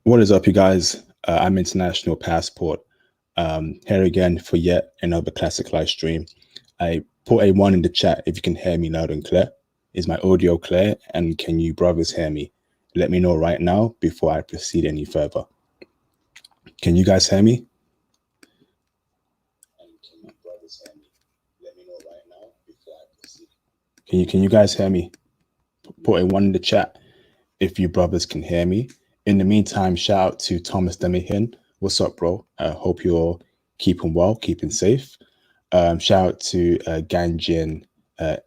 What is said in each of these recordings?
What is up, you guys? I'm International Passport. Here again for yet another classic live stream. I put a one in the chat if you can hear me loud and clear. Is my audio clear? And can you brothers hear me? Let me know right now before I proceed any further. Can you guys hear me? Can you guys hear me? Put a one in the chat if you brothers can hear me. In the meantime, shout out to Thomas Demihin. What's up, bro? Hope you're keeping well, keeping safe. Shout out to Ganjin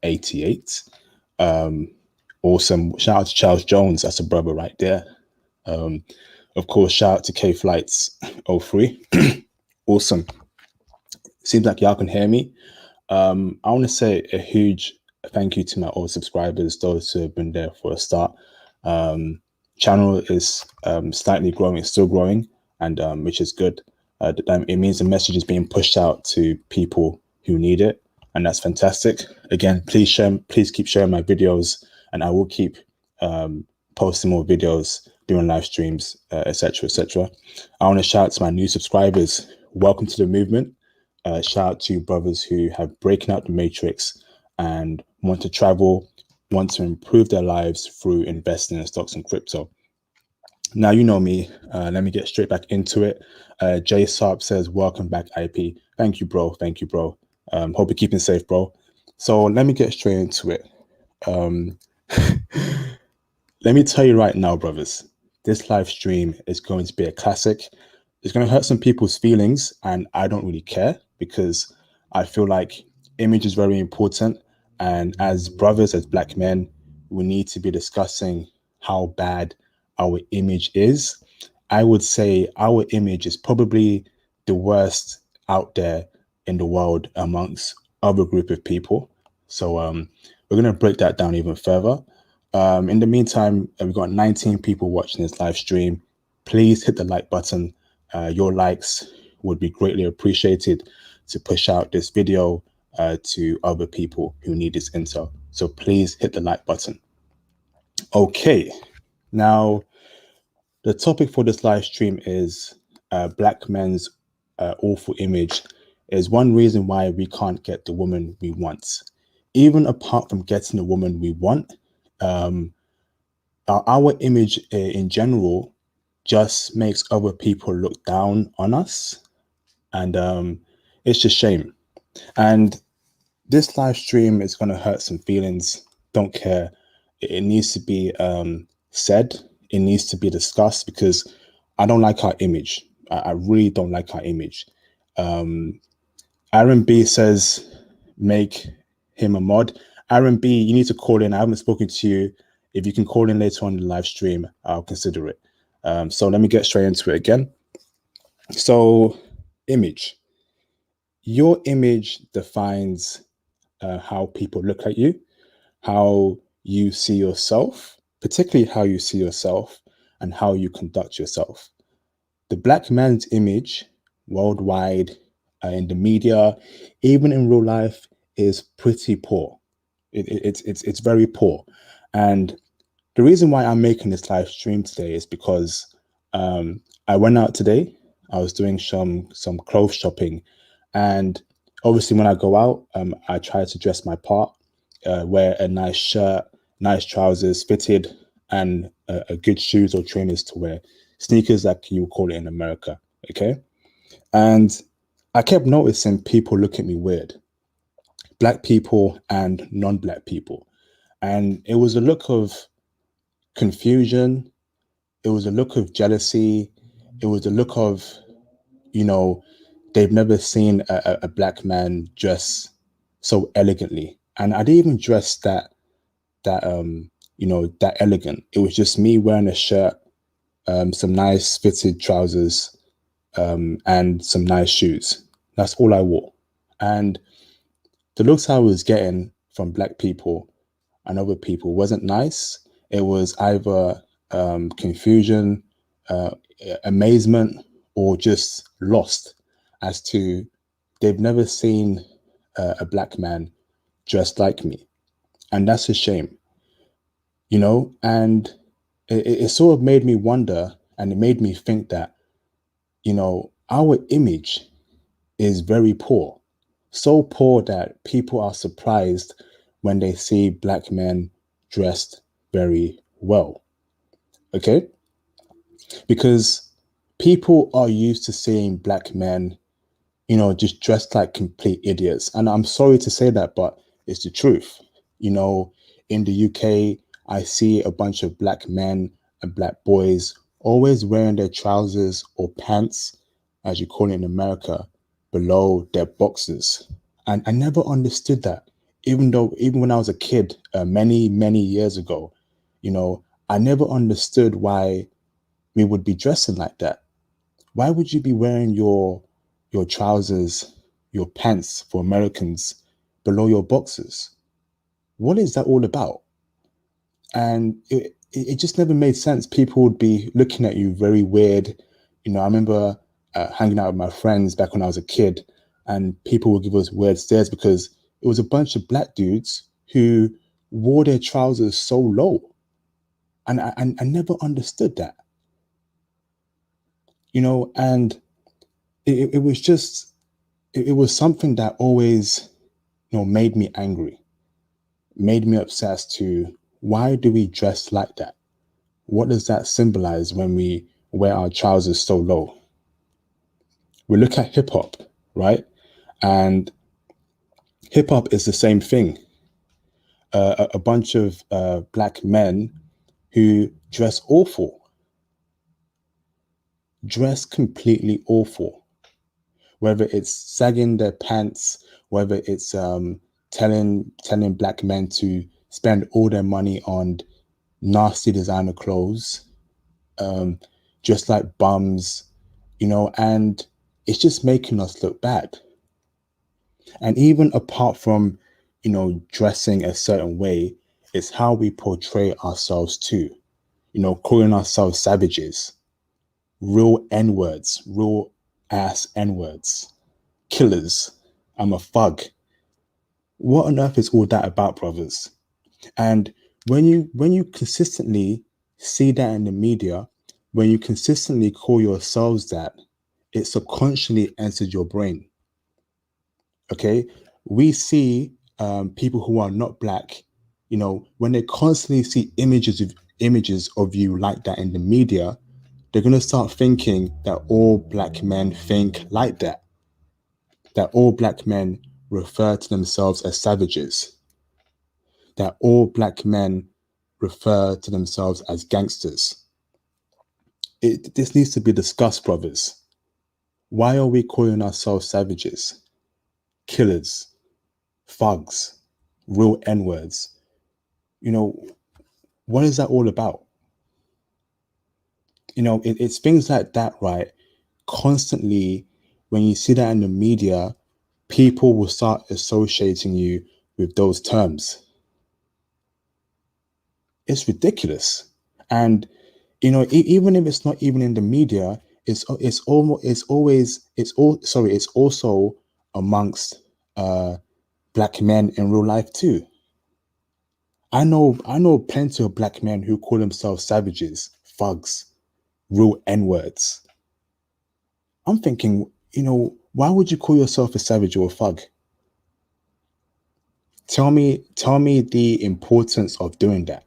88. Awesome. Shout out to Charles Jones. That's a brother right there. Of course, shout out to K Flights 03. Awesome. Seems like y'all can hear me. I want to say a huge thank you to my old subscribers, those who have been there for a start. Channel is slightly growing, it's still growing, and which is good. It means the message is being pushed out to people who need it, and that's fantastic. Again, please keep sharing my videos, and I will keep posting more videos, doing live streams, etc., etc. I want to shout out to my new subscribers. Welcome to the movement. Shout out to brothers who have broken out the matrix and want to travel, want to improve their lives through investing in stocks and crypto. Now, you know me. Let me get straight back into it. Jay Sarp says, welcome back, IP. Thank you, bro. Thank you, bro. Hope you're keeping safe, bro. So let me get straight into it. Let me tell you right now, brothers, this live stream is going to be a classic. It's going to hurt some people's feelings, and I don't really care because I feel like image is very important. And as brothers, as black men, we need to be discussing how bad our image is. I would say our image is probably the worst out there in the world amongst other group of people. So we're going to break that down even further. In the meantime, we've got 19 people watching this live stream. Please hit the like button. Your likes would be greatly appreciated to push out this video to other people who need this intel. So please hit the like button. Okay, now the topic for this live stream is black men's awful image is one reason why we can't get the woman we want. Even apart from getting the woman we want, our image in general just makes other people look down on us, and it's just shame. And this live stream is going to hurt some feelings. Don't care. It needs to be said. It needs to be discussed because I don't like our image. I really don't like our image. Aaron B says, make him a mod. Aaron B, you need to call in. I haven't spoken to you. If you can call in later on in the live stream, I'll consider it. So let me get straight into it again. So, image. Your image defines how people look at you, how you see yourself, particularly how you see yourself and how you conduct yourself. The black man's image worldwide, in the media, even in real life, is pretty poor. It's very poor. And the reason why I'm making this live stream today is because I went out today. I was doing some clothes shopping, and obviously when I go out, I try to dress my part, wear a nice shirt, nice trousers, fitted, and a good shoes or trainers to wear, sneakers like you would call it in America. Okay, and I kept noticing people look at me weird, black people and non-black people, and it was a look of confusion. It was a look of jealousy. It was a look of, you know, they've never seen a black man dress so elegantly. And I didn't even dress that elegant. It was just me wearing a shirt, some nice fitted trousers, and some nice shoes. That's all I wore. And the looks I was getting from black people and other people wasn't nice. It was either confusion, uh, amazement, or just lost as to they've never seen a black man dressed like me. And that's a shame, you know? And it sort of made me wonder And it made me think that, our image is very poor. So poor that people are surprised when they see black men dressed very well. Okay? Because people are used to seeing black men, just dressed like complete idiots. And I'm sorry to say that, but it's the truth. You know, in the UK, I see a bunch of black men and black boys always wearing their trousers or pants, as you call it in America, below their boxers. And I never understood that, even when I was a kid, many, many years ago, I never understood why we would be dressing like that. Why would you be wearing your trousers, your pants for Americans below your boxers? What is that all about? And it just never made sense. People would be looking at you very weird. I remember hanging out with my friends back when I was a kid, and people would give us weird stares because it was a bunch of black dudes who wore their trousers so low. And I never understood that, and it was just, it was something that always, made me angry, made me obsessed to why do we dress like that? What does that symbolize when we wear our trousers so low? We look at hip hop, right? And hip hop is the same thing. A bunch of black men who dress awful, dress completely awful, whether it's sagging their pants, whether it's telling black men to spend all their money on nasty designer clothes, just like bums, and it's just making us look bad. And even apart from, dressing a certain way, it's how we portray ourselves too, calling ourselves savages, real N words, real ass N words, killers. I'm a thug. What on earth is all that about, brothers? And when you consistently see that in the media, when you consistently call yourselves that, it subconsciously enters your brain. Okay, we see people who are not black. When they constantly see images of you like that in the media, they're gonna start thinking that all black men think like that. That all black men refer to themselves as savages. That all black men refer to themselves as gangsters. This needs to be discussed, brothers. Why are we calling ourselves savages, killers, thugs, real N words? You know, what is that all about? It's things like that, right? Constantly, when you see that in the media, people will start associating you with those terms. It's ridiculous. And even if it's not even in the media, it's almost it's always it's all sorry it's also amongst black men in real life too. I know plenty of black men who call themselves savages, thugs, real N-words. I'm thinking, why would you call yourself a savage or a thug? Tell me the importance of doing that.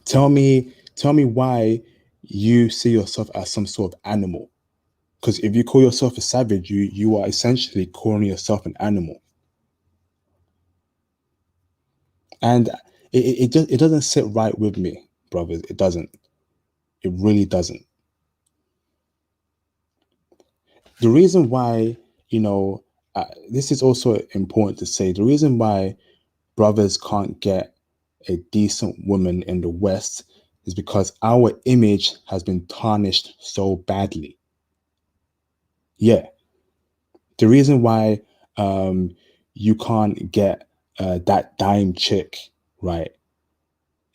Tell me why you see yourself as some sort of animal. Because if you call yourself a savage, you are essentially calling yourself an animal. And it doesn't sit right with me, brothers. It doesn't. It really doesn't. The reason why, this is also important to say, the reason why brothers can't get a decent woman in the West is because our image has been tarnished so badly. Yeah. The reason why you can't get that dime chick, right,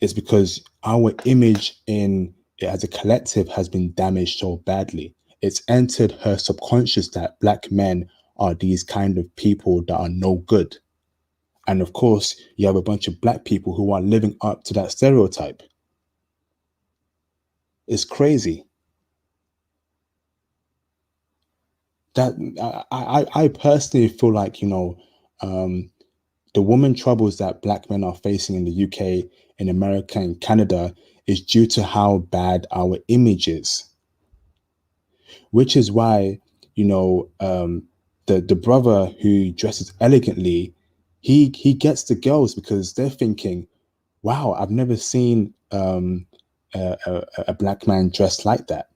is because our image in as a collective has been damaged so badly. It's entered her subconscious that black men are these kind of people that are no good. And of course, you have a bunch of black people who are living up to that stereotype. It's crazy. That I personally feel like, um, the woman troubles that black men are facing in the UK, in America, and Canada is due to how bad our image is, which is why, you know, the brother who dresses elegantly, he gets the girls because they're thinking, wow, I've never seen a black man dressed like that.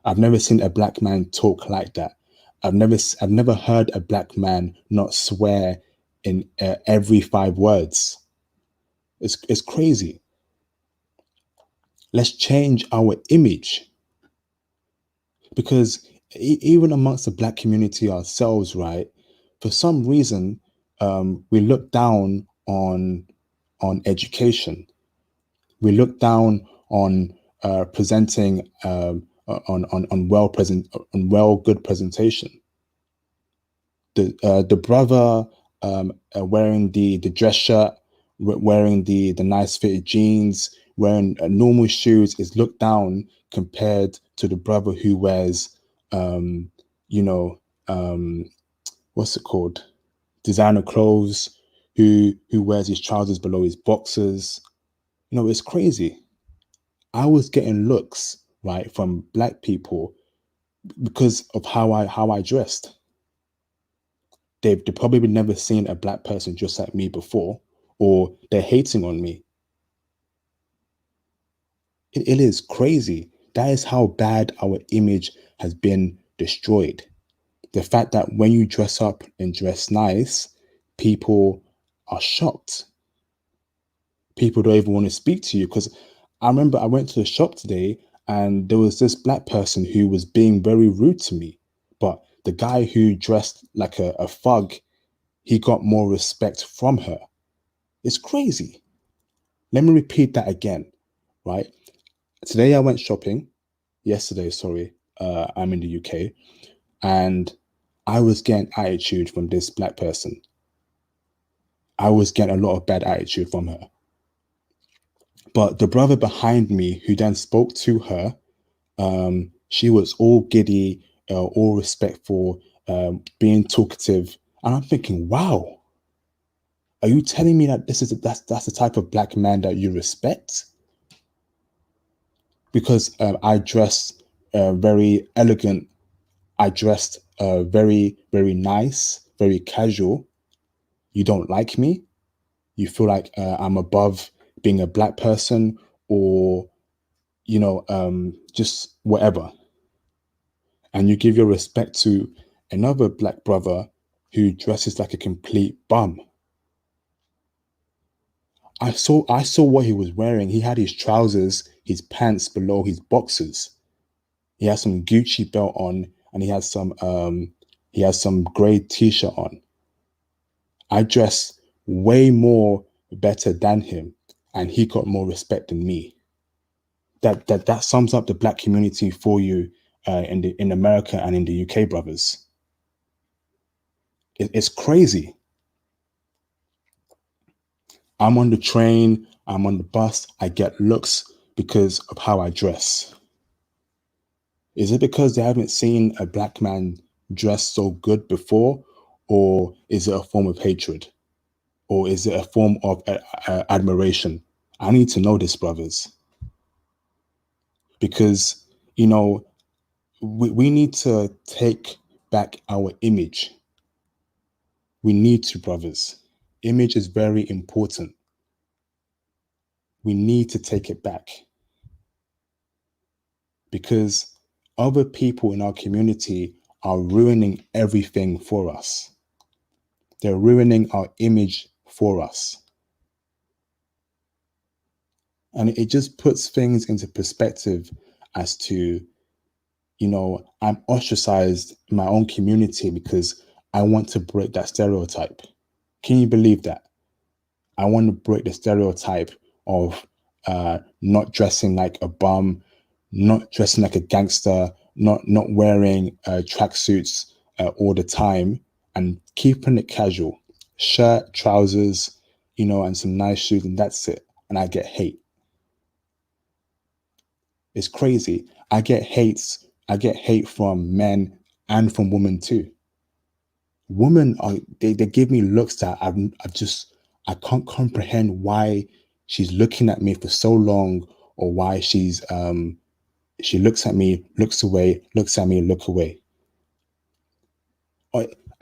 I've never seen a black man talk like that. I've never heard a black man not swear in every 5 words. It's crazy. Let's change our image because even amongst the black community ourselves, right? For some reason, we look down on education. We look down on presenting on well good presentation. The brother wearing the dress shirt, wearing the nice fitted jeans, wearing normal shoes is looked down compared to the brother who wears um, you know what's it called, designer clothes, who wears his trousers below his boxers. It's crazy. I was getting looks right from black people because of how I dressed. They've probably never seen a black person just like me before, or they're hating on me. It is crazy. That is how bad our image has been destroyed. The fact that when you dress up and dress nice, people are shocked. People don't even want to speak to you because I remember I went to the shop today and there was this black person who was being very rude to me. But the guy who dressed like a thug, he got more respect from her. It's crazy. Let me repeat that again, right? Today I went shopping. Yesterday, sorry. I'm in the UK, and I was getting attitude from this black person. I was getting a lot of bad attitude from her. But the brother behind me, who then spoke to her, she was all giddy, all respectful, being talkative, and I'm thinking, wow, are you telling me that that's the type of black man that you respect? Because I dressed very elegant. I dressed very nice, very casual. You don't like me? You feel like I'm above being a black person, or just whatever. And you give your respect to another black brother who dresses like a complete bum. I saw what he was wearing. He had his trousers, his pants below his boxers. He has some Gucci belt on, and he has some grey t-shirt on. I dress way more better than him, and he got more respect than me. That sums up the black community for you in America and in the UK, brothers. It's crazy. I'm on the train, I'm on the bus, I get looks because of how I dress. Is it because they haven't seen a black man dress so good before, or is it a form of hatred? Or is it a form of admiration? I need to know this, brothers, because, you know, we need to take back our image. We need to, brothers. Image is very important. We need to take it back because other people in our community are ruining everything for us. They're ruining our image for us. And it just puts things into perspective as to, I'm ostracized in my own community because I want to break that stereotype. Can you believe that? I want to break the stereotype of not dressing like a bum, not dressing like a gangster, not wearing tracksuits all the time, and keeping it casual, shirt, trousers, and some nice shoes, and that's it. And I get hate. It's crazy. I get hate from men and from women too. Women are they give me looks that I've just I can't comprehend why she's looking at me for so long, or why she looks at me, looks away, looks at me, look away.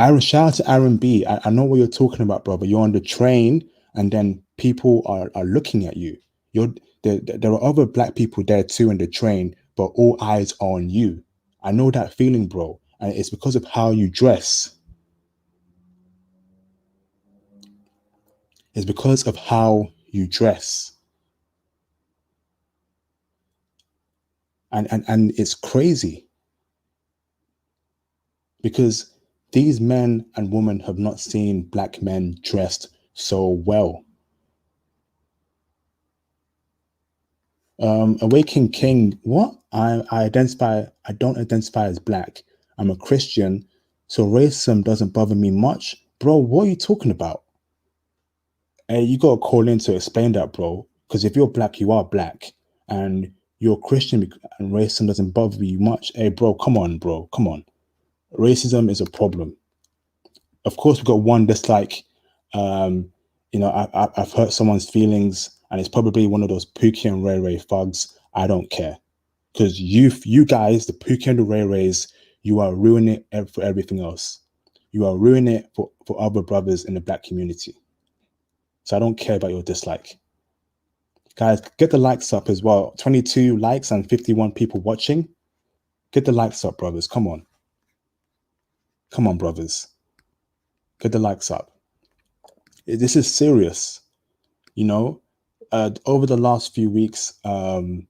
Aaron, shout out to Aaron B. I know what you're talking about, bro. But you're on the train, and then people are looking at you. You're there are other black people there too in the train, but all eyes are on you. I know that feeling, bro. And it's because of how you dress. It's because of how you dress. And it's crazy because these men and women have not seen black men dressed so well. Awakened King, what? I don't identify as black. I'm a Christian, so racism doesn't bother me much. Bro, what are you talking about? Hey, you gotta call in to explain that, bro. Because if you're black, you are black. And you're a Christian and racism doesn't bother you much. Hey, bro, come on, bro. Come on. Racism is a problem. Of course, we've got one that's like, um, I've hurt someone's feelings, and it's probably one of those Pookie and Ray Ray thugs. I don't care. Because you guys, the Pookie and the Ray Rays, you are ruining it for everything else. You are ruining it for other brothers in the black community. So I don't care about your dislike. Guys, get the likes up as well. 22 likes and 51 people watching. Get the likes up, brothers. Come on. Come on, brothers. Get the likes up. This is serious. You know, over the last few weeks, I've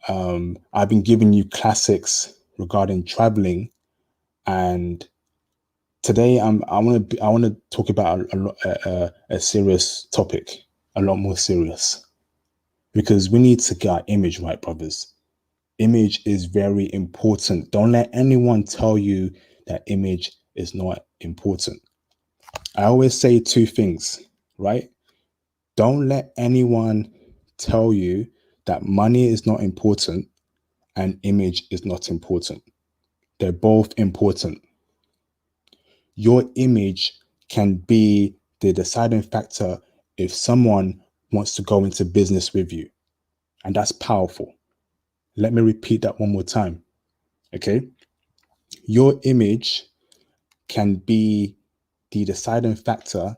been giving you classics regarding traveling, and today I want to talk about a serious topic, a lot more serious, because we need to get our image right, brothers. Image is very important. Don't let anyone tell you that image is not important. I always say two things, right? Don't let anyone tell you that money is not important and image is not important. They're both important. Your image can be the deciding factor if someone wants to go into business with you. And that's powerful. Let me repeat that one more time. Okay. Your image can be the deciding factor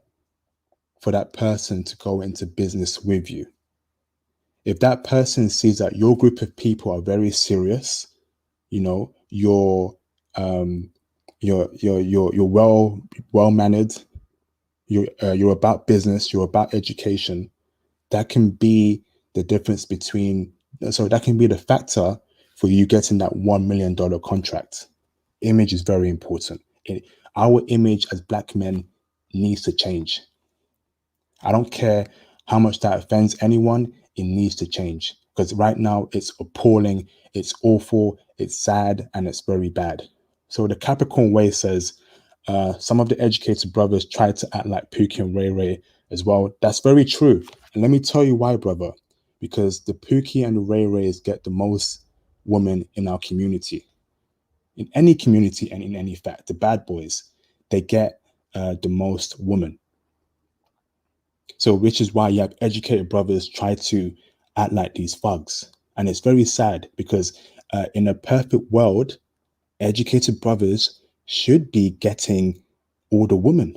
for that person to go into business with you. If that person sees that your group of people are very serious, you know, um, you're well mannered, you're about business, you're about education. That can be the difference between. So that can be the factor for you getting that $1 million contract. Image is very important. Our image as black men needs to change. I don't care how much that offends anyone, it needs to change. Because right now it's appalling, it's awful, it's sad, and it's very bad. So the Capricorn Way says some of the educated brothers try to act like Pookie and Ray Ray as well. That's very true. And let me tell you why, brother. Because the Pookie and the Ray Rays get the most women in our community. In any community and in any fact, the bad boys, they get the most women. So, which is why you have educated brothers try to act like these thugs. And it's very sad because in a perfect world, educated brothers should be getting all the women,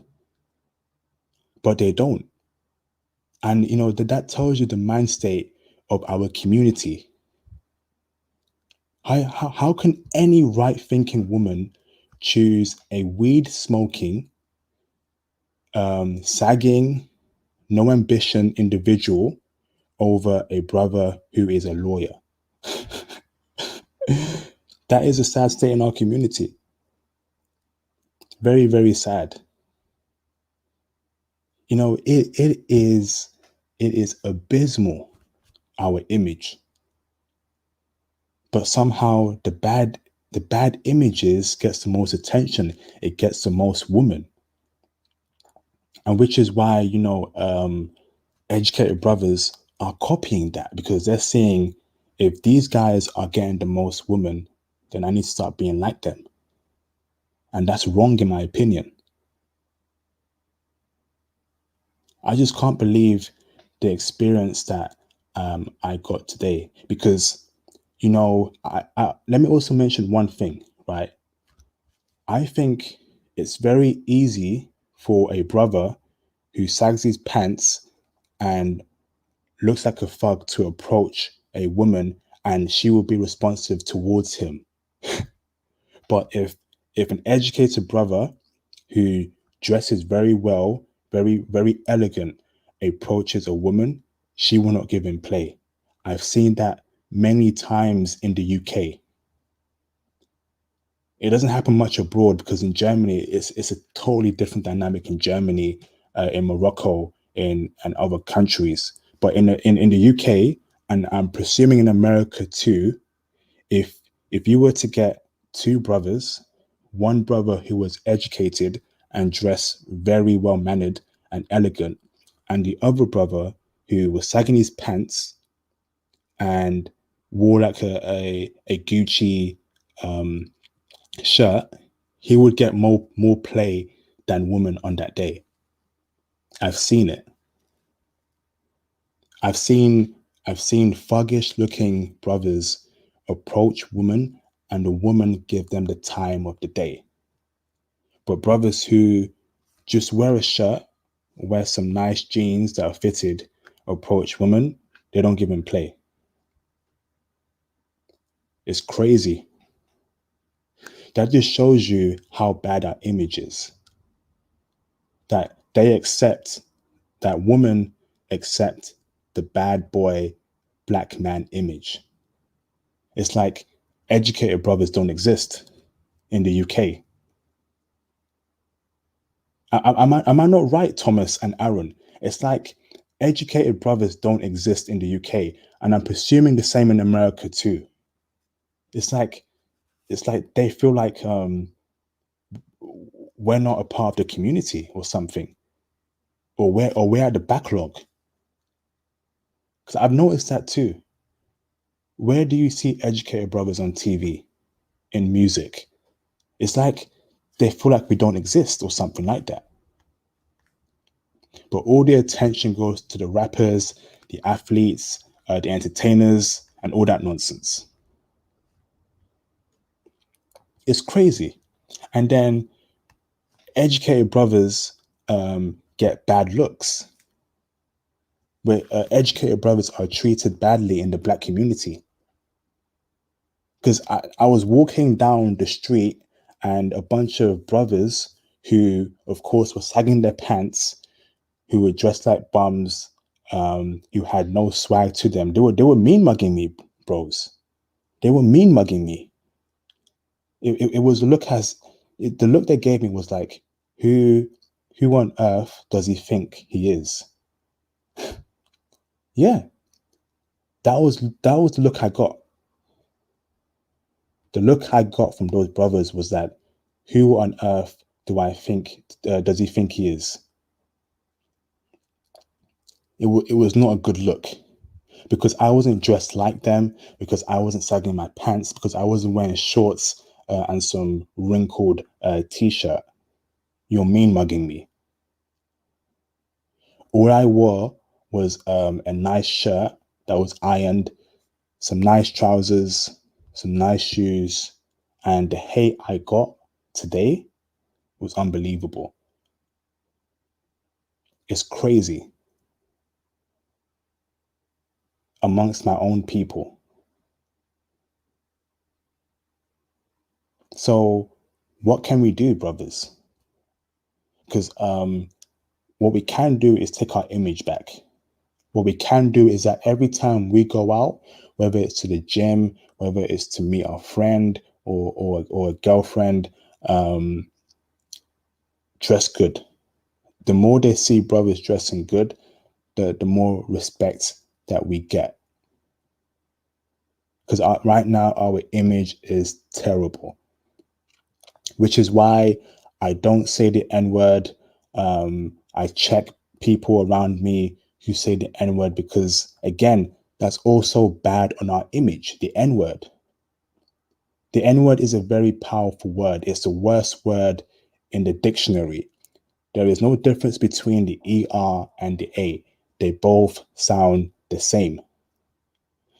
but they don't. And, that tells you the mind state of our community. How can any right thinking woman choose a weed smoking, sagging, no ambition individual over a brother who is a lawyer? That is a sad state in our community. Very, very sad. It is abysmal, our image. But somehow the bad images gets the most attention. It gets the most women. And which is why, educated brothers are copying that, because they're seeing If these guys are getting the most women, then I need to start being like them. And that's wrong in my opinion. I just can't believe the experience that I got today because, let me also mention one thing, right? I think it's very easy for a brother who sags his pants and looks like a thug to approach a woman and she will be responsive towards him. But if an educated brother who dresses very well, very elegant, approaches a woman, she will not give him play. I've seen that many times in the UK. It doesn't happen much abroad because in Germany, it's a totally different dynamic in Germany, in Morocco, in and other countries. But in the UK, and I'm presuming in America too, if you were to get two brothers, one brother who was educated and dressed very well mannered and elegant, and the other brother who was sagging his pants and wore like a Gucci um, shirt, he would get more play than women on that day. I've seen it. I've seen thuggish looking brothers approach women and the woman give them the time of the day. But brothers who just wear a shirt, wear some nice jeans that are fitted, approach women, they don't give them play. It's crazy. That just shows you how bad our image is. That they accept, that women accept the bad boy black man image. It's like educated brothers don't exist in the UK. Am I not right, Thomas and Aaron? It's like educated brothers don't exist in the UK, and I'm presuming the same in America too. It's like they feel like we're not a part of the community or something, or we're at the backlog. Because I've noticed that too. Where do you see educated brothers on TV, in music? It's like they feel like we don't exist or something like that. But all the attention goes to the rappers, the athletes, the entertainers, and all that nonsense. It's crazy. And then educated brothers get bad looks, where educated brothers are treated badly in the black community. Because I was walking down the street and a bunch of brothers who, of course, were sagging their pants, who were dressed like bums, who had no swag to them. They were mean mugging me, bros. They were mean mugging me. It was the look they gave me was like, who on earth does he think he is? Yeah, that was the look I got. The look I got from those brothers was that, who on earth does he think he is? It was not a good look because I wasn't dressed like them, because I wasn't sagging my pants, because I wasn't wearing shorts and some wrinkled t-shirt. You're mean mugging me. All I wore was a nice shirt that was ironed, some nice trousers, some nice shoes, and the hate I got today was unbelievable. It's crazy amongst my own people. So, what can we do, brothers? Because what we can do is take our image back. What we can do is that every time we go out, whether it's to the gym, whether it's to meet our friend or a girlfriend, dress good. The more they see brothers dressing good, the more respect that we get. Because right now our image is terrible, which is why I don't say the N word. I check people around me who say the N word because, again, that's also bad on our image, the N word. The N word is a very powerful word. It's the worst word in the dictionary. There is no difference between the ER and the A. They both sound the same.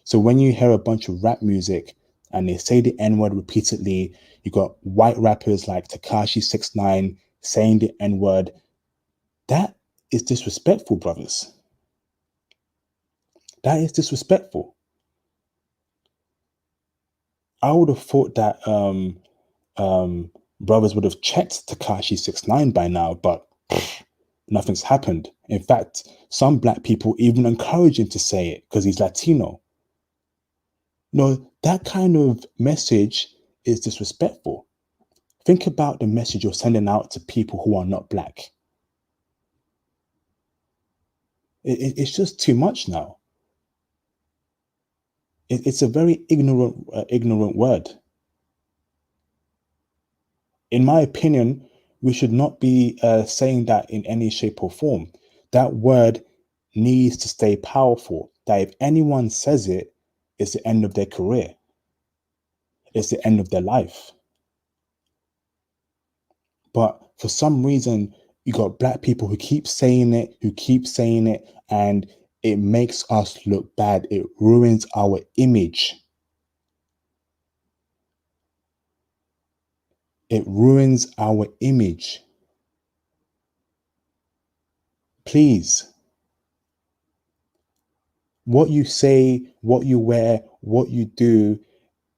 So when you hear a bunch of rap music and they say the N word repeatedly, you got white rappers like Takashi 69 saying the N word. That is disrespectful, brothers. That is disrespectful. I would have thought that brothers would have checked Takashi 69 by now, but nothing's happened. In fact, some black people even encourage him to say it because he's Latino. No, that kind of message is disrespectful. Think about the message you're sending out to people who are not black. It's just too much now. It's a very ignorant word. In my opinion, we should not be saying that in any shape or form. That word needs to stay powerful. That if anyone says it, it's the end of their career. It's the end of their life. But for some reason, you got black people who keep saying it, and it makes us look bad. It ruins our image. It ruins our image. Please, what you say, what you wear, what you do,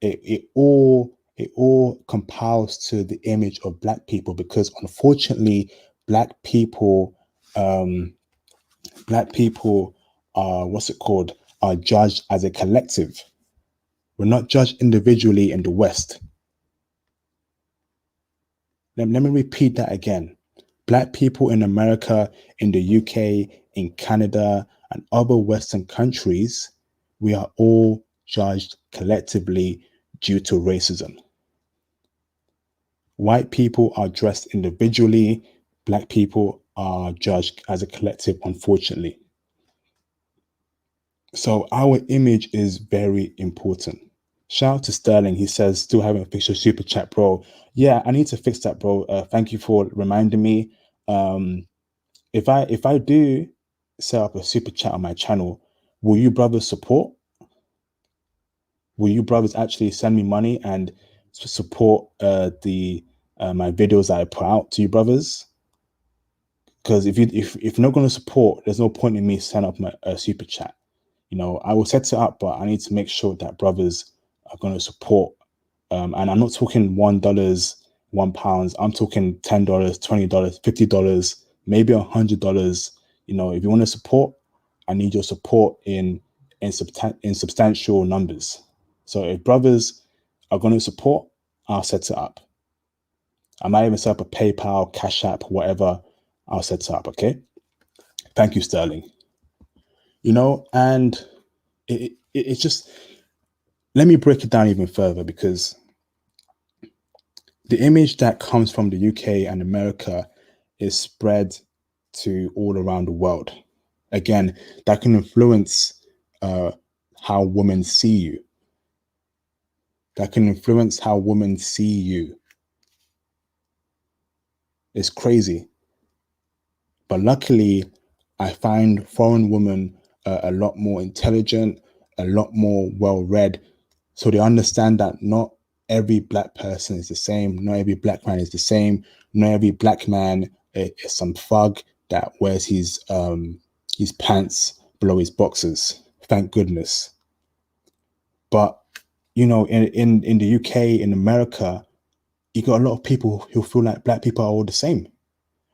it all compiles to the image of black people, because unfortunately, black people, um, black people are are judged as a collective. We're not judged individually in the West. Let me repeat that again. Black people in America, in the UK, in Canada, and other Western countries, we are all judged collectively due to racism. White people are dressed individually. Black people are judged as a collective, unfortunately. So our image is very important. Shout out to Sterling. He says, still haven't fixed your super chat, bro. Yeah, I need to fix that, bro. Thank you for reminding me. Um, if I do set up a super chat on my channel, will you brothers support? Will you brothers actually send me money and support the my videos that I put out to you brothers? Because if you're not going to support, there's no point in me setting up my super chat. I will set it up, but I need to make sure that brothers are going to support. And I'm not talking $1, £1. I'm talking $10, $20, $50, maybe $100. If you want to support, I need your support in substantial numbers. So if brothers are going to support, I'll set it up. I might even set up a PayPal, Cash App, whatever. I'll set it up. Okay. Thank you, Sterling. And it's just, let me break it down even further, because the image that comes from the UK and America is spread to all around the world. Again, that can influence how women see you. That can influence how women see you. It's crazy. But luckily, I find foreign women a lot more intelligent, a lot more well read. So they understand that not every black person is the same. Not every black man is the same. Not every black man is some thug that wears his pants below his boxers. Thank goodness. But in the UK, in America, you got a lot of people who feel like black people are all the same.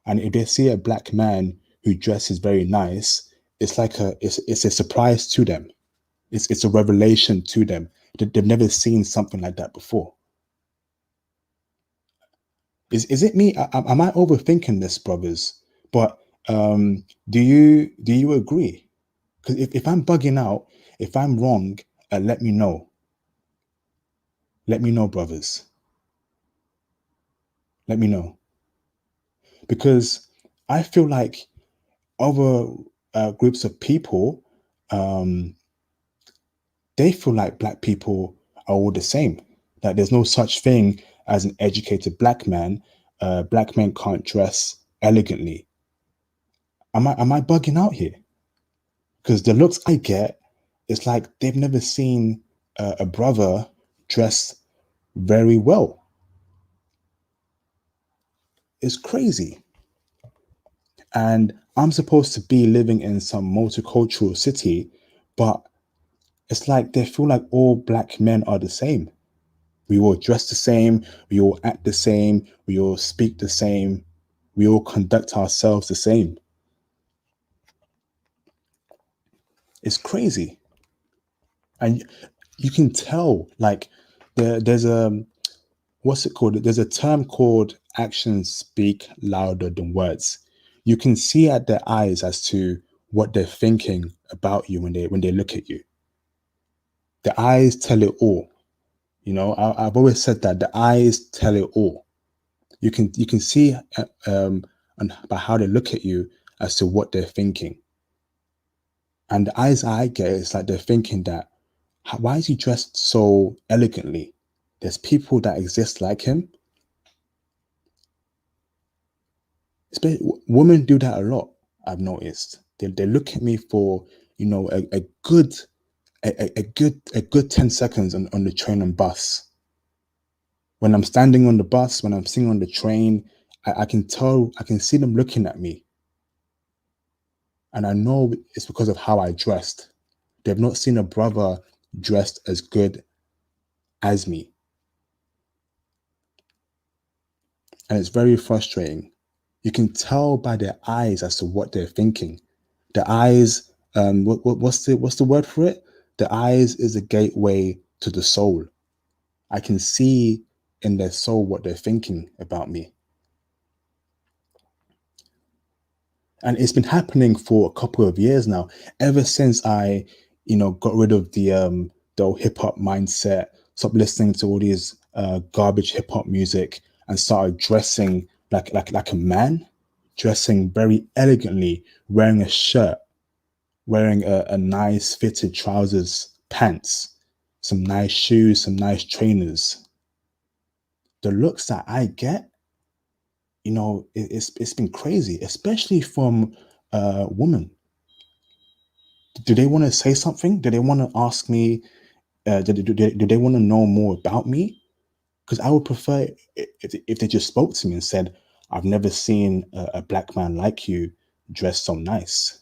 And if they see a black man who dresses very nice, it's a surprise to them. It's a revelation to them. They've never seen something like that before. Is it me? Am I overthinking this, brothers? But do you agree? Because if I'm bugging out, if I'm wrong, let me know. Let me know, brothers. Let me know. Because I feel like other groups of people, um, they feel like black people are all the same. That there's no such thing as an educated black man. Black men can't dress elegantly. Am I bugging out here? Because the looks I get, it's like they've never seen a brother dressed very well. It's crazy. And I'm supposed to be living in some multicultural city, but it's like they feel like all black men are the same. We all dress the same, we all act the same, we all speak the same, we all conduct ourselves the same. It's crazy. And you can tell, like, there's a, what's it called? There's a term called actions speak louder than words. You can see at their eyes as to what they're thinking about you when they look at you. The eyes tell it all. You know, I've always said that the eyes tell it all. You can see and by how they look at you as to what they're thinking. And the eyes I get is like they're thinking that, why is he dressed so elegantly? There's people that exist like him. Women do that a lot. I've noticed they look at me for a good a good 10 seconds on the train and bus. When I'm standing on the bus, when I'm sitting on the train, I can tell, I can see them looking at me. And I know it's because of how I dressed. They've not seen a brother dressed as good as me. And it's very frustrating. You can tell by their eyes as to what they're thinking. The eyes, what's the word for it? The eyes is a gateway to the soul. I can see in their soul what they're thinking about me. And it's been happening for a couple of years now, ever since I, got rid of the old hip hop mindset, stopped listening to all these garbage hip hop music, and started dressing like a man, dressing very elegantly, wearing a shirt, wearing a nice fitted trousers, pants, some nice shoes, some nice trainers. The looks that I get, it's been crazy, especially from women. Do they want to say something? Do they want to ask me? Do they want to know more about me? Because I would prefer if they just spoke to me and said, "I've never seen a black man like you dressed so nice."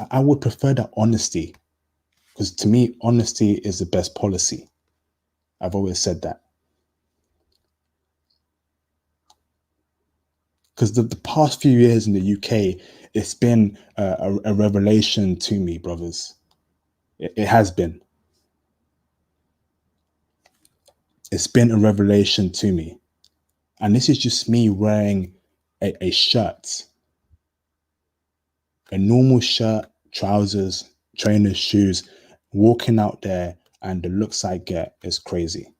I would prefer that honesty, because to me, honesty is the best policy. I've always said that. Because the past few years in the UK, it's been a revelation to me, brothers. It has been. It's been a revelation to me. And this is just me wearing a shirt, a normal shirt, trousers, trainers, shoes, walking out there, and the looks I get is crazy.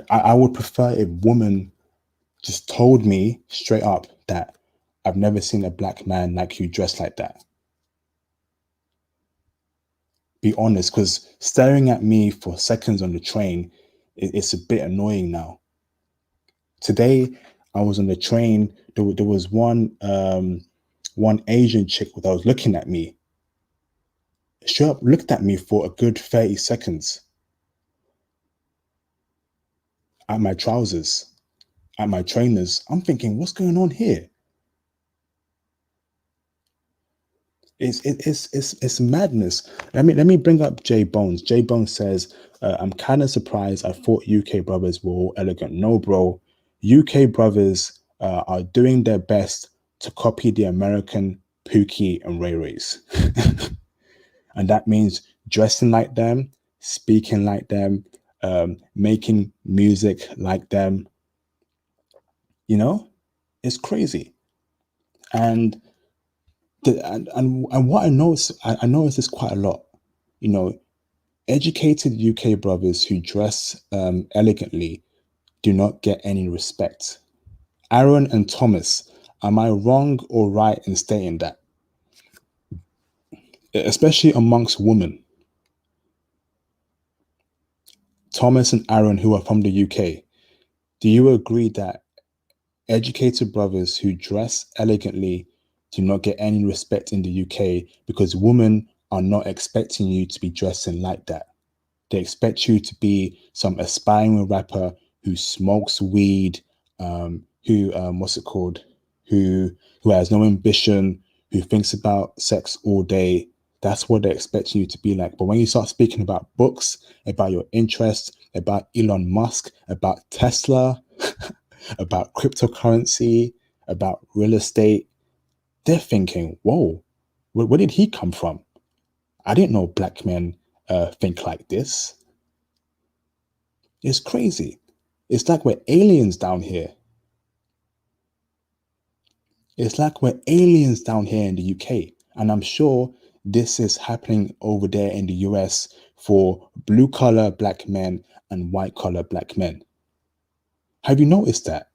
I would prefer if women just told me straight up that I've never seen a black man like you dressed like that. Be honest, because staring at me for seconds on the train, it's a bit annoying now. Today, I was on the train. There was one Asian chick that was looking at me. She looked at me for a good 30 seconds at my trousers, at my trainers. I'm thinking, what's going on here? It's madness. Let me bring up Jay Bones. Jay Bones says, I'm kind of surprised. I thought UK brothers were all elegant. No, bro. UK brothers are doing their best to copy the American Pookie and Ray Rays. And that means dressing like them, speaking like them, making music like them. It's crazy. And and what I notice this quite a lot. You know, educated UK brothers who dress elegantly do not get any respect. Aaron and Thomas, Am I wrong or right in stating that? Especially amongst women, Thomas and Aaron, who are from the UK, do you agree that educated brothers who dress elegantly do not get any respect in the UK because women are not expecting you to be dressing like that? They expect you to be some aspiring rapper who smokes weed, who what's it called, who who has no ambition, who thinks about sex all day. That's what they're expecting you to be like. But when you start speaking about books, about your interests, about Elon Musk, about Tesla, about cryptocurrency, about real estate, they're thinking, "Whoa, where did he come from? I didn't know black men think like this." It's crazy. It's like we're aliens down here. It's like we're aliens down here in the UK. And I'm sure this is happening over there in the US for blue collar black men and white collar black men. Have you noticed that?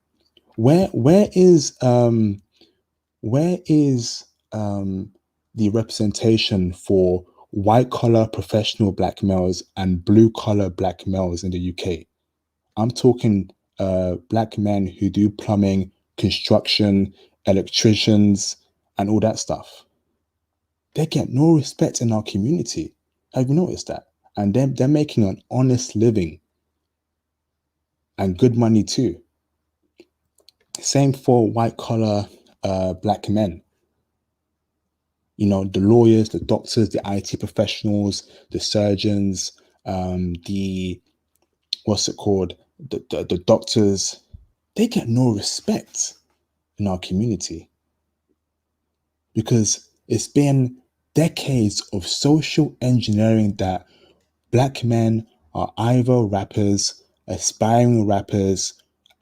Where where is um where is the representation for white collar professional black males and blue collar black males in the UK? I'm talking black men who do plumbing, construction, electricians, and all that stuff. They get no respect in our community. Have you noticed that? And they're making an honest living and good money too. Same for white collar black men. You know, the lawyers, the doctors, the IT professionals, the surgeons, the what's it called? The doctors, they get no respect in our community because it's been decades of social engineering that black men are either rappers,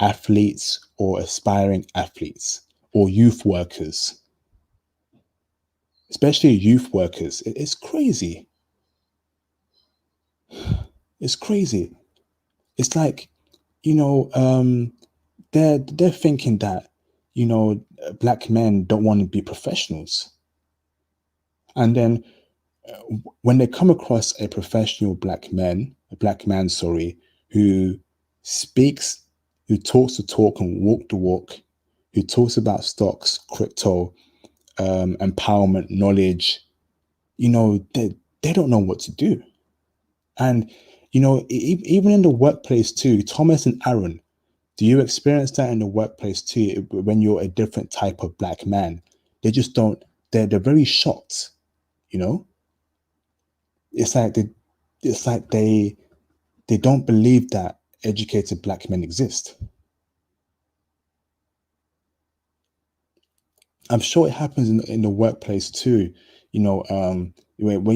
athletes, or aspiring athletes, or youth workers, especially youth workers. It's crazy. It's crazy. It's like, you know, they're thinking that, black men don't want to be professionals. And then when they come across a professional black man, sorry, who speaks, who talks the talk and walk the walk, who talks about stocks, crypto, empowerment, knowledge, they don't know what to do. And, even in the workplace too, Thomas and Aaron, do you experience that in the workplace too when you're a different type of black man? They just don't, they're very shocked, you know? It's like they don't believe that educated black men exist. I'm sure it happens in the workplace too. When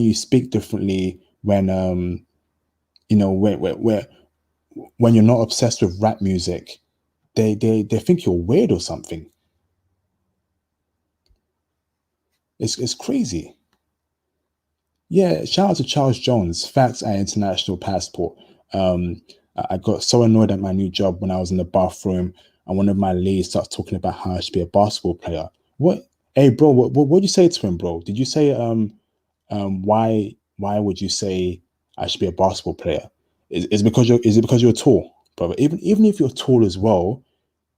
you speak differently, when when you're not obsessed with rap music, they think you're weird or something. It's crazy. Yeah, shout out to Charles Jones, facts and international passport. I got so annoyed at my new job when I was in the bathroom and one of my leads starts talking about how I should be a basketball player. What? Hey, bro, what did you say to him, bro? Did you say why would you say I should be a basketball player? Is it because you're tall, brother? Even if you're tall as well,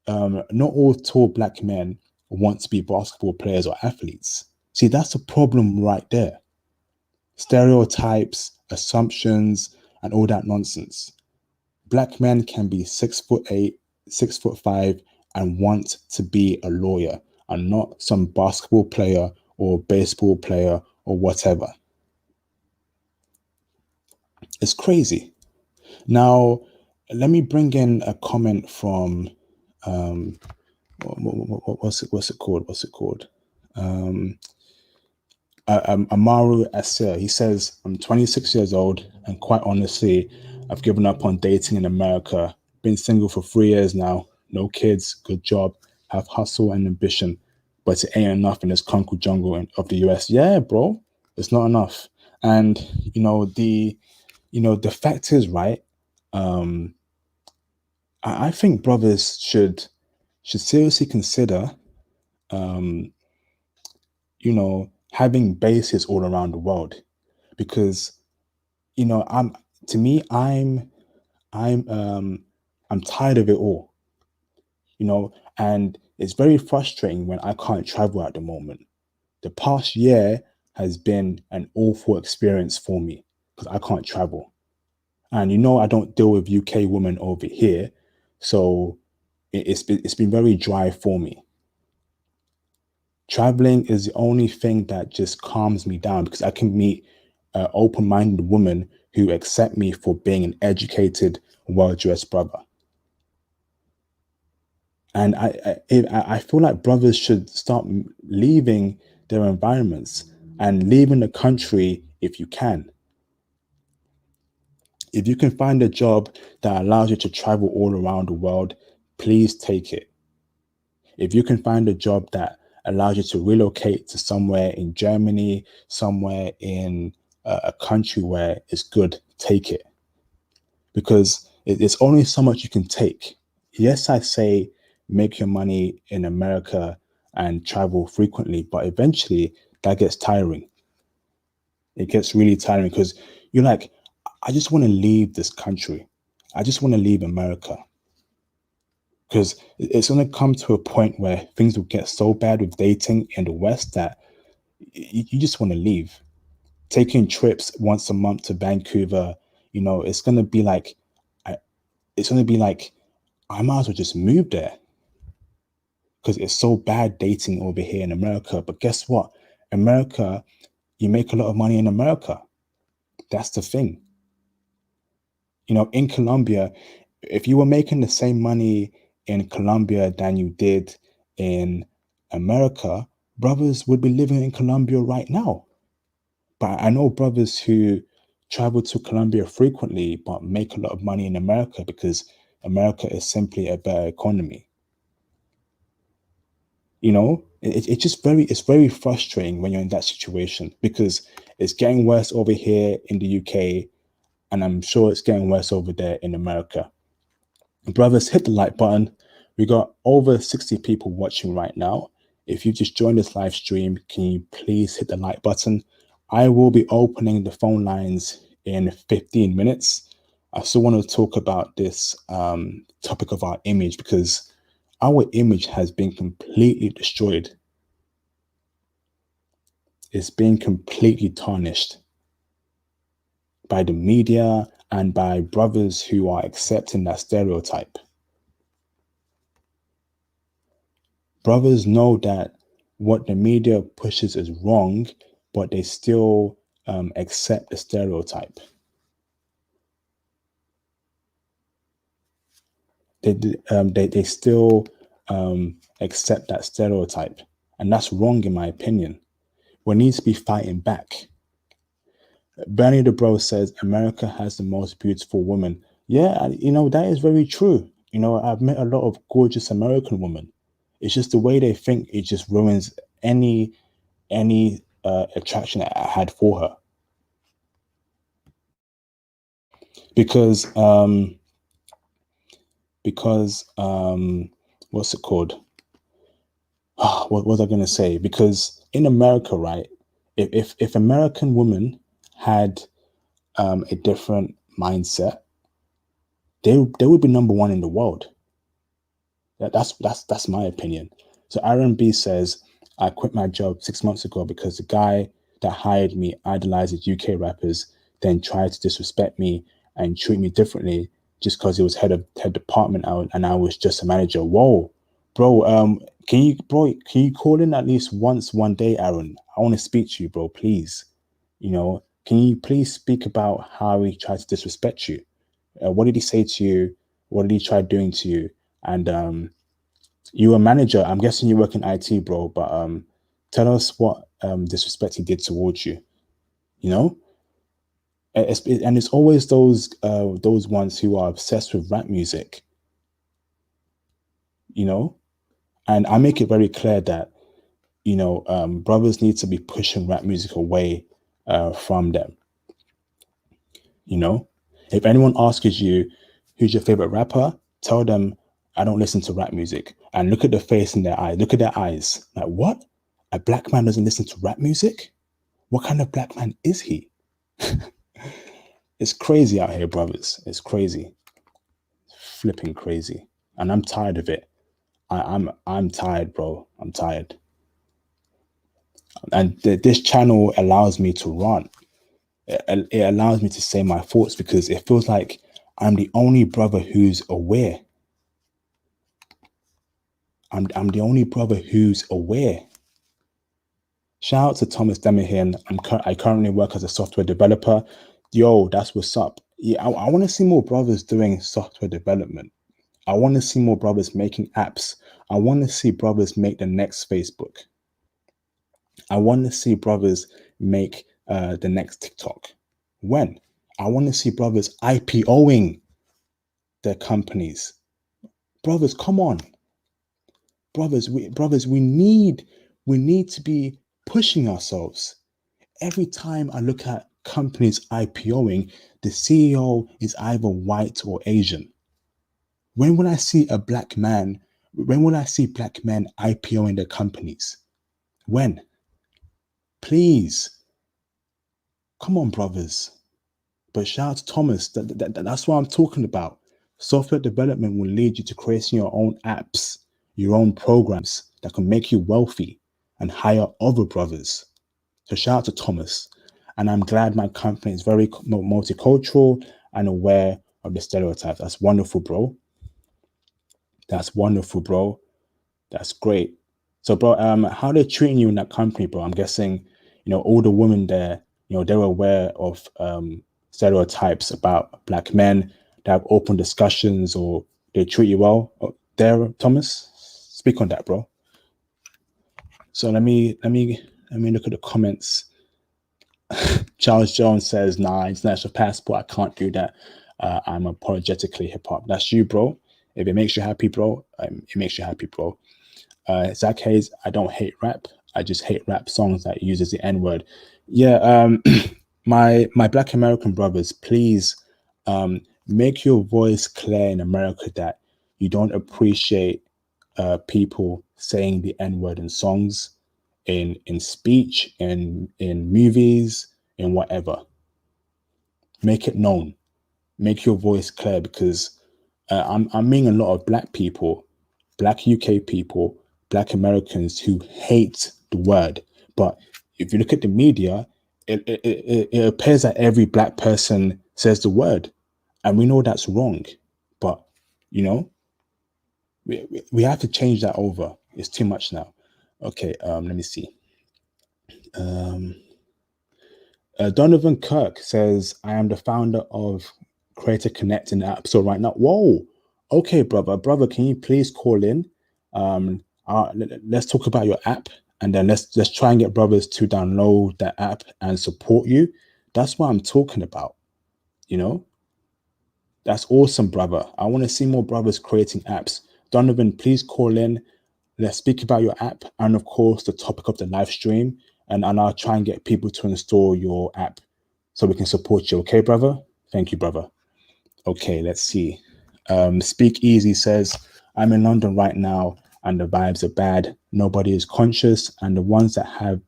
not all tall black men want to be basketball players or athletes. See, that's the problem right there. Stereotypes, assumptions, and all that nonsense. Black men can be 6'8", 6'5", and want to be a lawyer and not some basketball player or baseball player or whatever. It's crazy. Now, let me bring in a comment from what's it called? What's it called? Amaru Asir. He says, I'm 26 years old, and quite honestly, I've given up on dating in America. Been single for 3 years now. No kids, good job, have hustle and ambition, but it ain't enough in this concrete jungle of the US. Yeah, bro, it's not enough. And the fact is, right? Um, I think brothers should seriously consider um, having bases all around the world, because I'm to me I'm I'm tired of it all, and it's very frustrating when I can't travel at the moment. The past year has been an awful experience for me because I can't travel. And I don't deal with UK women over here, so it's been very dry for me. Traveling is the only thing that just calms me down because I can meet open-minded women who accept me for being an educated, well-dressed brother. And I feel like brothers should start leaving their environments and leaving the country if you can. If you can find a job that allows you to travel all around the world, please take it. If you can find a job that allows you to relocate to somewhere in Germany, somewhere in a country where it's good, take it. Because it's only so much you can take. Yes, I say make your money in America and travel frequently, but eventually that gets tiring. It gets really tiring because you're like, I just want to leave this country. I just want to leave America. Because it's going to come to a point where things will get so bad with dating in the West that you just want to leave. Taking trips once a month to Vancouver, it's going to be like, it's going to be like, I might as well just move there because it's so bad dating over here in America. But guess what? America, you make a lot of money in America. That's the thing. In Colombia, if you were making the same money in Colombia than you did in America, brothers would be living in Colombia right now. But I know brothers who travel to Colombia frequently but make a lot of money in America because America is simply a better economy. It's just very frustrating when you're in that situation because it's getting worse over here in the UK, and I'm sure it's getting worse over there in America. Brothers, hit the like button. We got over 60 people watching right now. If you just joined this live stream, can you please hit the like button? I will be opening the phone lines in 15 minutes. I still want to talk about this topic of our image because our image has been completely destroyed. It's been completely tarnished by the media and by brothers who are accepting that stereotype. Brothers know that what the media pushes is wrong, but they still accept the stereotype. They still accept that stereotype, and that's wrong in my opinion. We need to be fighting back. Bernie the Bro says America has the most beautiful woman. Yeah, that is very true. I've met a lot of gorgeous American women. It's just the way they think. It just ruins any attraction that I had for her. Because what's it called? What was I going to say? Because in America, right? If American women had a different mindset, they would be number one in the world. That's my opinion. So Aaron B says, I quit my job 6 months ago because the guy that hired me idolizes UK rappers, then tried to disrespect me and treat me differently just because he was head department out and I was just a manager. Whoa, bro. Can you call in at least once one day, Aaron? I want to speak to you, bro. Please. Can you please speak about how he tried to disrespect you? What did he say to you? What did he try doing to you? And you a manager. I'm guessing you work in IT, bro. But tell us what disrespect he did towards you. You know, and it's always those ones who are obsessed with rap music. You know, and I make it very clear that brothers need to be pushing rap music away from them. If anyone asks you who's your favorite rapper, tell them I don't listen to rap music. And look at the face in their eyes. Look at their eyes. Like, what? A black man doesn't listen to rap music? What kind of black man is he? It's crazy out here, brothers. It's crazy. Flipping crazy. And I'm tired of it. I'm tired, bro. I'm tired. And this channel allows me to rant. It allows me to say my thoughts because it feels like I'm the only brother who's aware. I'm the only brother who's aware. Shout out to Thomas Demahian. I currently work as a software developer. Yo, that's what's up. Yeah, I want to see more brothers doing software development. I want to see more brothers making apps. I want to see brothers make the next Facebook. I want to see brothers make the next TikTok. When? I want to see brothers IPOing their companies. Brothers, come on. Brothers, we need to be pushing ourselves. Every time I look at companies IPOing, the CEO is either white or Asian. When will I see a black man? When will I see black men IPOing their companies? When? Please. Come on, brothers. But shout out to Thomas. That's what I'm talking about. Software development will lead you to creating your own apps, your own programs that can make you wealthy and hire other brothers. So shout out to Thomas. And I'm glad my company is very multicultural and aware of the stereotypes. That's wonderful, bro. That's wonderful, bro. That's great. So, bro, how they treating you in that company, bro? I'm guessing, all the women there, they're aware of stereotypes about black men. They have open discussions, or they treat you well. There, Thomas, speak on that, bro. So let me look at the comments. Charles Jones says, "Nah, international passport. I can't do that. I'm apologetically hip hop." That's you, bro. If it makes you happy, bro, it makes you happy, bro. Zach Hayes, I don't hate rap. I just hate rap songs that uses the N word. Yeah, my Black American brothers, please make your voice clear in America that you don't appreciate people saying the N word in songs, in speech, in movies, in whatever. Make it known. Make your voice clear because I'm meeting a lot of black people, black UK people, black Americans who hate the word. But if you look at the media, it appears that every black person says the word, and we know that's wrong. But we have to change that over. It's too much now. Okay, let me see. Donovan Kirk says, "I am the founder of Creator Connect in the App Store right now." Whoa. Okay, brother, can you please call in? Let's talk about your app, and then let's try and get brothers to download that app and support you. That's what I'm talking about. That's awesome, brother. I want to see more brothers creating apps. Donovan, please call in. Let's speak about your app and, of course, the topic of the live stream. And I'll try and get people to install your app so we can support you. Okay, brother? Thank you, brother. Okay, let's see. Speak Easy says, "I'm in London right now and the vibes are bad. Nobody is conscious, and the ones that have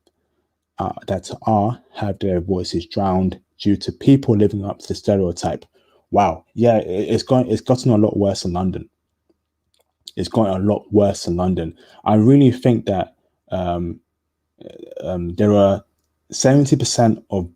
their voices drowned due to people living up to the stereotype." Wow. Yeah, it's gotten a lot worse in London. It's gotten a lot worse in London. I really think that there are 70% of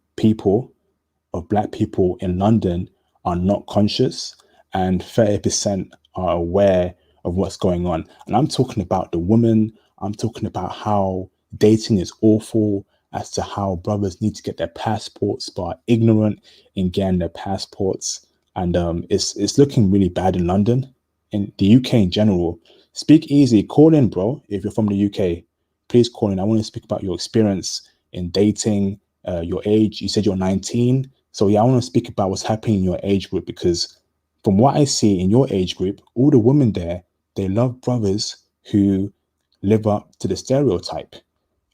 black people in London are not conscious, and 30% are aware of what's going on. And I'm talking about the women. I'm talking about how dating is awful, as to how brothers need to get their passports but are ignorant in getting their passports. And it's looking really bad in London, in the UK in general. Speak Easy, call in, bro. If you're from the UK, please call in. I want to speak about your experience in dating, your age. You said you're 19. So yeah, I want to speak about what's happening in your age group, because from what I see in your age group, all the women there, they love brothers who live up to the stereotype.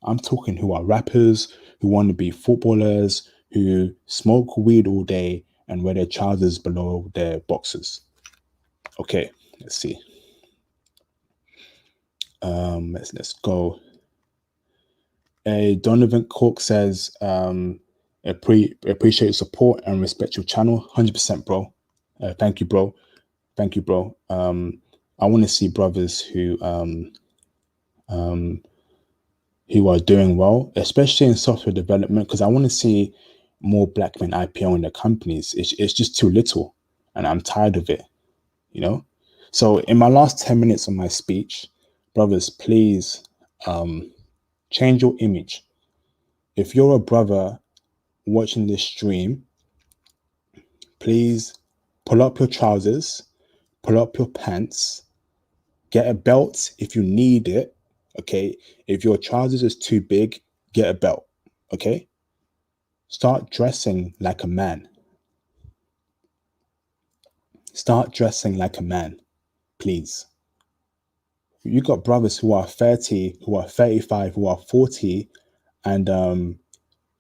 I'm talking who are rappers, who want to be footballers, who smoke weed all day and wear their trousers below their boxers. Okay, let's see. Let's go. Donovan Cork says, appreciate your support and respect your channel. 100%, bro. Thank you, bro. Thank you, bro. I want to see brothers who are doing well, especially in software development, because I want to see more black men IPO in their companies. It's just too little, and I'm tired of it, you know? So in my last 10 minutes of my speech, brothers, please change your image. If you're a brother watching this stream, please pull up your trousers, pull up your pants, get a belt if you need it, okay? If your trousers is too big, get a belt, okay? Start dressing like a man. Start dressing like a man, please. You got brothers who are 30, who are 35, who are 40, and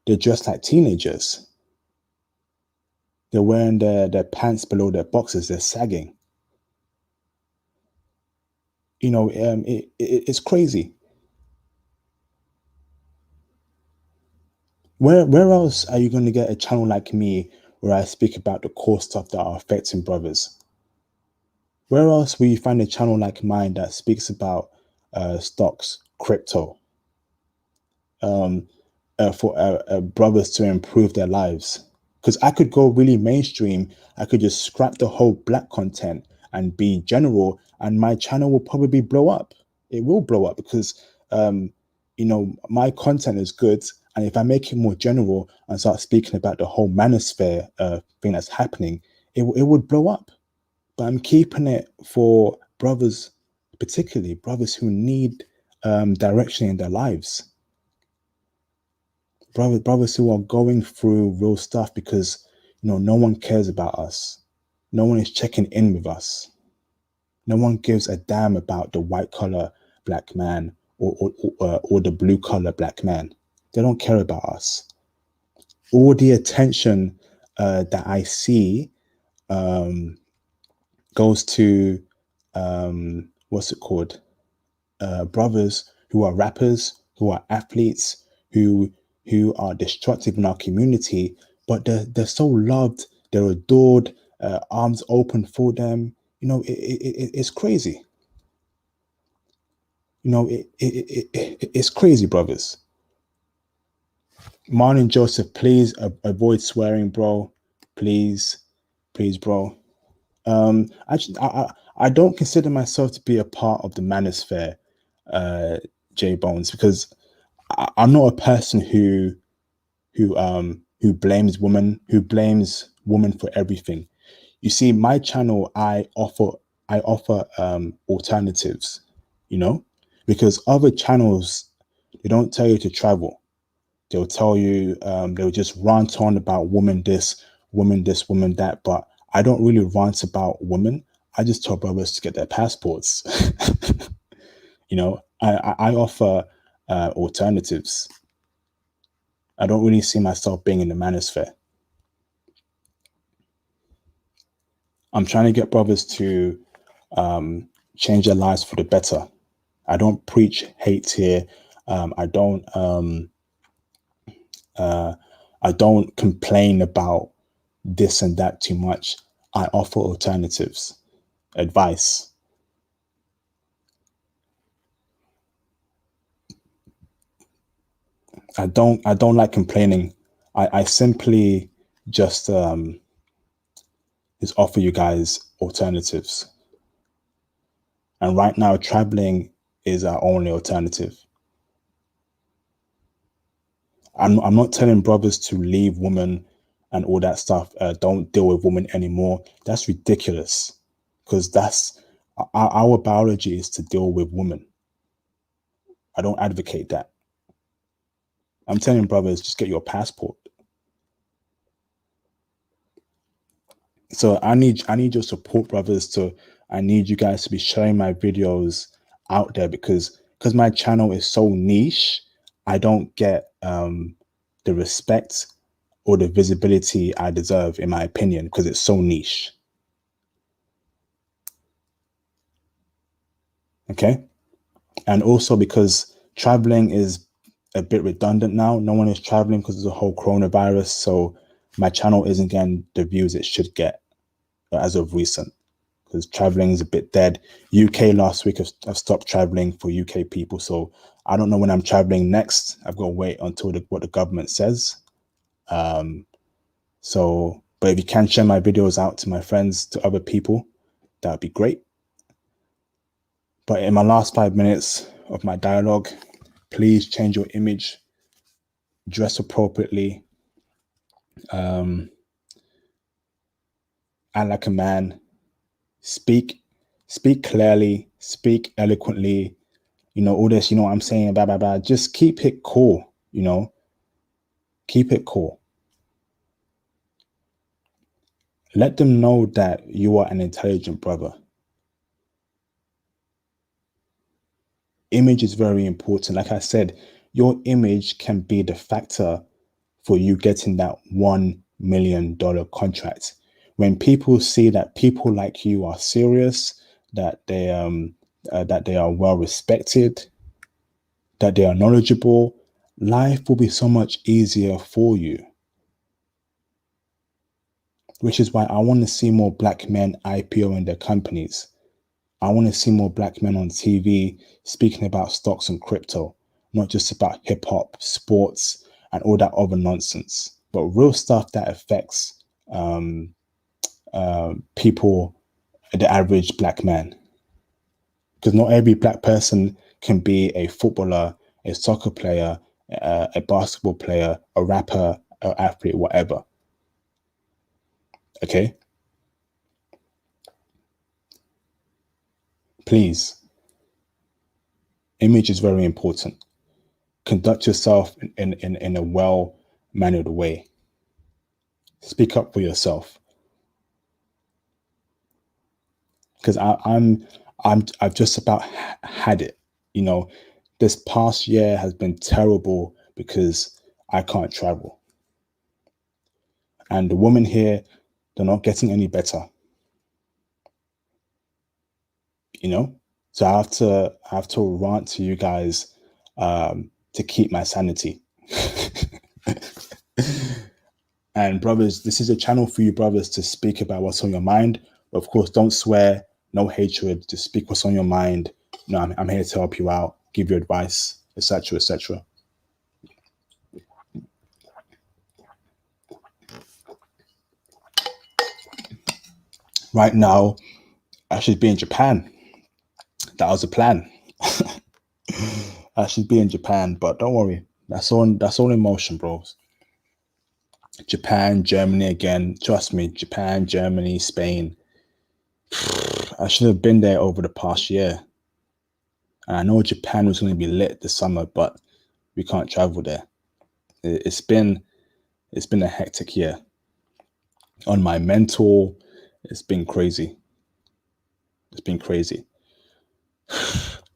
they're dressed like teenagers. They're wearing their pants below their boxers. They're sagging. You know, it's crazy. Where else are you going to get a channel like me where I speak about the core stuff that are affecting brothers? Where else will you find a channel like mine that speaks about stocks, crypto, for brothers to improve their lives? Because I could go really mainstream. I could just scrap the whole black content and be general, and my channel will probably blow up. It will blow up because, you know, my content is good. And if I make it more general and start speaking about the whole manosphere thing that's happening, it would blow up. But I'm keeping it for brothers, particularly brothers who need direction in their lives. Brothers who are going through real stuff because, you know, no one cares about us. No one is checking in with us. No one gives a damn about the white collar black man or the blue collar black man. They don't care about us. All the attention that I see goes to what's it called? Brothers who are rappers, who are athletes, who are destructive in our community, but they're so loved, they're adored, arms open for them. You know, it's crazy. You know, it's crazy, brothers. Marlon Joseph, please avoid swearing, bro. Please, please, bro. Actually, I don't consider myself to be a part of the manosphere, J Bones, because I'm not a person who blames women for everything. You see, my channel, I offer alternatives, you know, because other channels, they don't tell you to travel. They'll tell you, they'll just rant on about women this, woman that. But I don't really rant about women. I just tell brothers to get their passports. You know, I offer alternatives. I don't really see myself being in the manosphere. I'm trying to get brothers to change their lives for the better. I don't preach hate here. I don't complain about this and that too much. I offer alternatives, advice. I don't like complaining. I simply just offer you guys alternatives. And right now, traveling is our only alternative. I'm not telling brothers to leave women and all that stuff. Don't deal with women anymore. That's ridiculous, because that's our biology is to deal with women. I don't advocate that. I'm telling brothers, just get your passport. So I need your support, brothers. I need you guys to be sharing my videos out there, because my channel is so niche. I don't get the respect or the visibility I deserve, in my opinion, because it's so niche. Okay. And also because traveling is a bit redundant now. No one is traveling because of the whole coronavirus. So my channel isn't getting the views it should get as of recent, because traveling is a bit dead. UK last week have stopped traveling for UK people. So I don't know when I'm traveling next. I've got to wait until what the government says. But if you can share my videos out to my friends, to other people, that would be great. But in my last 5 minutes of my dialogue, please change your image, dress appropriately, act like a man, speak clearly, speak eloquently, all this, what I'm saying, blah, blah, blah. Just keep it cool, keep it cool. Let them know that you are an intelligent brother. Image is very important. Like I said, your image can be the factor for you getting that $1 million contract. When people see that people like you are serious, that they are well respected, that they are knowledgeable, life will be so much easier for you. Which is why I want to see more black men IPO in their companies. I want to see more black men on TV speaking about stocks and crypto, not just about hip hop, sports, and all that other nonsense, but real stuff that affects people, the average black man. Because not every black person can be a footballer, a soccer player, a basketball player, a rapper, an athlete, whatever. Okay? Please. Image is very important. Conduct yourself in a well-mannered way. Speak up for yourself. Because I've just about had it. This past year has been terrible because I can't travel. And the women here, they're not getting any better. So I have to rant to you guys to keep my sanity. And brothers, this is a channel for you brothers to speak about what's on your mind. Of course, don't swear, no hatred, just speak what's on your mind. I'm here to help you out, give you advice, etc., etc. Right now, I should be in Japan. That was the plan. I should be in Japan, but don't worry. That's all in motion, bros. Japan, Germany again. Trust me, Japan, Germany, Spain. I should have been there over the past year. And I know Japan was going to be lit this summer, but we can't travel there. It's been a hectic year. On my mental, it's been crazy. It's been crazy.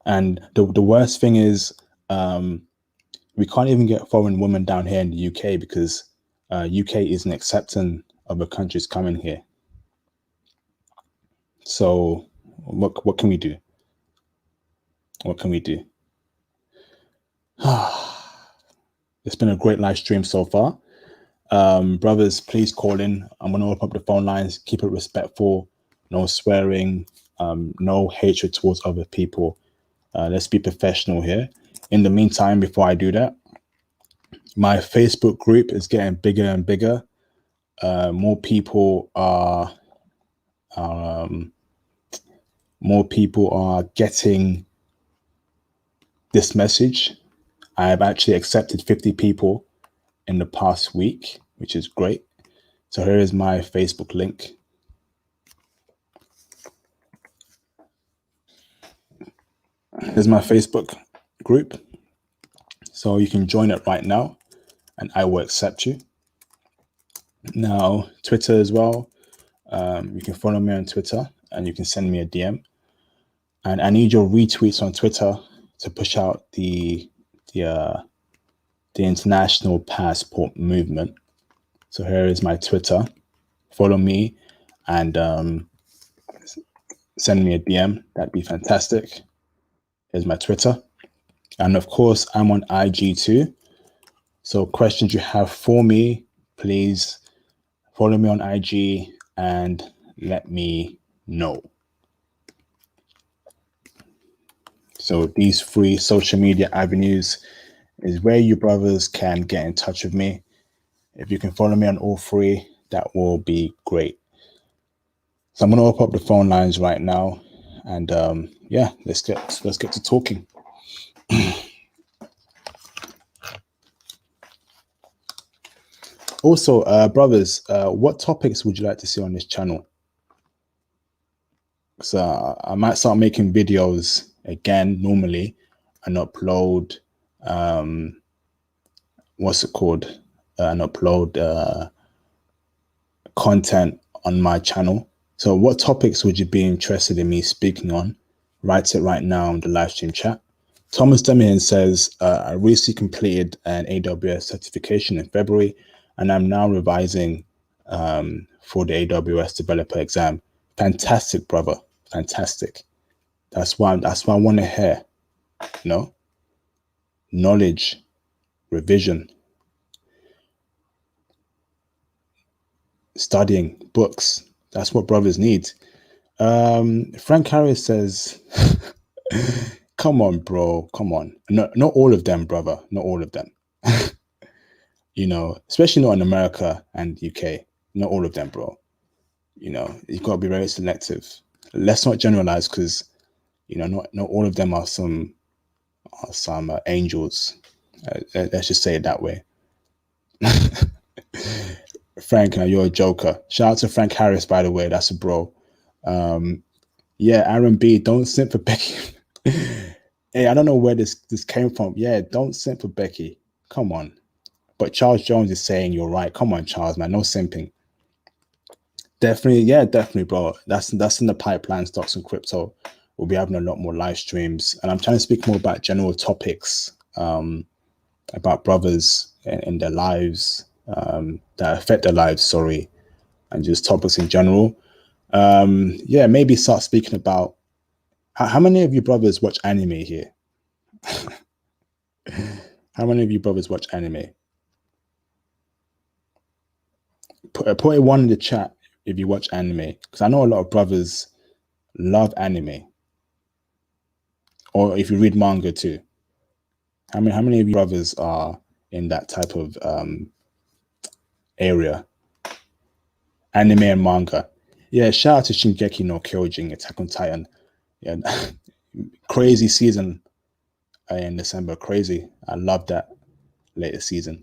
And the worst thing is, we can't even get foreign women down here in the UK because UK isn't accepting other countries coming here. So what can we do? What can we do? It's been a great live stream so far. Brothers, please call in. I'm going to open up the phone lines. Keep it respectful. No swearing. No hatred towards other people. Let's be professional here. In the meantime, before I do that, my Facebook group is getting bigger and bigger. More people are getting this message. I have actually accepted 50 people in the past week, which is great. So here is my Facebook link. Here's my Facebook group. So you can join it right now and I will accept you. Now, Twitter as well. You can follow me on Twitter and you can send me a DM. And I need your retweets on Twitter to push out the international passport movement. So here is my Twitter. Follow me and send me a DM. That'd be fantastic. Here's my Twitter. And of course, I'm on IG too. So questions you have for me, please follow me on IG and let me know. So these 3 social media avenues is where you brothers can get in touch with me. If you can follow me on all 3, that will be great. So I'm going to open up the phone lines right now, and yeah, let's get to talking. Also, brothers, what topics would you like to see on this channel? So I might start making videos again normally and upload what's it called? And upload content on my channel. So what topics would you be interested in me speaking on? Write it right now in the live stream chat. Thomas Demian says, I recently completed an AWS certification in February, and I'm now revising for the AWS developer exam. Fantastic, brother. Fantastic. That's why I want to hear, you know, knowledge, revision, studying, books. That's what brothers need. Frank Harris says, come on, bro. Come on. No, not all of them, brother. Not all of them. You know, especially not in America and UK. Not all of them, bro. You know, you've got to be very selective. Let's not generalize because, you know, not all of them are some angels. Let's just say it that way. Frank, you're a joker. Shout out to Frank Harris, by the way. That's a bro. Yeah, Aaron B, don't simp for Becky. Hey, I don't know where this came from. Yeah, don't simp for Becky. Come on. But Charles Jones is saying you're right. Come on, Charles, man. No simping. Definitely, yeah, definitely, bro. That's in the pipeline, stocks and crypto. We'll be having a lot more live streams. And I'm trying to speak more about general topics, about brothers and their lives, that affect their lives, sorry, and just topics in general. Yeah, maybe start speaking about how many of you brothers watch anime here? How many of you brothers watch anime? Put a 1 in the chat if you watch anime, because I know a lot of brothers love anime, or if you read manga too. How many of you brothers are in that type of area? Anime and manga. Yeah, shout out to Shingeki no Kyojin, Attack on Titan. Yeah, crazy season in December. Crazy. I love that latest season.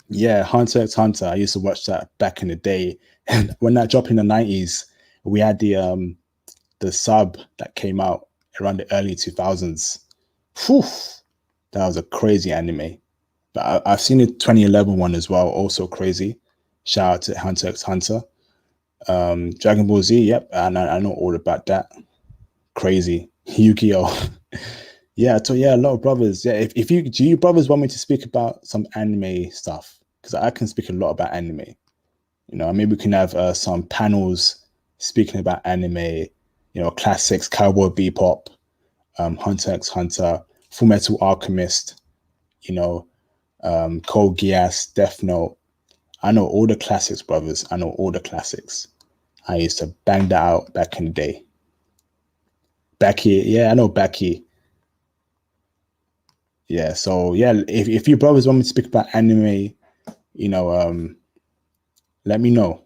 Yeah, Hunter x Hunter. I used to watch that back in the day, and when that dropped in the 90s, we had the sub that came out around the early 2000s. Whew, that was a crazy anime. But I've seen the 2011 one as well, also crazy. Shout out to Hunter x Hunter. Dragon Ball Z, yep, I know all about that. Crazy. Yu-Gi-Oh! Yeah, so yeah, a lot of brothers. Yeah, if you do you brothers want me to speak about some anime stuff? Because I can speak a lot about anime. You know, maybe we can have some panels speaking about anime, you know, classics, Cowboy Bebop, Hunter x Hunter, Full Metal Alchemist, you know, Code Geass, Death Note. I know all the classics, brothers. I know all the classics. I used to bang that out back in the day. Becky, yeah, I know Becky. Yeah, so yeah, if you brothers want me to speak about anime, you know, let me know.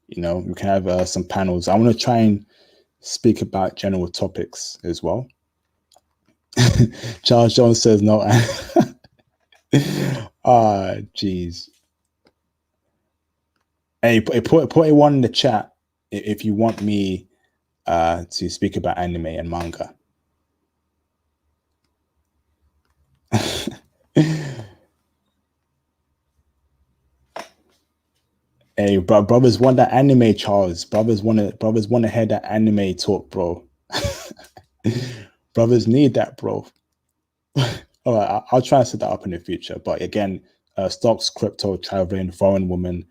You know, we can have some panels. I want to try and speak about general topics as well. Charles Jones says no. Ah, jeez. Hey, put a 1 in the chat if you want me to speak about anime and manga. Hey, brothers want that anime, Charles. Brothers want to hear that anime talk, bro. Brothers need that, bro. All right, I'll try and set that up in the future. But again, stocks, crypto, traveling, foreign women,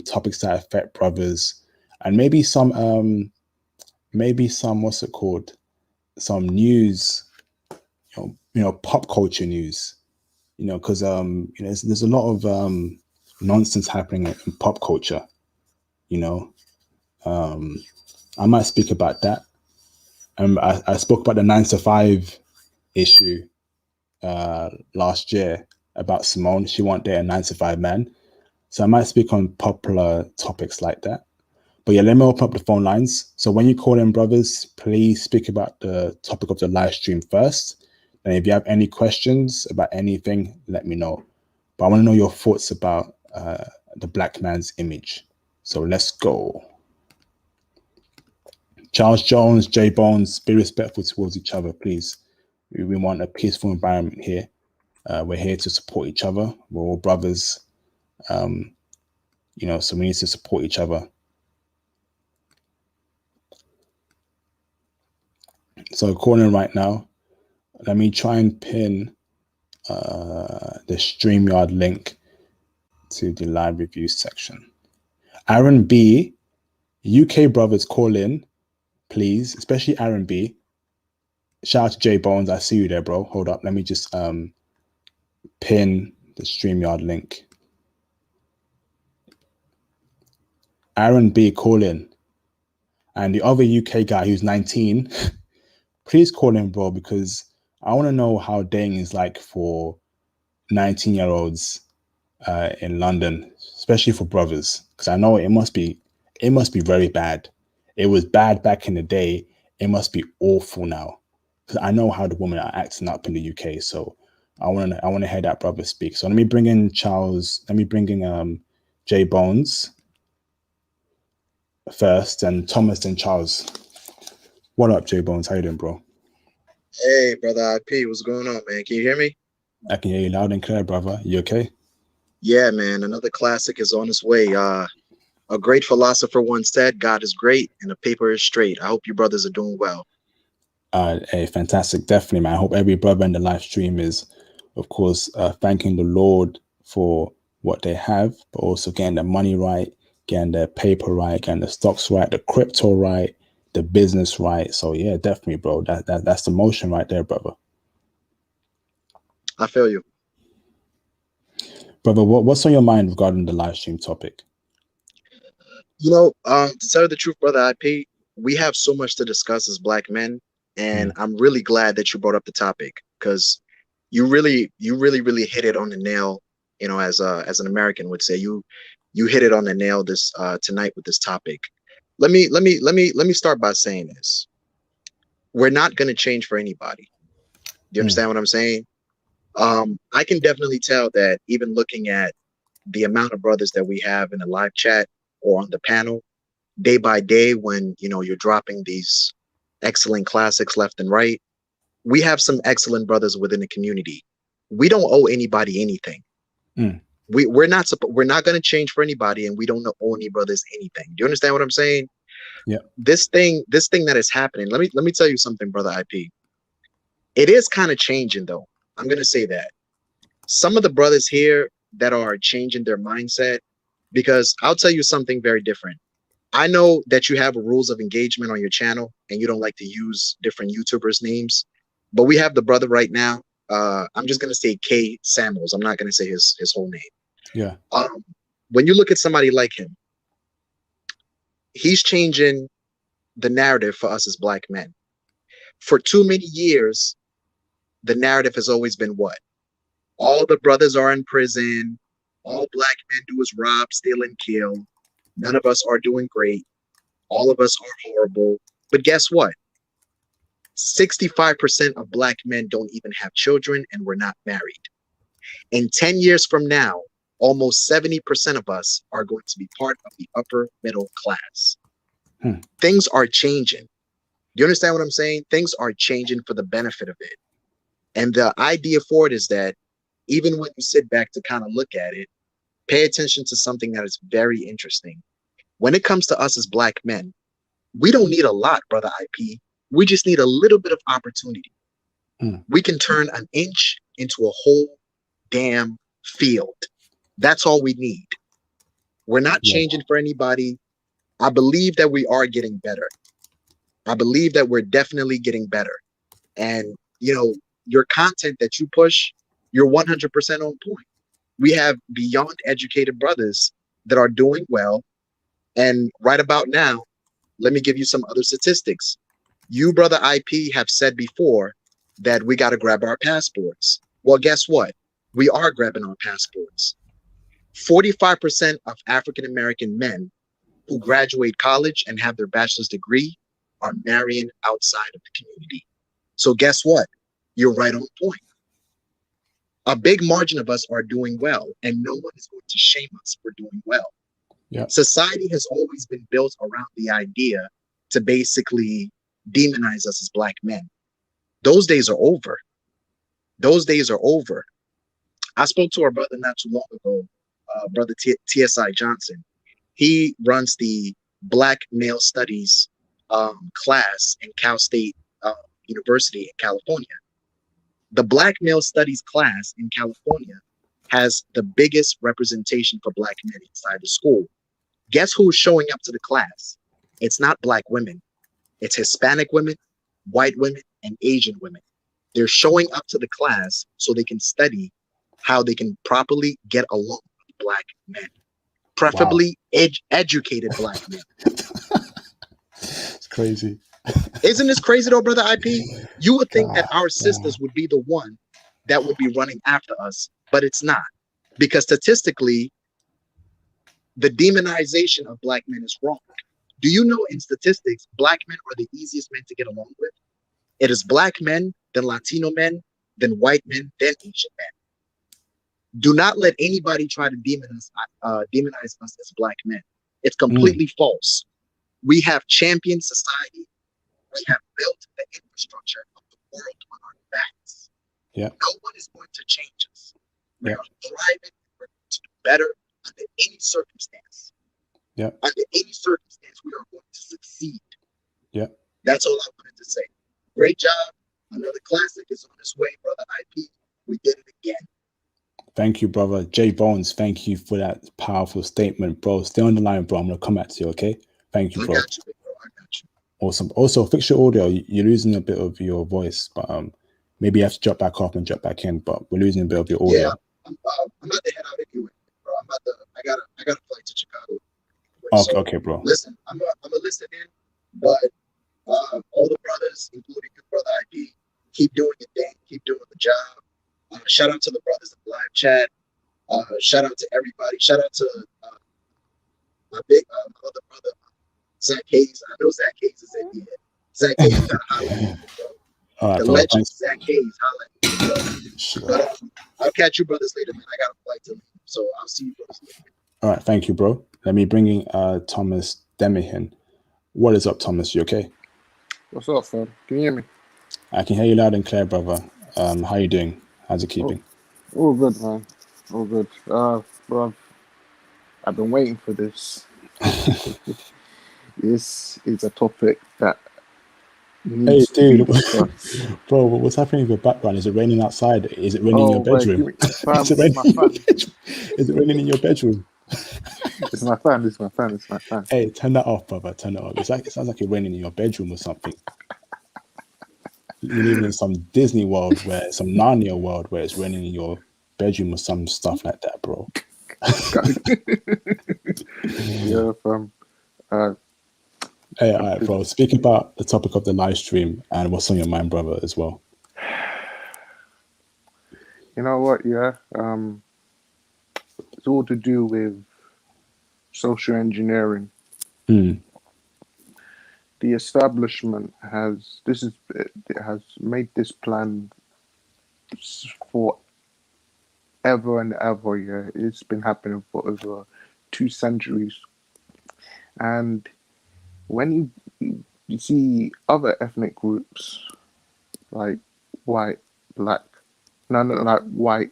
topics that affect brothers, and maybe some what's it called? some news, pop culture news, because there's a lot of nonsense happening in pop culture. I might speak about that. I spoke about the 9 to 5 issue last year about Simone. She won't date a 9 to 5 man. So I might speak on popular topics like that. But yeah, let me open up the phone lines. So when you call in, brothers, please speak about the topic of the live stream first. And if you have any questions about anything, let me know. But I want to know your thoughts about the black man's image. So let's go. Charles Jones, J Bones, be respectful towards each other, please. We want a peaceful environment here. We're here to support each other. We're all brothers. So we need to support each other. So calling right now. Let me try and pin the StreamYard link to the live review section. Aaron B, UK brothers, call in, please, especially Aaron B. Shout out to J Bones. I see you there, bro. Hold up. Let me just pin the StreamYard link. Aaron B, call in. And the other UK guy who's 19, please call in, bro, because I want to know how dating is like for 19-year-olds in London, especially for brothers, because I know it must be very bad. It was bad back in the day. It must be awful now, because I know how the women are acting up in the UK. So I want to hear that brother speak. So let me bring in Charles. Let me bring in J Bones first, and Thomas, and Charles. What up, J Bones? How you doing, bro? Hey, brother IP, what's going on, man? Can you hear me? I can hear you loud and clear, brother. You okay? Yeah, man. Another classic is on its way. A great philosopher once said, "God is great and the paper is straight." I hope you brothers are doing well. Hey, fantastic. Definitely, man. I hope every brother in the live stream is, of course, thanking the Lord for what they have, but also getting the money right, getting the paper right, getting the stocks right, the crypto right, the business right. So yeah, definitely, bro. That's the motion right there, brother. I feel you. Brother, what's on your mind regarding the live stream topic? To tell you the truth, brother IP, we have so much to discuss as black men, and I'm really glad that you brought up the topic because you really hit it on the nail. As an American would say, you hit it on the nail this tonight with this topic. Let me start by saying this: we're not going to change for anybody. Do you understand what I'm saying? I can definitely tell that even looking at the amount of brothers that we have in the live chat or on the panel day by day, when you're dropping these excellent classics left and right, we have some excellent brothers within the community. We don't owe anybody anything. Mm. We're not going to change for anybody, and we don't owe any brothers anything. Do you understand what I'm saying? Yeah. This thing that is happening. Let me tell you something, brother IP. It is kind of changing, though. I'm going to say that some of the brothers here that are changing their mindset, because I'll tell you something very different. I know that you have rules of engagement on your channel and you don't like to use different YouTubers' names, but we have the brother right now. I'm just gonna say K Samuels. I'm not gonna say his whole name. Yeah. When you look at somebody like him, he's changing the narrative for us as black men. For too many years, the narrative has always been what? All the brothers are in prison. All black men do is rob, steal, and kill. None of us are doing great. All of us are horrible. But guess what? 65% of black men don't even have children and we're not married. In 10 years from now, almost 70% of us are going to be part of the upper middle class. Things are changing. Do you understand what I'm saying? Things are changing for the benefit of it. And the idea for it is that even when you sit back to kind of look at it, pay attention to something that is very interesting. When it comes to us as black men, we don't need a lot, brother IP. We just need a little bit of opportunity. We can turn an inch into a whole damn field. That's all we need. We're not changing for anybody. I believe that we are getting better. I believe that we're definitely getting better. And, your content that you push, you're 100% on point. We have beyond educated brothers that are doing well. And right about now, let me give you some other statistics. You, brother IP, have said before that we got to grab our passports. Well, guess what? We are grabbing our passports. 45% of African American men who graduate college and have their bachelor's degree are marrying outside of the community. So, guess what? You're right on point. A big margin of us are doing well, and no one is going to shame us for doing well. Yeah. Society has always been built around the idea to basically demonize us as Black men. Those days are over. Those days are over. I spoke to our brother not too long ago, brother TSI Johnson. He runs the Black Male Studies class in Cal State University in California. The Black Male Studies class in California has the biggest representation for Black men inside the school. Guess who's showing up to the class? It's not Black women. It's Hispanic women, white women, and Asian women. They're showing up to the class so they can study how they can properly get along with Black men, preferably educated Black men. It's crazy. Isn't this crazy though, brother IP? You would think that our sisters would be the one that would be running after us, but it's not. Because statistically, the demonization of Black men is wrong. Do you know in statistics, Black men are the easiest men to get along with? It is Black men, then Latino men, then white men, then Asian men. Do not let anybody try to demonize us as Black men. It's completely false. We have championed society. We have built the infrastructure of the world on our backs. Yeah. No one is going to change us. We are thriving. We're going to do better under any circumstance. Yeah. Under any circumstance, we are going to succeed. Yeah. That's all I wanted to say. Great job. Another classic is on its way, brother IP. We did it again. Thank you, brother. Jay Bones, thank you for that powerful statement, bro. Stay on the line, bro. I'm going to come back to you, okay? Thank you, bro. I got you, bro. I got you. Awesome. Also, fix your audio. You're losing a bit of your voice, but maybe you have to drop back off and drop back in, but we're losing a bit of your audio. Yeah, I'm about to head out anyway, bro. I got a flight to Chicago. Okay, so, okay, bro. Listen, I'm gonna listen in, but all the brothers, including your brother IP, keep doing your thing, keep doing the job. Shout out to the brothers in the live chat. Shout out to everybody. Shout out to my other brother, Zach Hayes. I know Zach Hayes is in here. Zach Hayes got a highlight. All right, the bro, legend Zach Hayes, highlight. Sure. But I'll catch you brothers later, man. I got a flight to leave, so I'll see you brothers later. All right, thank you, bro. Let me bring in Thomas Demihin. What is up, Thomas? You okay? What's up, fam? Can you hear me? I can hear you loud and clear, brother. How you doing? How's it keeping? All good, man. All good. Bro, I've been waiting for this. This is a topic that needs to be discussed. Bro, what's happening with your background? Is it raining outside? Is it raining in your bedroom? Is it raining in your bedroom? Is it raining in your bedroom? It's my fan. It's my fan. It's my fan. Hey, turn that off, brother. Turn it off. It sounds like it's raining in your bedroom or something. You're living in some Disney world some Narnia world where it's raining in your bedroom or some stuff like that, bro. Yeah, fam. Hey, all right, bro. Speaking about the topic of the live stream and what's on your mind, brother, as well. You know what? Yeah. It's all to do with social engineering. The establishment has made this plan for ever and ever. Yeah, it's been happening for over 2 centuries. And when you see other ethnic groups like white, black, like white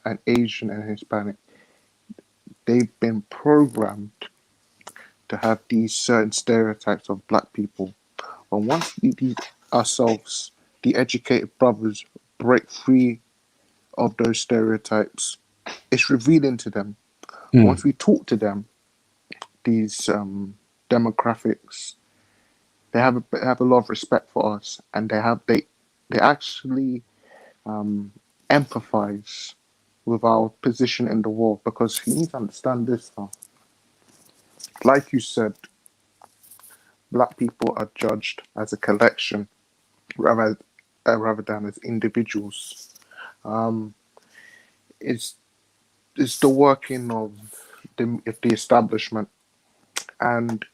and Asian and Hispanic, they've been programmed to have these certain stereotypes of black people. But once we ourselves, the educated brothers, break free of those stereotypes, it's revealing to them. Once we talk to them, these demographics, they have a lot of respect for us, and They actually empathize with our position in the world, because you need to understand this now. Like you said, black people are judged as a collection rather rather than as individuals. Um, it's it's the working of the establishment, and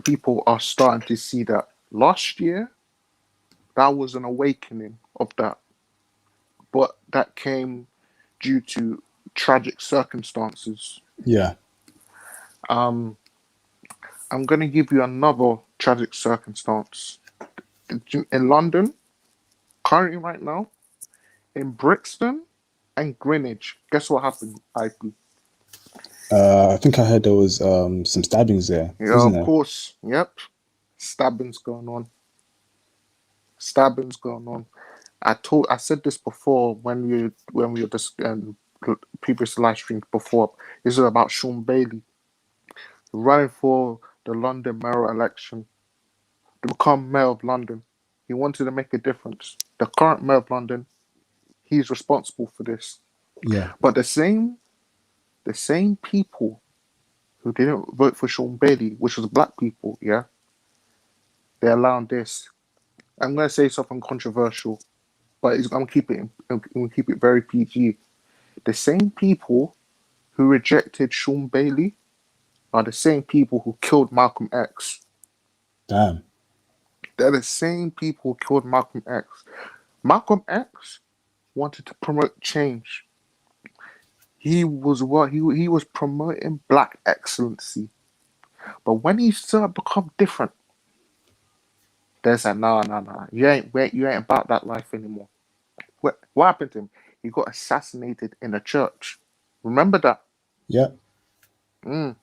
people are starting to see that. Last year, that was an awakening of that, but that came due to tragic circumstances. Yeah. Um, I'm going to give you another tragic circumstance. In London, currently right now, in Brixton and Greenwich, guess what happened, IP? I think I heard there was some stabbings there, Yeah, wasn't of there? course. Yep. Stabbings going on. Stabbings going on. I said this before when we were just previous live stream before. This is about Sean Bailey running for the London mayoral election to become mayor of London. He wanted to make a difference. The current mayor of London, he's responsible for this. Yeah. But the same people who didn't vote for Sean Bailey, which was black people, yeah, they allowed this. I'm gonna say something controversial, but I'm gonna keep it very PG. The same people who rejected Sean Bailey are the same people who killed Malcolm X. Damn. They're the same people who killed Malcolm X. Malcolm X wanted to promote change. He was promoting black excellency. But when he started to become different, they said, no. You ain't about that life anymore. What happened to him? He got assassinated in a church. Remember that? Yeah. Mm.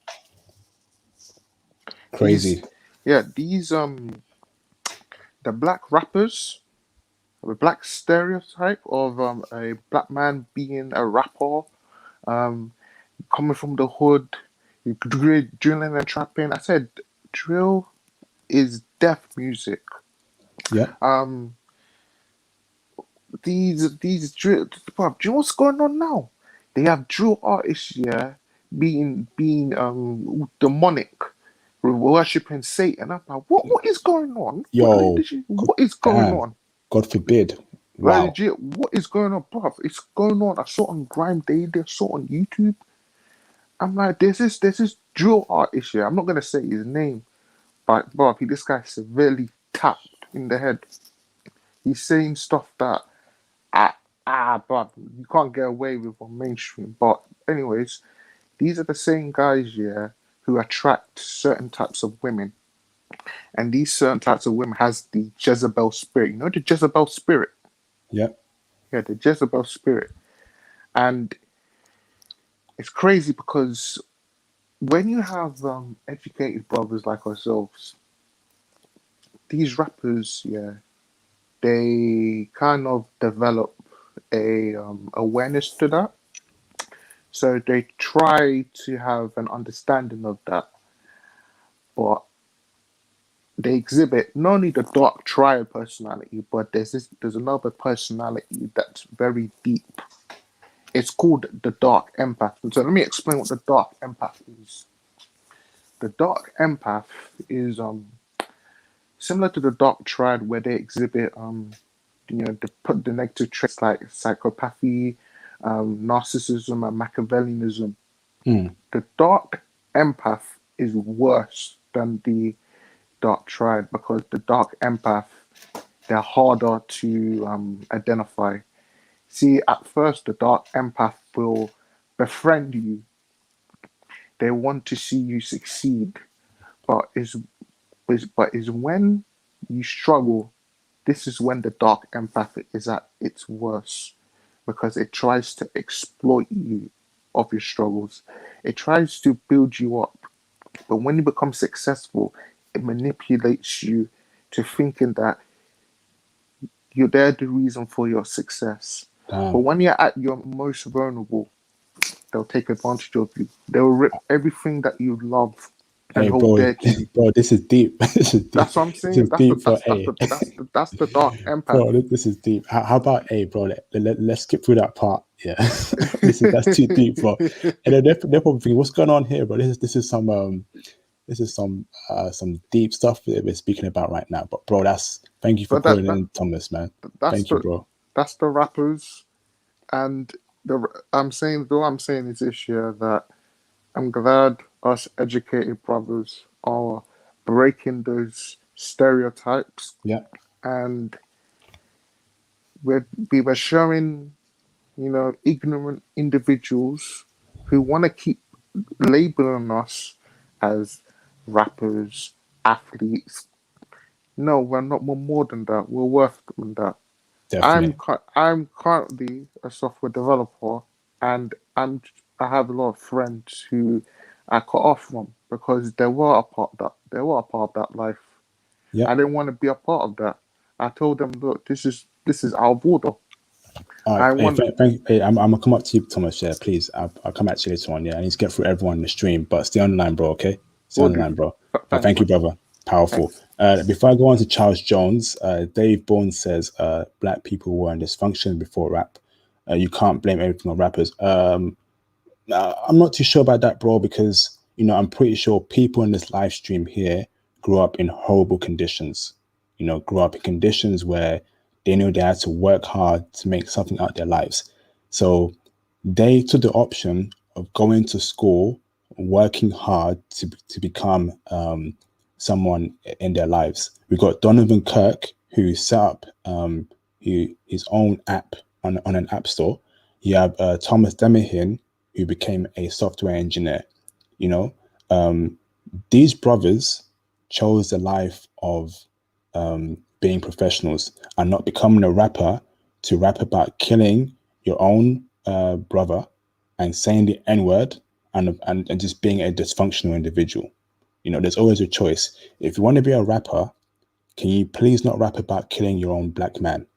These Crazy. these the black rappers, the black stereotype of a black man being a rapper, um, coming from the hood, drilling and trapping. I said drill is deaf music. Yeah. Um, these drill, bruv, do you know what's going on now? They have drill artists, yeah, being demonic, worshipping Satan. I'm like, what is going on? Yo. God, What is going damn. on? God forbid. Like Wow. legit, what is going on, bruv? It's going on. I saw it on Grime Daily, I saw it on YouTube. I'm like, there's this drill artist here. I'm not gonna say his name, but bruv, this guy severely tapped in the head. He's saying stuff that but you can't get away with on mainstream. But anyways, these are the same guys, yeah, who attract certain types of women, and these certain types of women has the Jezebel spirit. You know the Jezebel spirit, Yeah. yeah, the Jezebel spirit, and it's crazy because when you have educated brothers like ourselves, these rappers, yeah, they kind of develop a awareness to that. So they try to have an understanding of that, but they exhibit not only the dark triad personality, but there's another personality that's very deep. It's called the dark empath. So let me explain what the dark empath is. The dark empath is similar to the dark triad, where they exhibit they put the negative traits like psychopathy, narcissism, and Machiavellianism. Mm. The dark empath is worse than the dark triad because the dark empath, they're harder to identify. See, at first, the dark empath will befriend you. They want to see you succeed, but is when you struggle. This is when the dark empath is at its worst because it tries to exploit you of your struggles. It tries to build you up. But when you become successful, it manipulates you to thinking that they're the reason for your success. But Damn. when you're at your most vulnerable, they'll take advantage of you. They'll rip everything that you love. and Hey, hold bro, their key. bro, this is deep. This is deep. That's what I'm This saying. is deep for A. That's the dark empath. Bro, this is deep. How about A, bro? Let's skip through that part. Yeah, that's too deep, bro. And then they're probably thinking, what's going on here, bro? This is some deep stuff that we're speaking about right now. But bro, thank you for But calling in, Thomas, man. that's Thank you, the bro. that's the rappers, and I'm saying is this year that I'm glad us educated brothers are breaking those stereotypes, Yeah, and we were showing, ignorant individuals who want to keep labeling us as rappers, athletes. No, we're not. We're more than that. We're worth than that. definitely. I'm currently a software developer, and I have a lot of friends who I cut off from because they were a part of that. They were a part of that life. Yeah. I didn't want to be a part of that. I told them, look, this is out of order. All right. I Hey, want. hey, I'm gonna come up to you, Thomas. Yeah, please. I'll come at you later on. Yeah, I need to get through everyone in the stream, but stay on the line, bro. Okay, stay Will on the do. line, bro. Thanks, Thank you, man. brother. Powerful. Thanks. Before I go on to Charles Jones, Dave Bourne says black people were in dysfunction before rap. You can't blame everything on rappers. I'm not too sure about that, bro, because I'm pretty sure people in this live stream here grew up in horrible conditions. Grew up in conditions where they knew they had to work hard to make something out of their lives. So they took the option of going to school, working hard to become someone in their lives. We got Donovan Kirk, who set up his own app on an app store. You have Thomas Demahin, who became a software engineer. You know, these brothers chose the life of being professionals and not becoming a rapper to rap about killing your own brother and saying the N word and just being a dysfunctional individual. There's always a choice. If you want to be a rapper, can you please not rap about killing your own black man?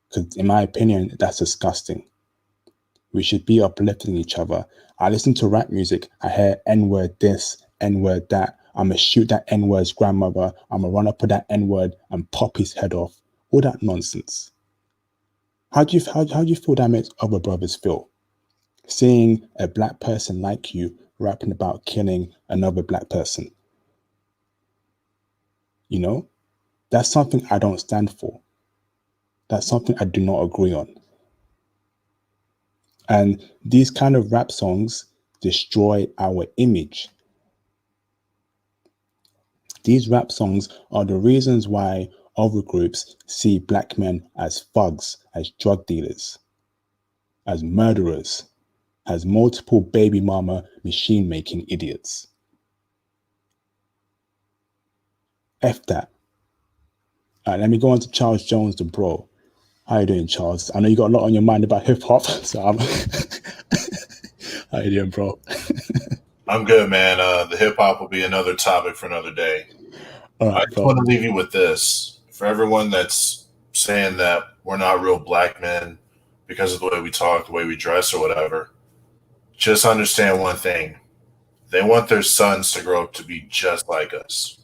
Because in my opinion, that's disgusting. We should be uplifting each other. I listen to rap music. I hear N word this, N word that. I'm going to shoot that N word's grandmother. I'm going to run up with that N word and pop his head off. All that nonsense. How do you feel that makes other brothers feel? Seeing a black person like you rapping about killing another black person. That's something I don't stand for. That's something I do not agree on. And these kind of rap songs destroy our image. These rap songs are the reasons why other groups see black men as thugs, as drug dealers, as murderers, as multiple baby mama machine making idiots. F that. All right, let me go on to Charles Jones, the bro. How you doing, Charles? I know you got a lot on your mind about hip hop, so I'm. How you doing, bro? I'm good, man. The hip hop will be another topic for another day. All I right, just bro. want to leave you with this. For everyone that's saying that we're not real black men because of the way we talk, the way we dress, or whatever, just understand one thing. They want their sons to grow up to be just like us.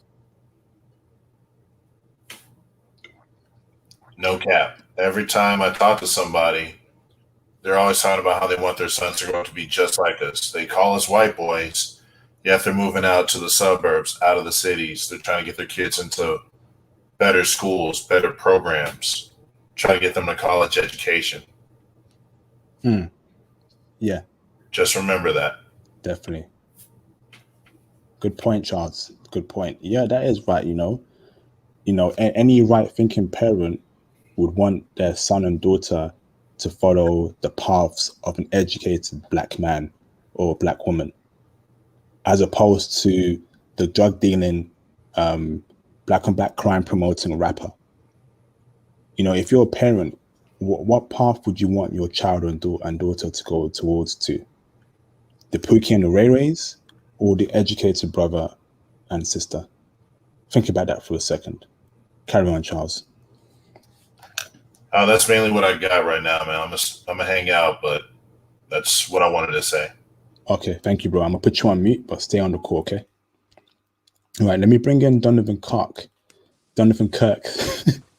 No cap. Every time I talk to somebody, they're always talking about how they want their sons to grow up to be just like us. They call us white boys, yet they're moving out to the suburbs, out of the cities. They're trying to get their kids into better schools, better programs, trying to get them a college education. Yeah, Just remember that. definitely. Good point, Charles. Good point. Yeah, that is right. Any right-thinking parent would want their son and daughter to follow the paths of an educated black man or black woman, as opposed to the drug dealing, black on black crime promoting rapper. If you're a parent, what path would you want your child and daughter to go towards to? The Pookie and the Ray Rays, or the educated brother and sister? Think about that for a second. Carry on, Charles. That's mainly what I got right now, man. I'm gonna hang out, but that's what I wanted to say. Okay, thank you, bro. I'm gonna put you on mute, but stay on the call, okay? All right, let me bring in Donovan Kirk.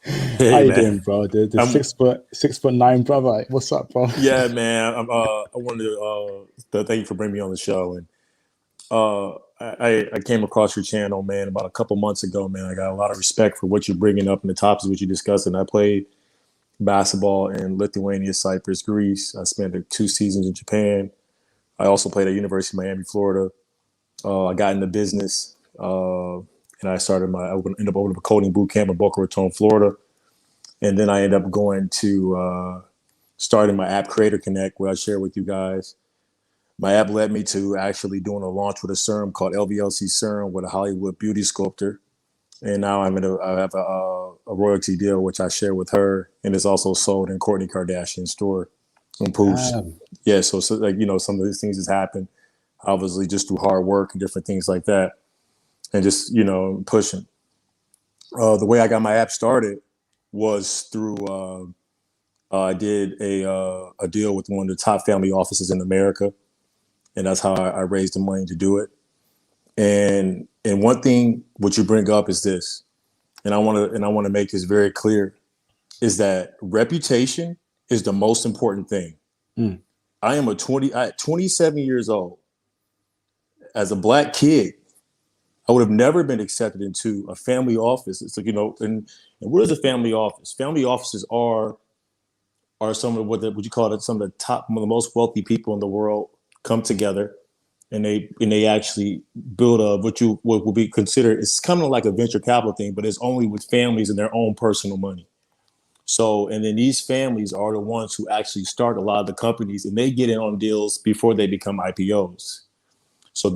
Hey, How you man. doing, bro? The I'm- 6'9" brother. What's up, bro? Yeah, man. I wanted to thank you for bringing me on the show, and I came across your channel, man, about a couple months ago, man. I got a lot of respect for what you're bringing up and the topics which you discussing. I played basketball in Lithuania, Cyprus, Greece. I spent 2 seasons in Japan. I also played at University of Miami, Florida. I got into business, and I ended up opening a coding boot camp in Boca Raton, Florida. And then I ended up going to starting my app Creator Connect, where I share with you guys. My app led me to actually doing a launch with a serum called LVLC Serum with a Hollywood beauty sculptor. And now I have a royalty deal, which I share with her. And it's also sold in Kourtney Kardashian's store on Poosh. Yeah, so like, some of these things has happened, obviously, just through hard work and different things like that. And just, pushing. The way I got my app started was through I did a deal with one of the top family offices in America, and that's how I raised the money to do it. And one thing what you bring up is this, and I want to make this very clear, is that reputation is the most important thing. Mm. I am 27 years old. As a black kid, I would have never been accepted into a family office. It's like, and what is a family office? Family offices are some of what you call it, some of the most wealthy people in the world come together, and they actually build what would be considered, it's kind of like a venture capital thing, but it's only with families and their own personal money. So, and then these families are the ones who actually start a lot of the companies, and they get in on deals before they become IPOs. So a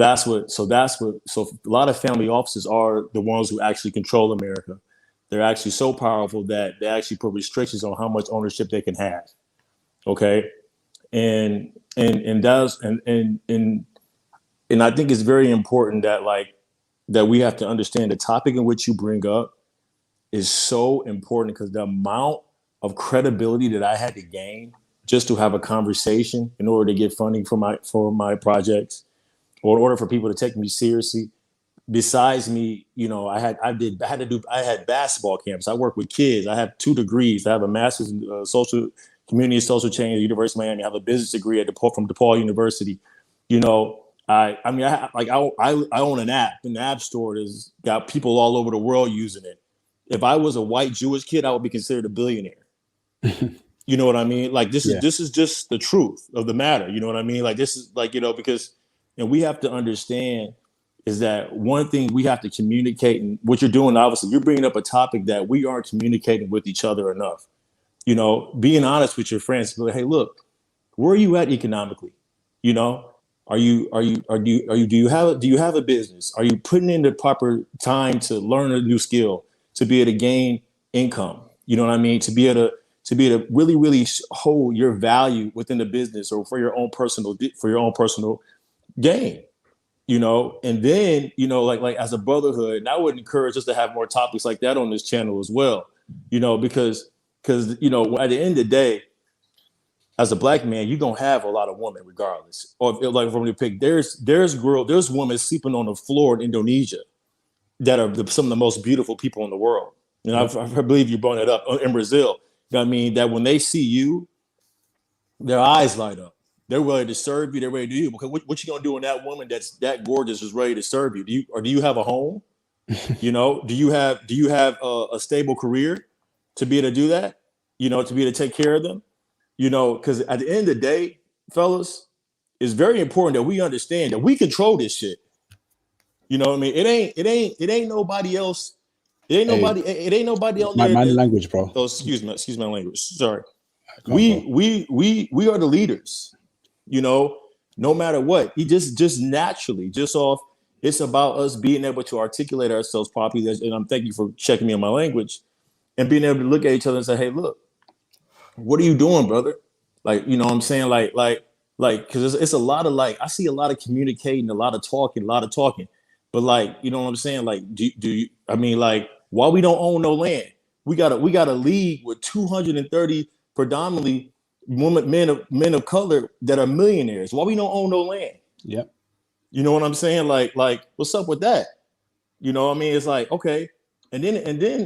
lot of family offices are the ones who actually control America. They're actually so powerful that they actually put restrictions on how much ownership they can have. Okay. And I think it's very important that we have to understand the topic in which you bring up is so important, because the amount of credibility that I had to gain just to have a conversation in order to get funding for my projects, or in order for people to take me seriously. Besides me, I had basketball camps. I work with kids. I have 2 degrees. I have a master's in community and social change at the University of Miami. I have a business degree from DePaul University. I own an app, and the app store has got people all over the world using it. If I was a white Jewish kid, I would be considered a billionaire. You know what I mean? Like, this is just the truth of the matter. You know what I mean? Like, this is because, and we have to understand is that one thing we have to communicate, and what you're doing, obviously, you're bringing up a topic that we aren't communicating with each other enough. Being honest with your friends, like, hey, look, where are you at economically? Do you have a business? Are you putting in the proper time to learn a new skill, to be able to gain income? You know what I mean? To be able to really, really hold your value within the business, or for your own personal gain. And then, like as a brotherhood, and I would encourage us to have more topics like that on this channel as well, because at the end of the day, as a black man, you don't have a lot of women regardless. Or like from the pick, there's women sleeping on the floor in Indonesia that are some of the most beautiful people in the world. And I believe you brought it up in Brazil. I mean, that when they see you, their eyes light up. They're ready to serve you. They're ready to do you. Because what you gonna do when that woman that's that gorgeous is ready to serve you? Do you have a home? Do you have a stable career to be able to do that? To be able to take care of them. Because at the end of the day, fellas, it's very important that we understand that we control this shit. You know what I mean? It ain't nobody else. It ain't nobody out there. My language, bro. Oh, excuse my language. Sorry. We are the leaders. No matter what, just naturally, just off. It's about us being able to articulate ourselves properly. And I'm thank you for checking me on my language, and being able to look at each other and say, "Hey, look, what are you doing, brother?" Like, what I'm saying, like, because it's a lot of I see a lot of communicating, a lot of talking, but what I'm saying, like, do you? I mean, like, why we don't own no land? We got a league with 230 predominantly men of color that are millionaires. Why we don't own no land? Yep. You know what I'm saying? Like, what's up with that? You know what I mean? It's like, okay. And then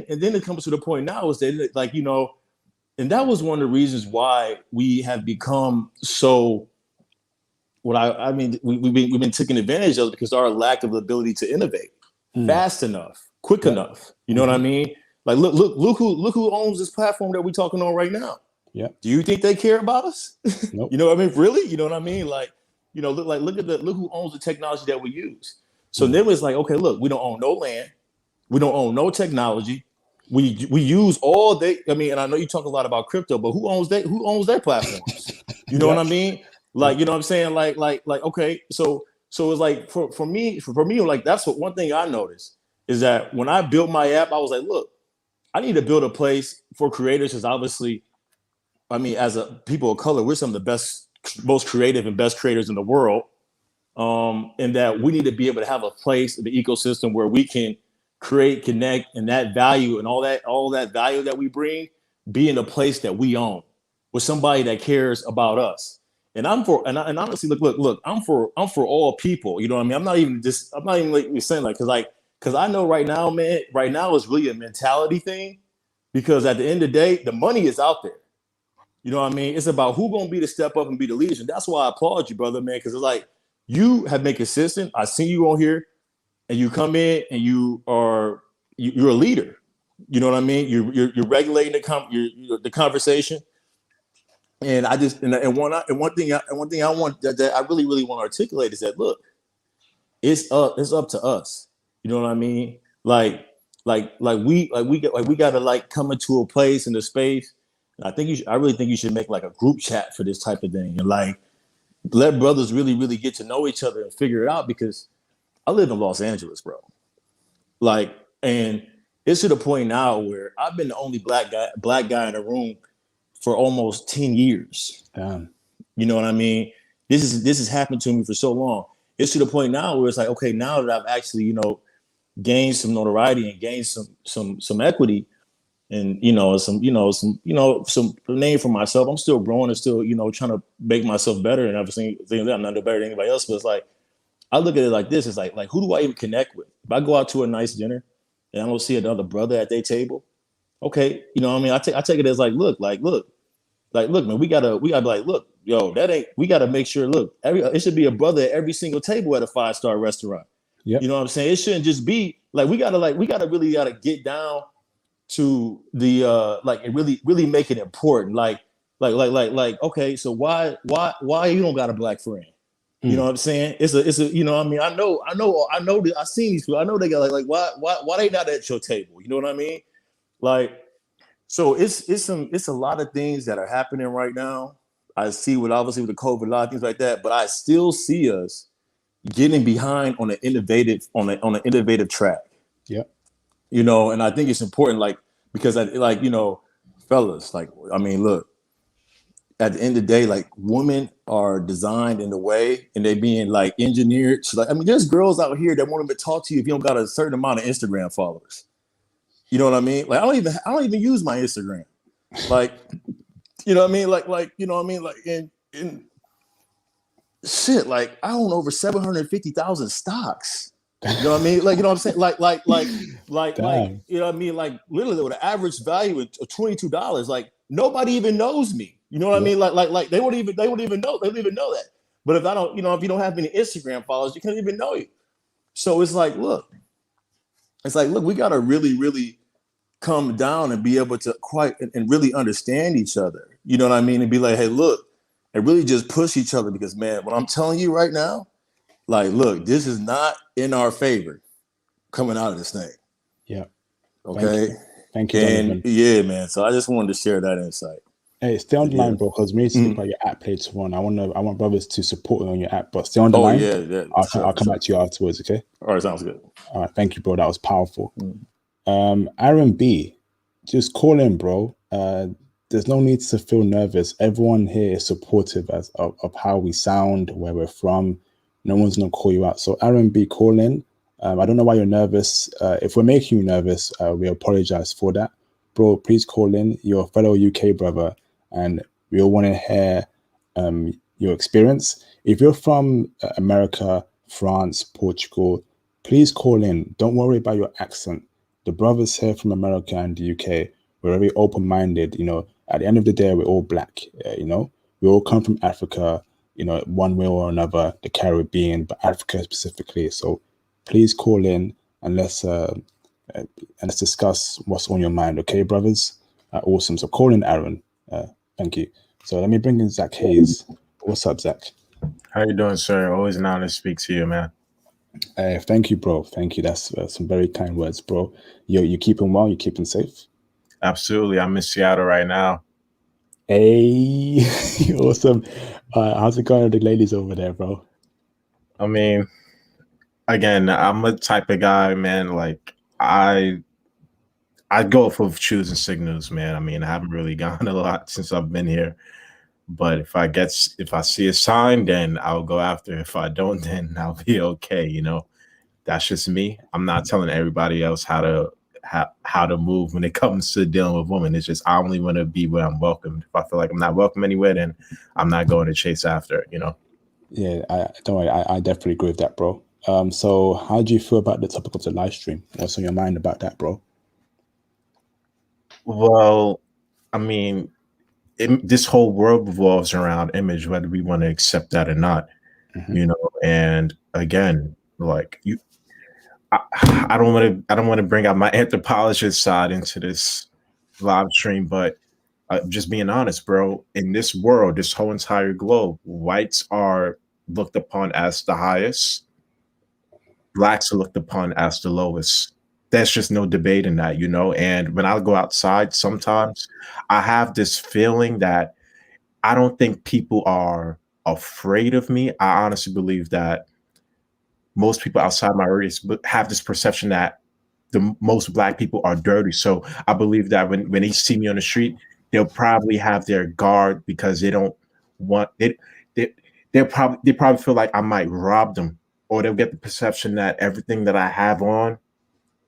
it comes to the point now is that, like, you know, and that was one of the reasons why we have become so, I mean, we've been taken advantage of, because our lack of ability to innovate fast enough, quick enough. You know what I mean? Like, look who owns this platform that we're talking on right now. Yeah. Do you think they care about us? Nope. You know what I mean? Really? You know what I mean? Like, you know, look who owns the technology that we use. So then it's like, okay, look, we don't own no land, we don't own no technology. We use all I mean, and I know you talk a lot about crypto, but who owns their platforms? You know what I mean? Like, you know what I'm saying? Like, okay, so it's like for me, like, that's what one thing I noticed is that when I built my app, I was like, look, I need to build a place for creators, because obviously, I mean, as a people of color, we're some of the best, most creative and best creators in the world. And that we need to be able to have a place in the ecosystem where we can create, connect, and that value and all that value that we bring be in a place that we own, with somebody that cares about us. And and honestly, look, I'm for all people. You know what I mean? I'm not even like saying, like, because I know right now, man, right now is really a mentality thing, because at the end of the day, the money is out there. You know what I mean? It's about who gonna be the step up and be the leaders. And that's why I applaud you, brother, man, because it's like, you have been consistent. I see you on here, and you come in and you're a leader. You know what I mean? You're regulating the conversation. And I just and one thing I want that I really want to articulate is that, look, it's up to us. You know what I mean? We got to, like, come into a place in the space. And I really think you should make, like, a group chat for this type of thing, and, like, let brothers really get to know each other and figure it out, because I live in Los Angeles, bro. Like, and it's to the point now where I've been the only black guy in the room for almost 10 years. Damn. You know what I mean? This has happened to me for so long. It's to the point now where it's like, okay, now that I've actually, you know, gained some notoriety and gained some equity, and, you know, some name for myself. I'm still growing and still, you know, trying to make myself better. And obviously, I'm not better than anybody else. But it's like, I look at it like this: it's like who do I even connect with? If I go out to a nice dinner and I don't see another brother at their table, okay, you know what I mean? I take it as like, look, man, we gotta be like, look, yo, we gotta make sure, look, it should be a brother at every single table at a 5-star restaurant. Yep. You know what I'm saying? It shouldn't just be like, we gotta get down to the and really make it important. Like, okay, so why you don't got a black friend? You know what I'm saying? It's a you know what I mean? I know that I've seen these people. I know they got like why they not at your table? You know what I mean? Like, so it's a lot of things that are happening right now. I see with the COVID, a lot of things like that, but I still see us getting behind on an innovative track. Yeah. You know, and I think it's important, like, because you know, fellas, like, I mean, look, at the end of the day, like, women are designed in a way, and they being, like, engineered. So, like, I mean, there's girls out here that won't even talk to you if you don't got a certain amount of Instagram followers. You know what I mean? Like, I don't even use my Instagram. Like, you know what I mean? Like, you know what I mean? Like, in shit, like, I own over 750,000 stocks. You know what I mean? Like, you know what I'm saying? Like, you know what I mean? Like, literally, with an average value of $22, like, nobody even knows me. You know what I mean? Like they wouldn't even know. They don't even know that. But if you don't have any Instagram followers, you can't even know you. So it's like, look, we got to really come down and be able to and really understand each other. You know what I mean? And be like, hey, look, and really just push each other, because, man, what I'm telling you right now, like, look, this is not in our favor coming out of this thing. Yeah. Okay. Thank you, and Jonathan. yeah, man. So I just wanted to share that insight. Hey, stay on the line, bro, because we need to speak about your app later on. I want brothers to support you on your app, but stay on the line. Yeah. I'll come back to you afterwards, okay? All right, sounds good. All right, thank you, bro. That was powerful. Aaron B, just call in, bro. There's no need to feel nervous. Everyone here is supportive of how we sound, where we're from. No one's gonna call you out. So Aaron B, call in. I don't know why you're nervous. If we're making you nervous, we apologize for that. Bro, please call in. You're a fellow UK brother, and we all want to hear your experience. If you're from America, France, Portugal, please call in. Don't worry about your accent. The brothers here from America and the UK, we're very open-minded. You know, at the end of the day, we're all black. You know, we all come from Africa. You know, one way or another, the Caribbean, but Africa specifically. So, please call in and let's discuss what's on your mind. Okay, brothers. Awesome. So, call in, Aaron. Thank you. So let me bring in Zach Hayes. What's up, Zach? How you doing, sir? Always an honor to speak to you, man. Thank you, bro. Thank you. That's some very kind words, bro. You keeping well? You keeping safe? Absolutely. I'm in Seattle right now. Hey, awesome. How's it going with the ladies over there, bro? I mean, again, I'm a type of guy, man. Like I go for choosing signals, man. I mean, I haven't really gone a lot since I've been here. But if I see a sign, then I'll go after. If I don't, then I'll be okay. You know, that's just me. I'm not telling everybody else how to move when it comes to dealing with women. It's just I only want to be where I'm welcome. If I feel like I'm not welcome anywhere, then I'm not going to chase after it. You know. Yeah, don't worry. I definitely agree with that, bro. So how do you feel about the topic of the live stream? What's on your mind about that, bro? Well, I mean, this whole world revolves around image, whether we want to accept that or not. Mhm. You know, and again, like I don't want to bring out my anthropologist side into this live stream, but just being honest, bro, in this world, this whole entire globe, whites are looked upon as the highest, blacks are looked upon as the lowest. There's just no debate in that, you know. And when I go outside, sometimes I have this feeling that I don't think people are afraid of me. I honestly believe that most people outside my race have this perception that most black people are dirty. So I believe that when they see me on the street, they'll probably have their guard because they don't want it. They probably feel like I might rob them, or they'll get the perception that everything that I have on,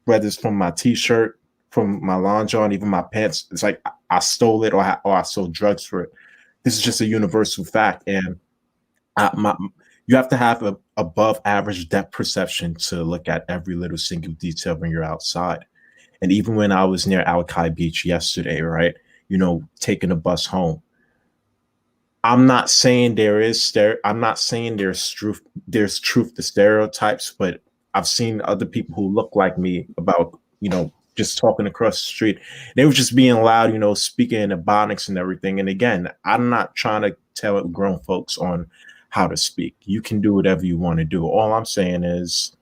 whether it's from my t-shirt, from my lingerie, even my pants, it's like I stole it, or I sold drugs for it. This is just a universal fact, and you have to have a above average depth perception to look at every little single detail when you're outside. And even when I was near Alki Beach yesterday, right, you know, taking a bus home, I'm not saying I'm not saying there's truth to stereotypes, but I've seen other people who look like me about, you know, just talking across the street. They were just being loud, you know, speaking in ebonics and everything. And again, I'm not trying to tell grown folks on how to speak. You can do whatever you want to do. All I'm saying is,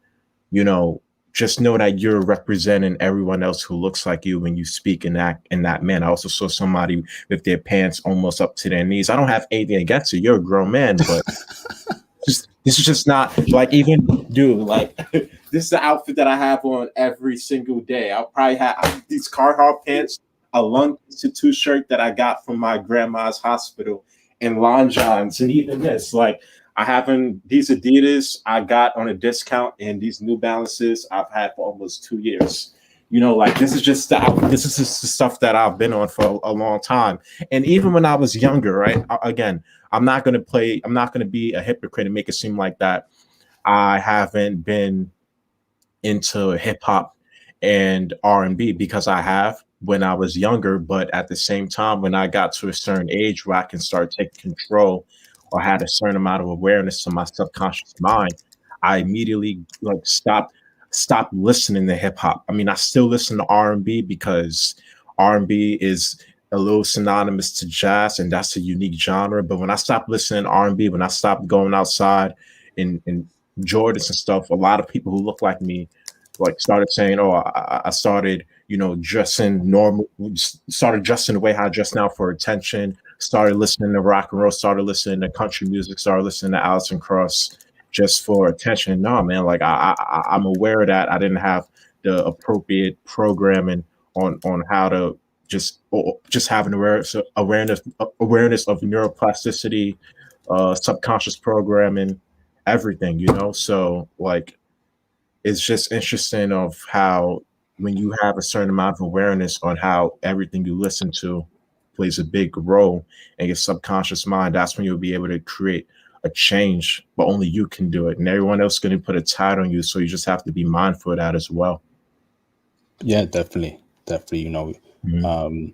you know, just know that you're representing everyone else who looks like you when you speak in that manner. I also saw somebody with their pants almost up to their knees. I don't have anything against you. You're a grown man, but this is just not like, even dude, like this is the outfit that I have on every single day. I'll probably have these Carhartt pants, a Lung Institute shirt that I got from my grandma's hospital, and Lon Johns, and even this, like, I haven't, these Adidas I got on a discount, and these New Balances I've had for almost 2 years. You know, like this is just the stuff that I've been on for a long time. And even when I was younger, right? Again, I'm not gonna be a hypocrite and make it seem like that I haven't been into hip hop and R&B, because I have when I was younger. But at the same time, when I got to a certain age where I can start taking control or had a certain amount of awareness to my subconscious mind, I immediately like stopped listening to hip hop. I mean, I still listen to R&B because R&B is a little synonymous to jazz, and that's a unique genre. But when I stopped listening to R&B, when I stopped going outside in Jordans and stuff, a lot of people who look like me like started saying, "Oh, I started, you know, dressing normal, started dressing the way how I dress now for attention, started listening to rock and roll, started listening to country music, started listening to Alison Krauss just for attention." No, man, like I'm aware that I didn't have the appropriate programming on how to just have an awareness of neuroplasticity, subconscious programming, everything, you know. So like, it's just interesting of how when you have a certain amount of awareness on how everything you listen to plays a big role in your subconscious mind, that's when you'll be able to create a change, but only you can do it, and everyone else is going to put a tide on you. So you just have to be mindful of that as well. Yeah, definitely. You know, Mhm.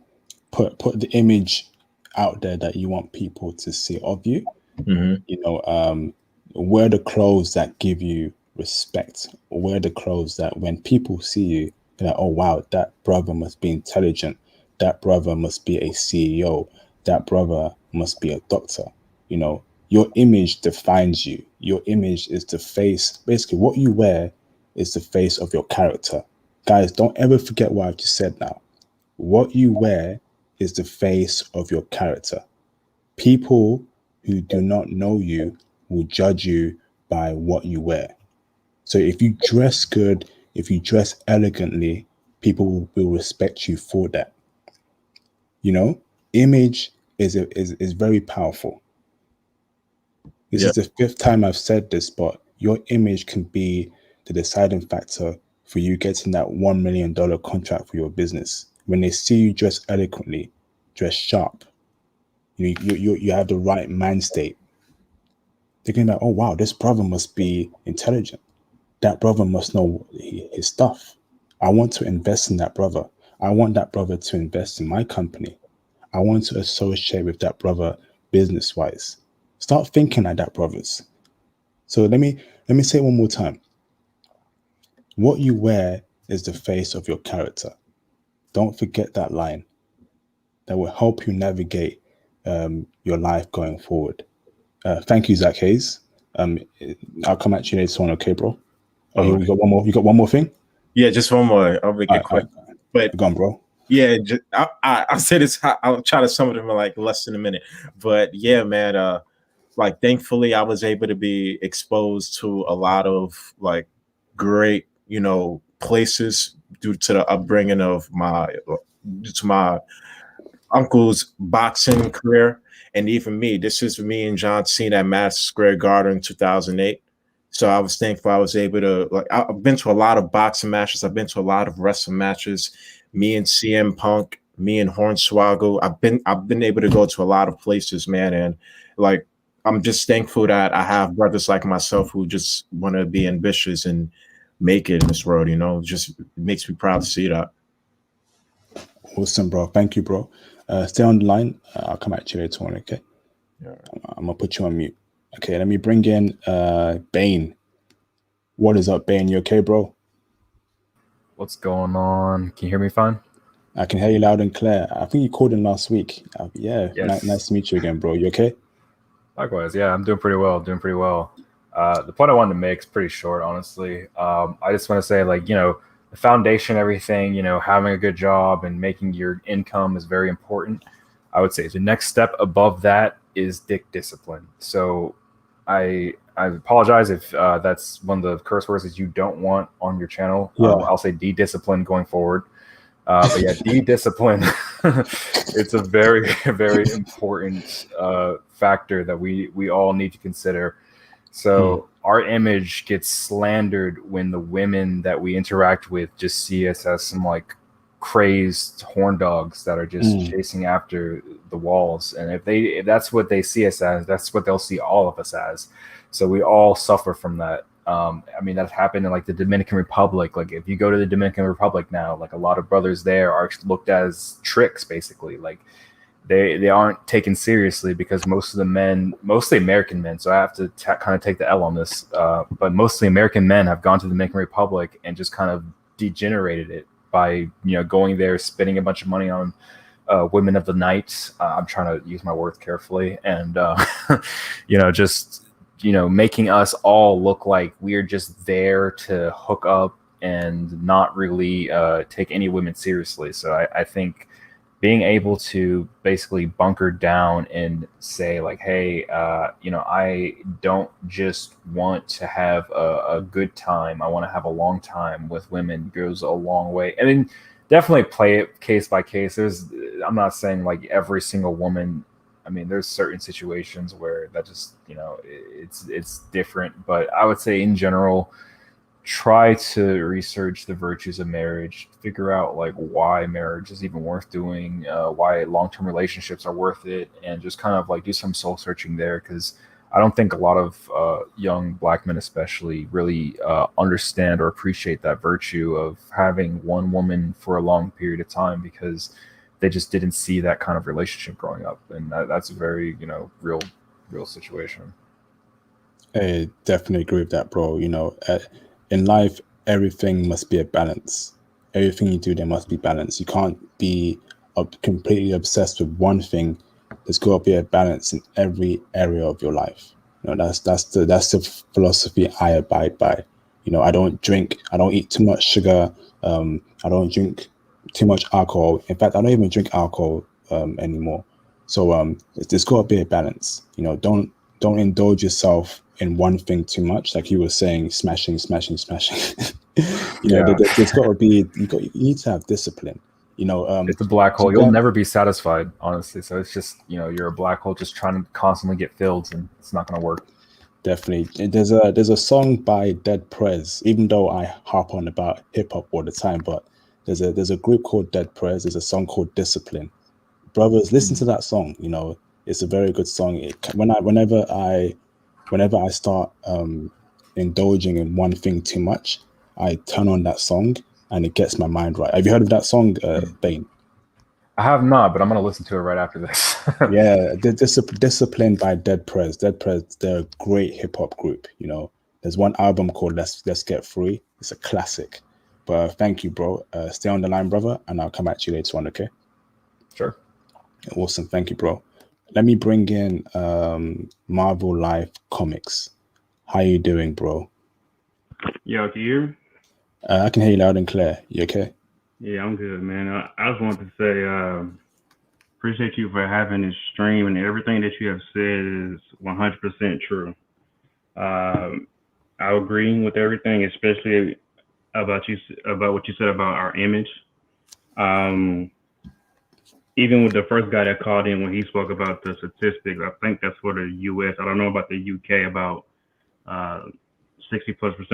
put the image out there that you want people to see of you. Mhm. You know, wear the clothes that give you respect. Wear the clothes that when people see you, they're like, oh wow, that brother must be intelligent. That brother must be a CEO. That brother must be a doctor. You know, your image defines you. Your image is the face. Basically, what you wear is the face of your character. Guys, don't ever forget what I've just said now. What you wear is the face of your character. People who do not know you will judge you by what you wear. So if you dress good, if you dress elegantly, people will respect you for that. You know, image is very powerful. This Yeah. is the fifth time I've said this, but your image can be the deciding factor for you getting that $1 million contract for your business. When they see you dress eloquently, dress sharp, you have the right mind state. They're going to be like, oh wow, this brother must be intelligent. That brother must know his stuff. I want to invest in that brother. I want that brother to invest in my company. I want to associate with that brother business wise. Start thinking like that, brothers. So let me say it one more time. What you wear is the face of your character. Don't forget that line. That will help you navigate your life going forward. Thank you, Zach Hayes. Um, I'll come at you later on, okay, bro? Oh, Oh, you got one more. You got one more thing? yeah, just one more. I'll make it All quick. right. But Go on, bro. yeah, I'll say this. I'll try to sum it up in like less than a minute. But yeah, man. Like thankfully, I was able to be exposed to a lot of like great, places due to the upbringing of due to my uncle's boxing career, and even me. This is me and John Cena at Madison Square Garden in 2008. So I was thankful I was able to I've been to a lot of boxing matches. I've been to a lot of wrestling matches. Me and CM Punk, me and Hornswoggle. I've been able to go to a lot of places, man, and like I'm just thankful that I have brothers like myself who just want to be ambitious and make it in this world. Just makes me proud to see that. Awesome, bro. Thank you, bro. Stay on the line. I'll come at you later on, okay? Yeah. I'm gonna put you on mute. Okay, let me bring in Bane. What is up, Bane? You okay, bro? What's going on? Can you hear me fine? I can hear you loud and clear. I think you called in last week. Yeah, Yes. nice to meet you again, bro. You okay? Likewise, yeah, I'm doing pretty well. The point I wanted to make is pretty short, honestly. I just want to say, the foundation, everything, having a good job and making your income is very important. I would say the next step above that is dick discipline. So I apologize if that's one of the curse words that you don't want on your channel. Yeah. I'll say de-discipline going forward. But yeah, de-discipline, it's a very, very important factor that we all need to consider. So our image gets slandered when the women that we interact with just see us as some like crazed horn dogs that are just chasing after the walls. And if that's what they see us as, that's what they'll see all of us as. So we all suffer from that. I mean, that happened in like the Dominican Republic. Like if you go to the Dominican Republic now, like a lot of brothers there are looked as tricks, basically. Like they aren't taken seriously because most of the men, mostly American men, so I have to kind of take the L on this, but mostly American men have gone to the Dominican Republic and just kind of degenerated it by going there, spending a bunch of money on women of the night. I'm trying to use my words carefully, and just making us all look like we're just there to hook up and not really take any women seriously. So I think being able to basically bunker down and say like, hey, I don't just want to have a good time. I want to have a long time with women goes a long way. I mean, definitely play it case by case. I'm not saying like every single woman. I mean, there's certain situations where that just, it's different. But I would say in general, try to research the virtues of marriage, figure out like why marriage is even worth doing, why long-term relationships are worth it, and just kind of like do some soul searching there. Because I don't think a lot of young black men, especially, really understand or appreciate that virtue of having one woman for a long period of time, because they just didn't see that kind of relationship growing up, and that's a very real situation. I definitely agree with that, bro. In life, everything must be a balance. Everything you do, there must be balance. You can't be completely obsessed with one thing. There's got to be a balance in every area of your life. That's the philosophy I abide by. I don't drink. I don't eat too much sugar. I don't drink too much alcohol. In fact, I don't even drink alcohol anymore. So there's got to be a balance. Don't indulge yourself in one thing too much, like you were saying, smashing. Yeah. There's got to be you need to have discipline. It's a black hole. to You'll get- never be satisfied, honestly. So it's just, you're a black hole just trying to constantly get filled, and it's not going to work. Definitely. There's a song by Dead Prez, even though I harp on about hip hop all the time, but there's a group called Dead Prez. There's a song called Discipline. Brothers, listen to that song. It's a very good song. Whenever I start indulging in one thing too much, I turn on that song and it gets my mind right. Have you heard of that song, Bane? I have not, but I'm going to listen to it right after this. Yeah, Discipline by Dead Prez. Dead Prez, they're a great hip hop group. There's one album called Let's Get Free. It's a classic. But thank you, bro. Stay on the line, brother, and I'll come at you later on. Okay. Sure. Awesome. Thank you, bro. Let me bring in Marvel Life Comics. How you doing, bro? Yo, can you hear me? I can hear you loud and clear. You okay? Yeah, I'm good, man. I just wanted to say, appreciate you for having this stream, and everything that you have said is 100% true. I agree with everything, especially about what you said about our image. Even with the first guy that called in when he spoke about the statistics, I think that's for the U.S. I don't know about the U.K. About 60+%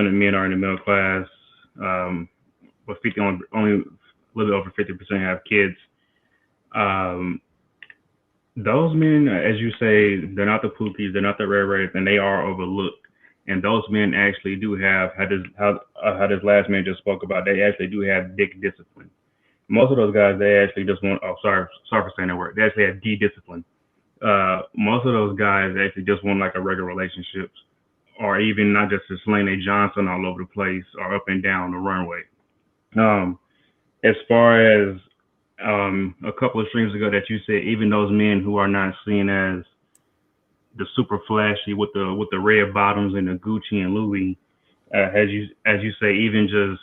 of men are in the middle class. But only a little over 50% have kids. Those men, as you say, they're not the pookies, they're not the rare, and they are overlooked. And those men actually do have, how this last man just spoke about, they actually do have big discipline. Most of those guys, they actually just want, sorry for saying that word, they actually have D-discipline. Most of those guys actually just want like a regular relationships, or even not just to sling a Johnson all over the place or up and down the runway. As far as a couple of streams ago that you said, even those men who are not seen as the super flashy with the red bottoms and the Gucci and Louis, as you say, even just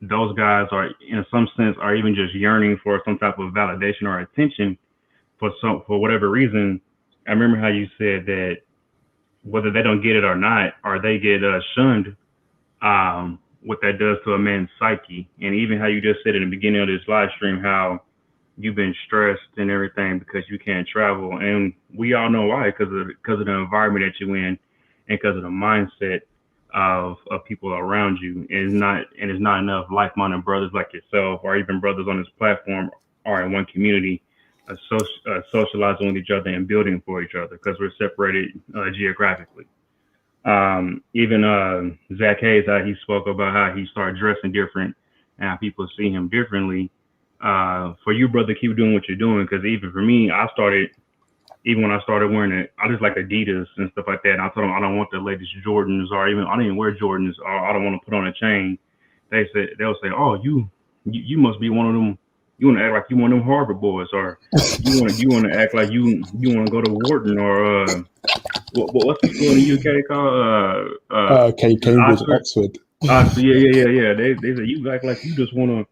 those guys are in some sense are even just yearning for some type of validation or attention for whatever reason. I remember how you said that whether they don't get it or not, or they get shunned, what that does to a man's psyche. And even how you just said in the beginning of this live stream, how you've been stressed and everything because you can't travel. And we all know why, because of the environment that you're in and because of the mindset of people around you. And it's not enough like-minded brothers like yourself, or even brothers on this platform, are in one community, socializing with each other and building for each other, because we're separated geographically. Even Zach Hayes, how he spoke about how he started dressing different and how people see him differently. For you, brother, keep doing what you're doing, because even for me, even when I started wearing it, I just like Adidas and stuff like that. And I told them I don't want the latest Jordans, or even I don't even wear Jordans, or I don't want to put on a chain. They'll say, oh, you must be one of them. You want to act like you one of them Harvard boys, or you want to act like you want to go to Wharton, or what's the school in the UK called? Cambridge, Oxford. Yeah. They say you act like you just want to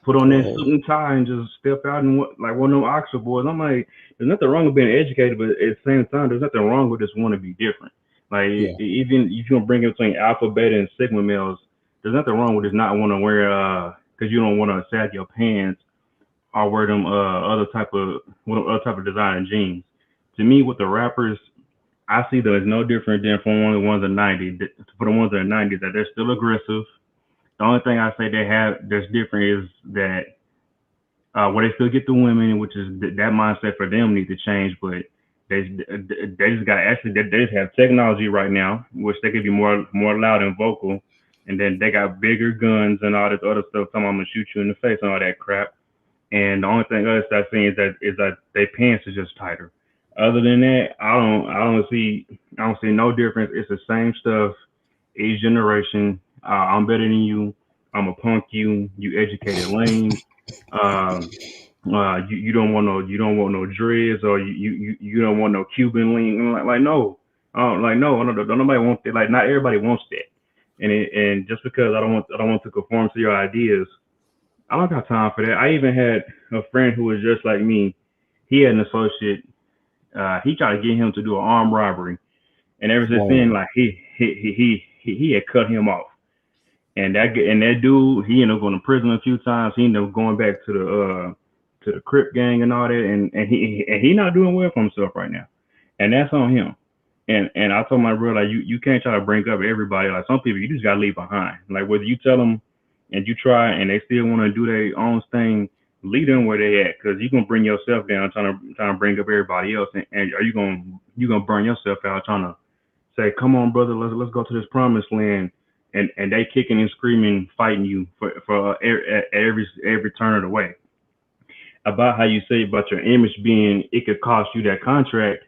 put on that suit and tie and just step out and like one of them Oxford boys. I'm like, there's nothing wrong with being educated, but at the same time, there's nothing wrong with just want to be different. Like even if you don't bring it between alpha, beta, and sigma males, there's nothing wrong with just not want to wear because you don't want to sag your pants or wear them other type of design jeans. To me, with the rappers, I see them as no different than from one of the ones in the 90s. For the ones in the 90s, that they're still aggressive. The only thing I say that's different is that where they still get the women, which is that mindset for them needs to change, but They just got actually they just have technology right now, which they could be more loud and vocal, and then they got bigger guns and all this other stuff. Talking, I'm gonna shoot you in the face and all that crap. And the only thing else I've seen is that their pants are just tighter. Other than that, I don't see no difference. It's the same stuff each generation. I'm better than you. I'm a punk you. You educated lame. You don't want no dreads, or you don't want no Cuban lean. Like no, don't nobody want that. Like not everybody wants that. And just because I don't want to conform to your ideas, I don't got time for that. I even had a friend who was just like me. He had an associate. He tried to get him to do an armed robbery, and ever since then, like he had cut him off. And that dude, he ended up going to prison a few times. He ended up going back to the Crip gang and all that, and he not doing well for himself right now, and that's on him. And I told my brother, like, you can't try to bring up everybody. Like some people, you just gotta leave behind. Like whether you tell them and you try, and they still want to do their own thing, leave them where they at, because you're gonna bring yourself down trying to bring up everybody else, and are you gonna burn yourself out trying to say, come on, brother, let's go to this promised land. And they kicking and screaming, fighting you for every turn of the way. About how you say about your image being, it could cost you that contract,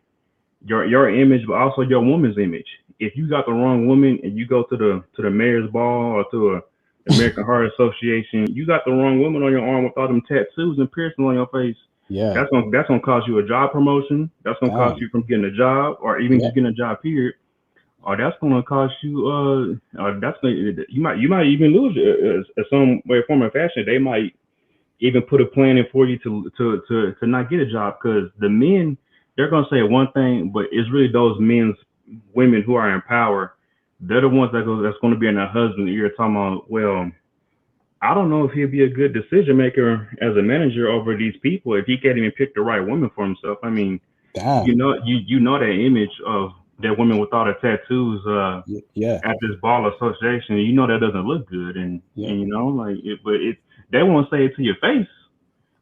your image, but also your woman's image. If you got the wrong woman and you go to the mayor's ball or to the American Heart Association, you got the wrong woman on your arm with all them tattoos and piercings on your face. Yeah, that's gonna cost you a job promotion. That's gonna cost you from getting a job, or even just getting a job period. Or that's gonna cost you. You might even lose some way, form, or fashion. They might even put a plan in for you to not get a job, because the men, they're gonna say one thing, but it's really those women who are in power. They're the ones that's gonna be in their husband's ear talking about, well, I don't know if he'll be a good decision maker as a manager over these people if he can't even pick the right woman for himself. I mean, you know that image of that woman with all the tattoos at this ball association, you know that doesn't look good, and you know, like they won't say it to your face,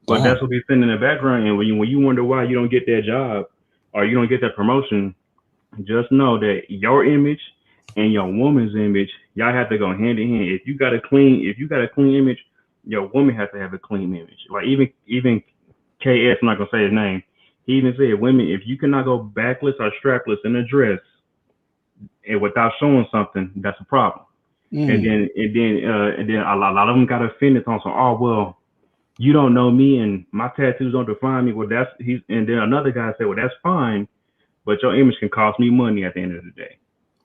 but that's what they're sitting in the background. And when you wonder why you don't get that job or you don't get that promotion, just know that your image and your woman's image, y'all have to go hand in hand. If you got a clean image, your woman has to have a clean image. Like even KS, I'm not gonna say his name. He even said, women, if you cannot go backless or strapless in a dress and without showing something, that's a problem. And then a lot of them got offended on, so, oh, well, you don't know me and my tattoos don't define me. Well, and then another guy said, well, that's fine, but your image can cost me money at the end of the day.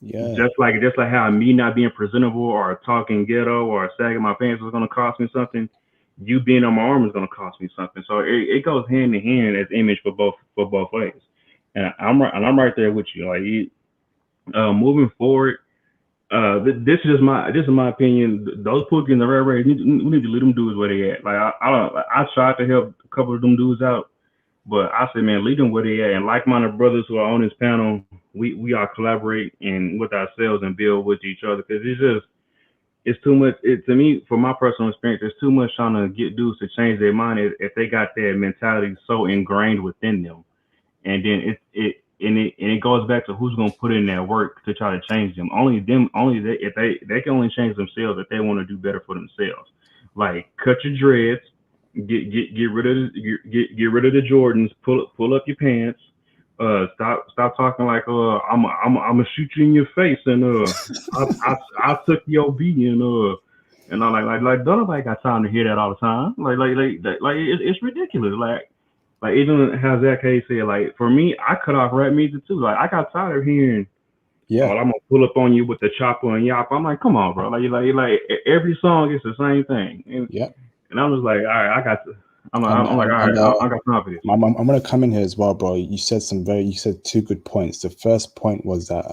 Yeah. Just like how me not being presentable or talking ghetto or sagging my pants is gonna cost me something. You being on my arm is going to cost me something. So it goes hand in hand as image for both ways. And I'm right there with you. Like moving forward, this is my opinion. Those Pookie and the Red Rays, we need to let them dudes where they at. Like I tried to help a couple of them dudes out, but I said, man, leave them where they at. And like-minded brothers who are on this panel, we all collaborate and with ourselves and build with each other, because it's too much. To me, from my personal experience, it's too much trying to get dudes to change their mind if they got that mentality so ingrained within them. And then it goes back to who's gonna put in that work to try to change them. Only they, if they can only change themselves if they want to do better for themselves. Like, cut your dreads, get rid of the Jordans, pull up your pants. Stop talking like I'm gonna shoot you in your face, and I took your beat, and I like don't nobody got time to hear that all the time. Like it's ridiculous. Like even how Zach Hayes said, like, for me, I cut off rap music too. Like I got tired of hearing, I'm gonna pull up on you with the chopper and yap. I'm like, come on, bro. Like every song is the same thing. And I'm just like, all right, I got to. I'm like, all right, I got time for this. I'm gonna come in here as well, bro. You said two good points. The first point was that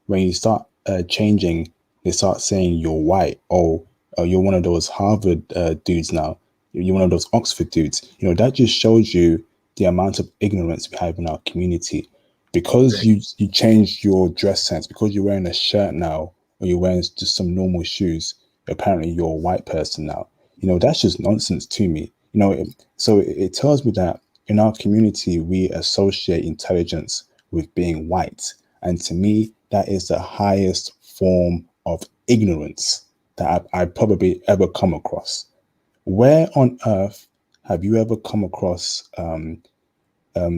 when you start changing, they start saying you're white. Oh, you're one of those Harvard dudes now. You're one of those Oxford dudes. You know, that just shows you the amount of ignorance we have in our community. Because you changed your dress sense, because you're wearing a shirt now, or you're wearing just some normal shoes, apparently you're a white person now. You know, that's just nonsense to me. You know, so it tells me that in our community, we associate intelligence with being white. And to me, that is the highest form of ignorance that I probably ever come across. Where on earth have you ever come across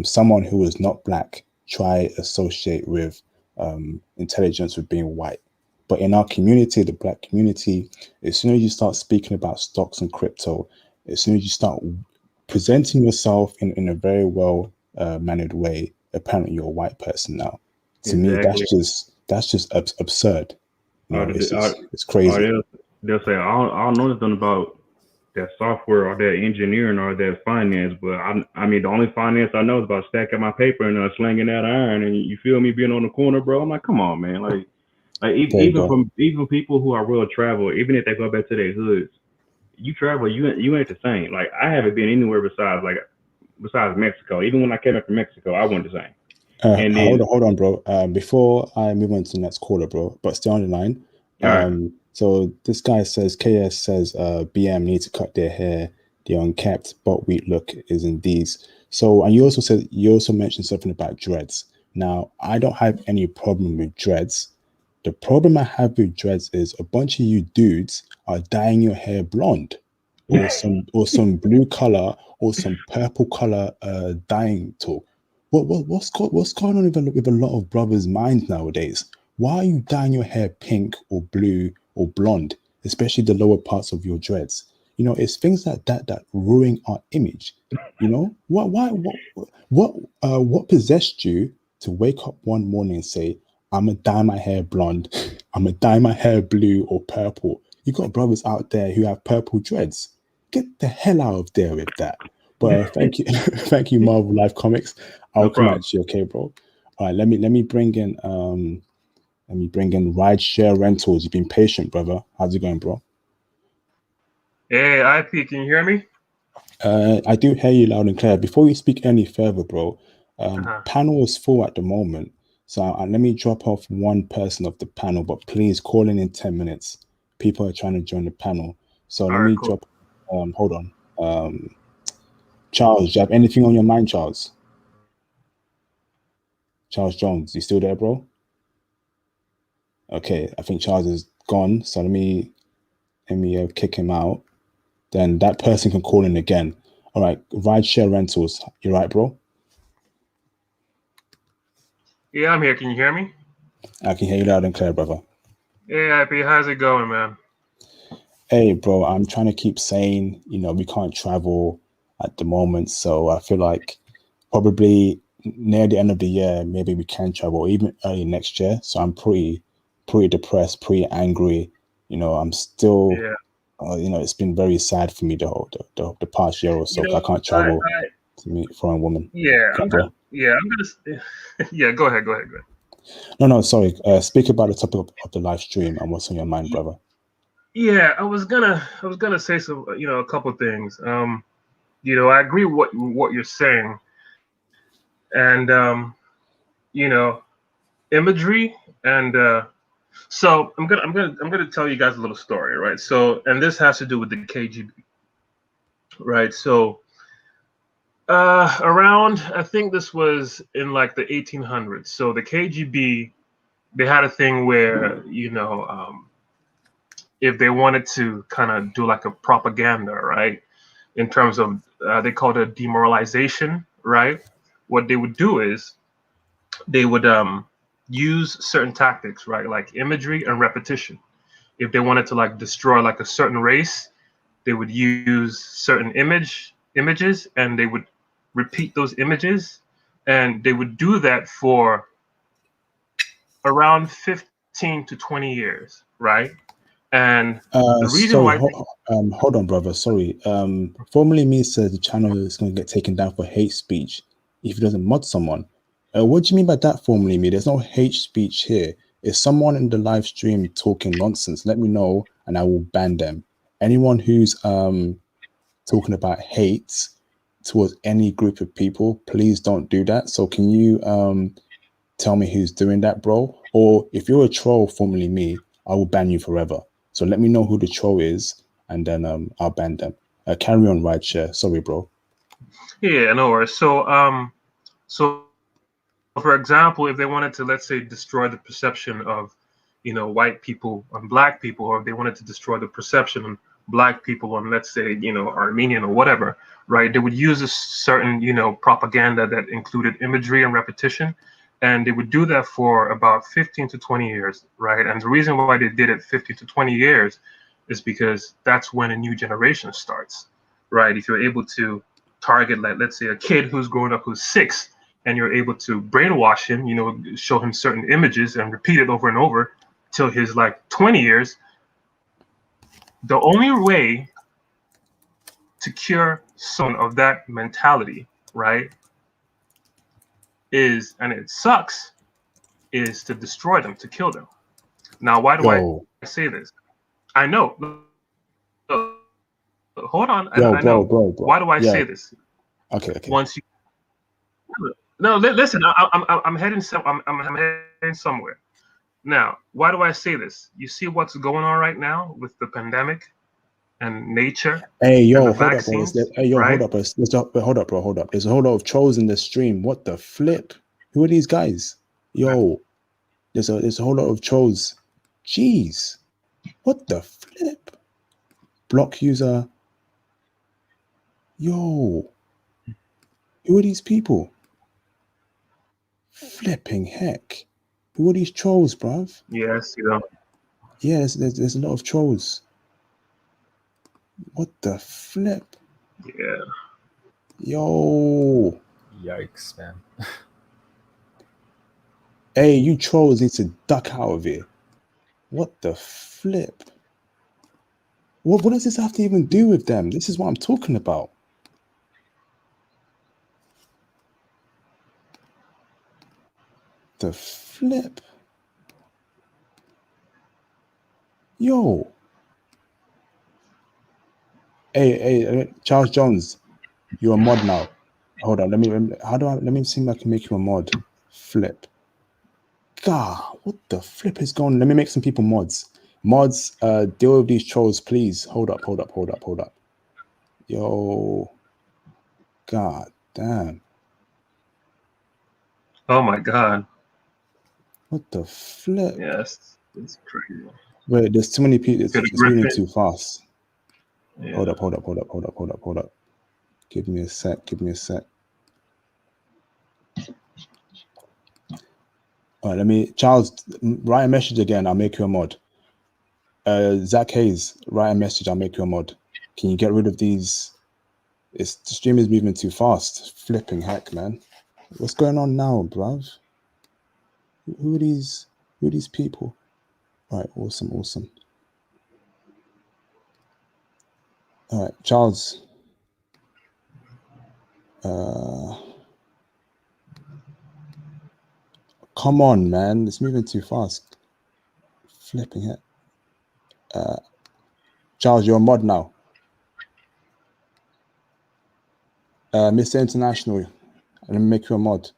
someone who is not black try associate with intelligence with being white? But in our community, the black community, as soon as you start speaking about stocks and crypto, as soon as you start presenting yourself in a very well mannered way, apparently you're a white person now. To me, Exactly. that's just absurd. You know, Or, it's or crazy. they'll say, I don't know nothing about that software or that engineering or that finance, but I mean, the only finance I know is about stacking my paper and slinging that iron. And you feel me being on the corner, bro? I'm like, come on, man. Like There you go. even people who are well traveled, even if they go back to their hoods, you travel, you ain't the same. Like I haven't been anywhere besides Mexico. Even when I came back from Mexico, I wasn't the same. And then Hold on, bro. Before I move on to the next caller, bro, but stay on the line. all right, So this guy says, KS says, BM need to cut their hair. The unkept butt wheat look is in these. So, and you also mentioned something about dreads. Now, I don't have any problem with dreads. The problem I have with dreads is a bunch of you dudes are dyeing your hair blonde, or some blue color, or some purple color dyeing talk. What's going on with a lot of brothers' minds nowadays? Why are you dyeing your hair pink or blue or blonde, especially the lower parts of your dreads? You know, it's things like that ruin our image. You know, what possessed you to wake up one morning and say, "I'm gonna dye my hair blonde, I'm gonna dye my hair blue or purple"? You got brothers out there who have purple dreads. Get the hell out of there with that. But thank you, thank you, Marvel Life Comics. I'll no come problem. at you, okay, bro. All right, let me bring in rideshare rentals. You've been patient, brother. How's it going, bro? Hey, IP, can you hear me? I do hear you loud and clear. Before you speak any further, bro, Uh-huh. panel is full at the moment. So let me drop off one person off the panel, but please call in 10 minutes. People are trying to join the panel. So let All right, me cool. drop, hold on. Charles, do you have anything on your mind, Charles? Charles Jones, you still there, bro? Okay, I think Charles is gone. So let me kick him out. Then that person can call in again. All right, rideshare rentals. You right, bro? Yeah, I'm here. Can you hear me? I can hear you loud and clear, brother. Hey, IP, how's it going, man? Hey, bro, I'm trying to keep sane. You know, we can't travel at the moment, so I feel like probably near the end of the year, maybe we can travel, even early next year. So I'm pretty depressed, pretty angry. You know, I'm still, Yeah. you know, it's been very sad for me the past year or so. You 'Cause know, I can't travel to meet foreign woman. yeah, Okay, bro. I'm gonna, yeah, go ahead. No, sorry. Speak about the topic of the live stream and what's on your mind, brother. Yeah, I was gonna say some, a couple things. I agree with what you're saying, and you know, imagery, and so I'm gonna tell you guys a little story, right? So, and this has to do with the KGB, right? So, around, I think this was in like the 1800s. So the KGB, they had a thing where, if they wanted to kind of do like a propaganda, right? In terms of, they called it demoralization, right? What they would do is they would use certain tactics, right? Like imagery and repetition. If they wanted to like destroy like a certain race, they would use certain images, and they would repeat those images, and they would do that for around 15 to 20 years, right? And the reason Sorry, why hold on, brother. Sorry. Formerly me said the channel is going to get taken down for hate speech if it doesn't mod someone. What do you mean by that, formerly me? There's no hate speech here. If someone in the live stream talking nonsense, let me know and I will ban them. Anyone who's talking about hate towards any group of people, please don't do that. So can you tell me who's doing that, bro? Or if you're a troll, formerly me, I will ban you forever. So let me know who the troll is, and then I'll ban them. Carry on, rideshare. Sorry, bro. Yeah, no worries. So for example, if they wanted to, let's say, destroy the perception of, white people on black people, or if they wanted to destroy the perception of black people on, let's say, Armenian or whatever, right? They would use a certain, propaganda that included imagery and repetition, and they would do that for about 15 to 20 years, right? And the reason why they did it 15 to 20 years is because that's when a new generation starts, right? If you're able to target, like, let's say, a kid who's growing up who's 6, and you're able to brainwash him, show him certain images and repeat it over and over till his like 20 years, the only way to cure someone of that mentality, right, and it sucks, is to destroy them, to kill them. Now, why do I Yo, say this? I know. Look, hold on. yo, I know. bro. Why do I Yeah. say this? Okay. Once you no, listen. I'm heading I'm heading somewhere. Now, why do I say this? You see what's going on right now with the pandemic and nature Hey, and yo, the hold up, bro. vaccines, Hey, yo, hold right? up, bro. Hold up, bro. Hold up. There's a whole lot of trolls in the stream. What the flip? Who are these guys? Yo, there's a whole lot of trolls. Jeez, what the flip? Block user. Yo, who are these people? Flipping heck. Who are these trolls, bruv? Yes, Yeah, there's a lot of trolls. What the flip? yeah. Yo. Yikes, man. Hey, you trolls need to duck out of here. What the flip? What does this have to even do with them? This is what I'm talking about. The flip. Yo. Hey, Charles Jones, you're a mod now. Hold on, let me see if I can make you a mod. Flip. God, what the flip is going on? Let me make some people mods. Mods, deal with these trolls, please. Hold up. Yo. God damn. Oh my God. What the flip? Yes, it's crazy. Wait, there's too many people. Peter It's moving Griffin. too fast. Yeah. Hold up. Give me a sec. All right, Charles, write a message again. I'll make you a mod. Zach Hayes, write a message. I'll make you a mod. Can you get rid of these? The stream is moving too fast. Flipping heck, man. What's going on now, bruv? Who are these people? All right, awesome. All right, Charles. Come on, man. It's moving too fast. Flipping heck. Charles, you're a mod now. Mr. International, let me make you a mod.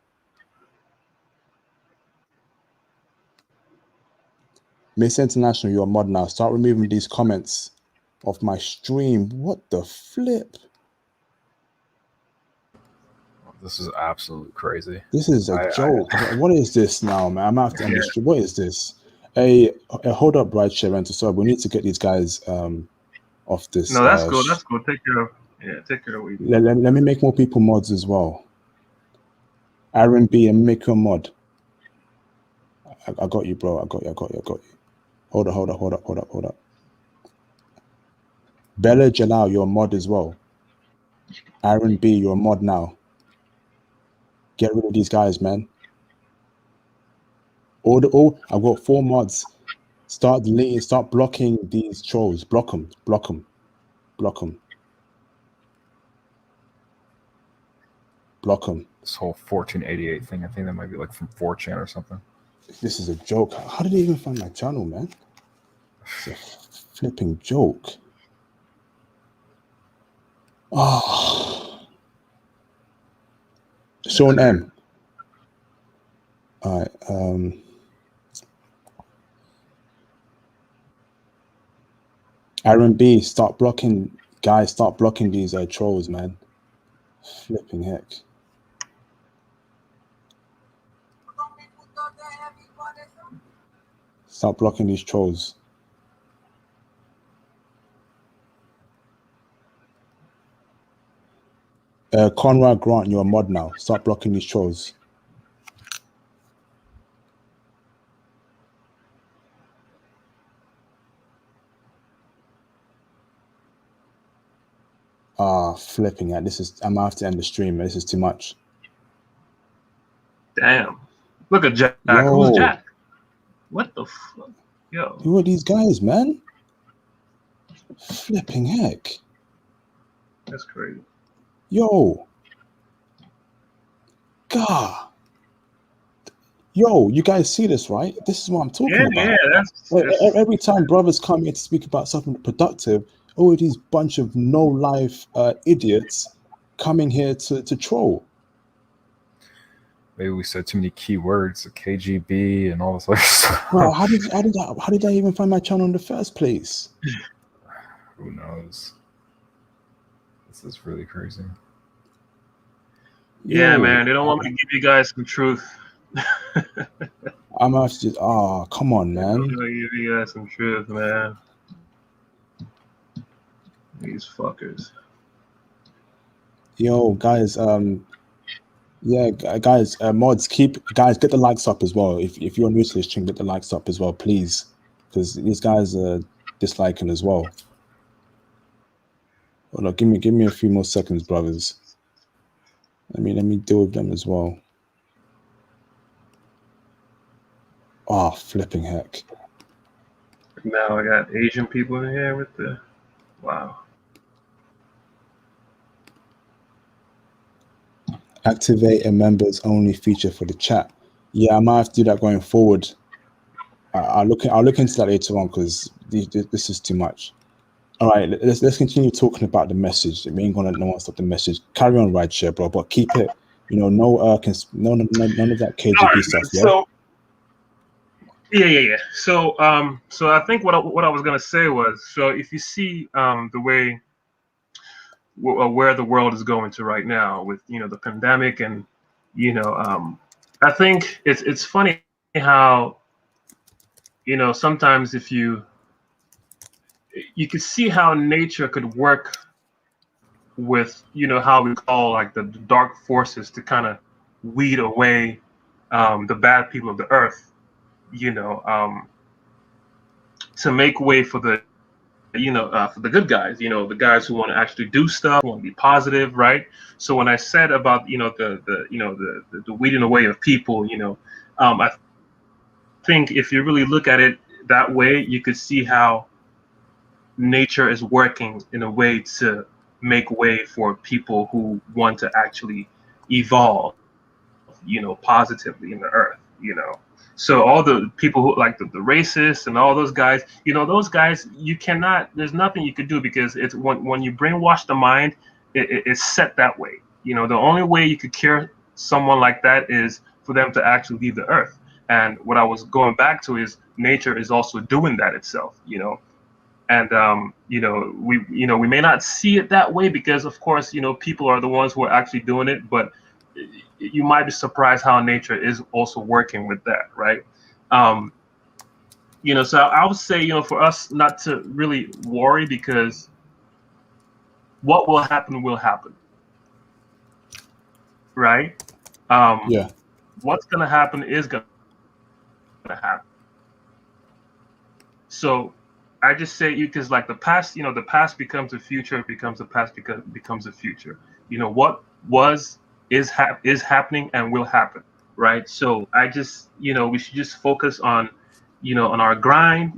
Mr. International, you're a mod now. Start removing these comments off my stream. What the flip? This is absolutely crazy. This is a joke. What is this now, man? I'm gonna have to end the stream. What is this? Hey, hold up, Bride Sharon. So we need to get these guys off this. No, that's good. That's good. Take care of it. Let me make more people mods as well. Aaron B, let me make you a mod. I got you, bro. I got you. Hold up. Bella Jalal, you're a mod as well. Aaron B, you're a mod now. Get rid of these guys, man. I've got 4 mods. Start deleting, start blocking these trolls. Block them. This whole 1488 thing, I think that might be like from 4chan or something. This is a joke. How did they even find my channel, man? It's a flipping joke. Oh. Sean M. All right. Aaron B, start blocking these trolls, man. Flipping heck. Stop blocking these trolls. Conrad Grant, you're a mod now. Stop blocking these trolls. Flipping it. I'm gonna have to end the stream. This is too much. Damn. Look at Jack. Yo. Who's Jack? What the fuck? Yo. Who are these guys, man? Flipping heck. That's crazy. Yo. God. Yo, you guys see this, right? This is what I'm talking about. Yeah, that's Every time brothers come here to speak about something productive, these bunch of no-life idiots coming here to troll. Maybe we said too many keywords, KGB and all this other stuff. Bro, how did I even find my channel in the first place? Who knows? This is really crazy. Yeah, Yo, man. They don't want me to give you guys some truth. I'm actually come on, I'm man. gonna give you guys some truth, man. These fuckers. Yo, guys, guys, mods, get the likes up as well. If you're new to this stream, get the likes up as well, please, because these guys are disliking as well. Hold on, give me a few more seconds, brothers. Let me deal with them as well. Flipping heck. Now I got Asian people in here with the wow. Activate a members only feature for the chat. Yeah, I might have to do that going forward. I'll look into that later on because this is too much. All right, let's continue talking about the message. We ain't gonna no stop the message. Carry on, right, share, bro, but keep it. None of that KGB stuff. Yeah. So yeah. So I think what I was gonna say was, so if you see the way where the world is going to right now with the pandemic and I think it's funny how sometimes if you could see how nature could work with how we call like the dark forces to kind of weed away the bad people of the earth, to make way for the for the good guys, the guys who want to actually do stuff, want to be positive, right? So when I said about the weeding away of people, I think if you really look at it that way, you could see how nature is working in a way to make way for people who want to actually evolve, positively in the earth, So all the people who like the racists and all those guys, those guys, you cannot. There's nothing you could do because it's when you brainwash the mind, it's set that way. The only way you could cure someone like that is for them to actually leave the earth. And what I was going back to is nature is also doing that itself. And we may not see it that way because of course people are the ones who are actually doing it, but you might be surprised how nature is also working with that, right? So I would say for us not to really worry because what will happen, right? Yeah. What's gonna happen is gonna happen. So I just say because like the past, the past becomes the future, becomes the past becomes the future. What was is happening and will happen, right? So I just we should just focus on on our grind,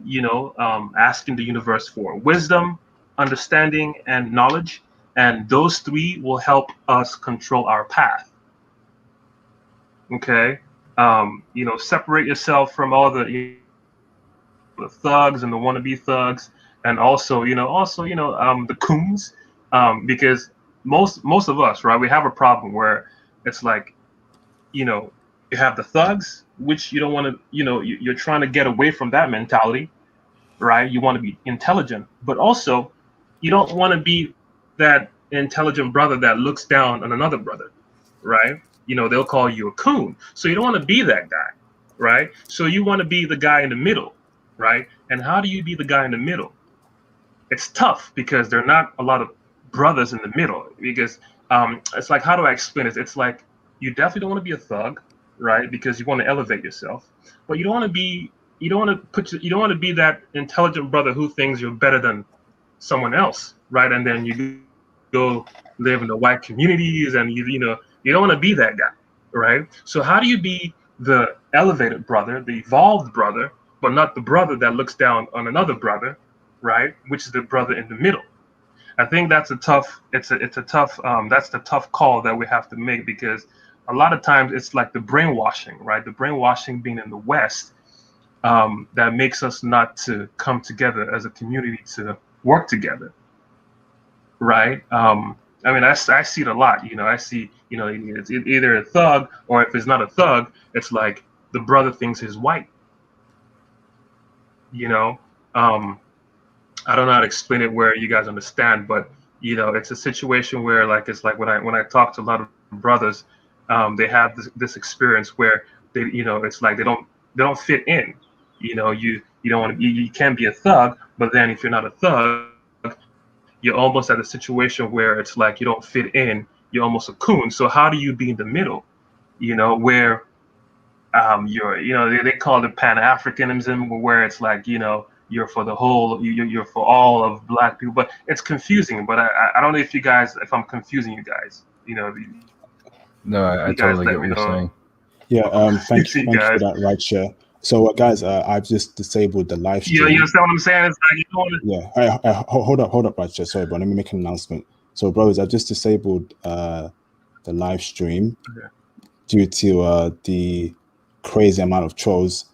asking the universe for wisdom, understanding, and knowledge, and those three will help us control our path. Okay. Separate yourself from all the thugs and the wannabe thugs, and also the coons, because most of us, right, we have a problem where it's like you have the thugs, which you don't want to, you're trying to get away from that mentality, right? You want to be intelligent, but also you don't want to be that intelligent brother that looks down on another brother, right? They'll call you a coon. So you don't want to be that guy, right? So you want to be the guy in the middle, right? And how do you be the guy in the middle? It's tough because there are not a lot of brothers in the middle. Because it's like, how do I explain it? It's like you definitely don't want to be a thug, right? Because you want to elevate yourself, but you don't want to be you don't want to be that intelligent brother who thinks you're better than someone else, right? And then you go live in the white communities, and you don't want to be that guy, right? So how do you be the elevated brother, the evolved brother, but not the brother that looks down on another brother, right? Which is the brother in the middle. I think that's a tough. It's a tough. That's the tough call that we have to make, because a lot of times it's like the brainwashing, right? The brainwashing being in the West, that makes us not to come together as a community to work together, right? I mean, I see it a lot. I see, it's either a thug, or if it's not a thug, it's like the brother thinks he's white. You know, um, I don't know how to explain it where you guys understand, but it's a situation where, like, it's like when I talk to a lot of brothers, they have this experience where they, it's like they don't fit in. You don't want to, you can be a thug, but then if you're not a thug, you're almost at a situation where it's like you don't fit in. You're almost a coon. So how do you be in the middle? Where you're, they call it Pan-Africanism, where it's like, you're for the whole, you're for all of Black people, but it's confusing. But I don't know if I'm confusing you guys. No, I You guys totally let get what me you're know saying. Yeah, if I'm thank you confusing you for guys. that, right share. So, guys, I've just disabled the live You stream. understand what I'm saying? It's like you don't want to. Yeah, hold up, right share. Sorry, but let me make an announcement. So, brothers, I've just disabled the live stream due to the crazy amount of trolls.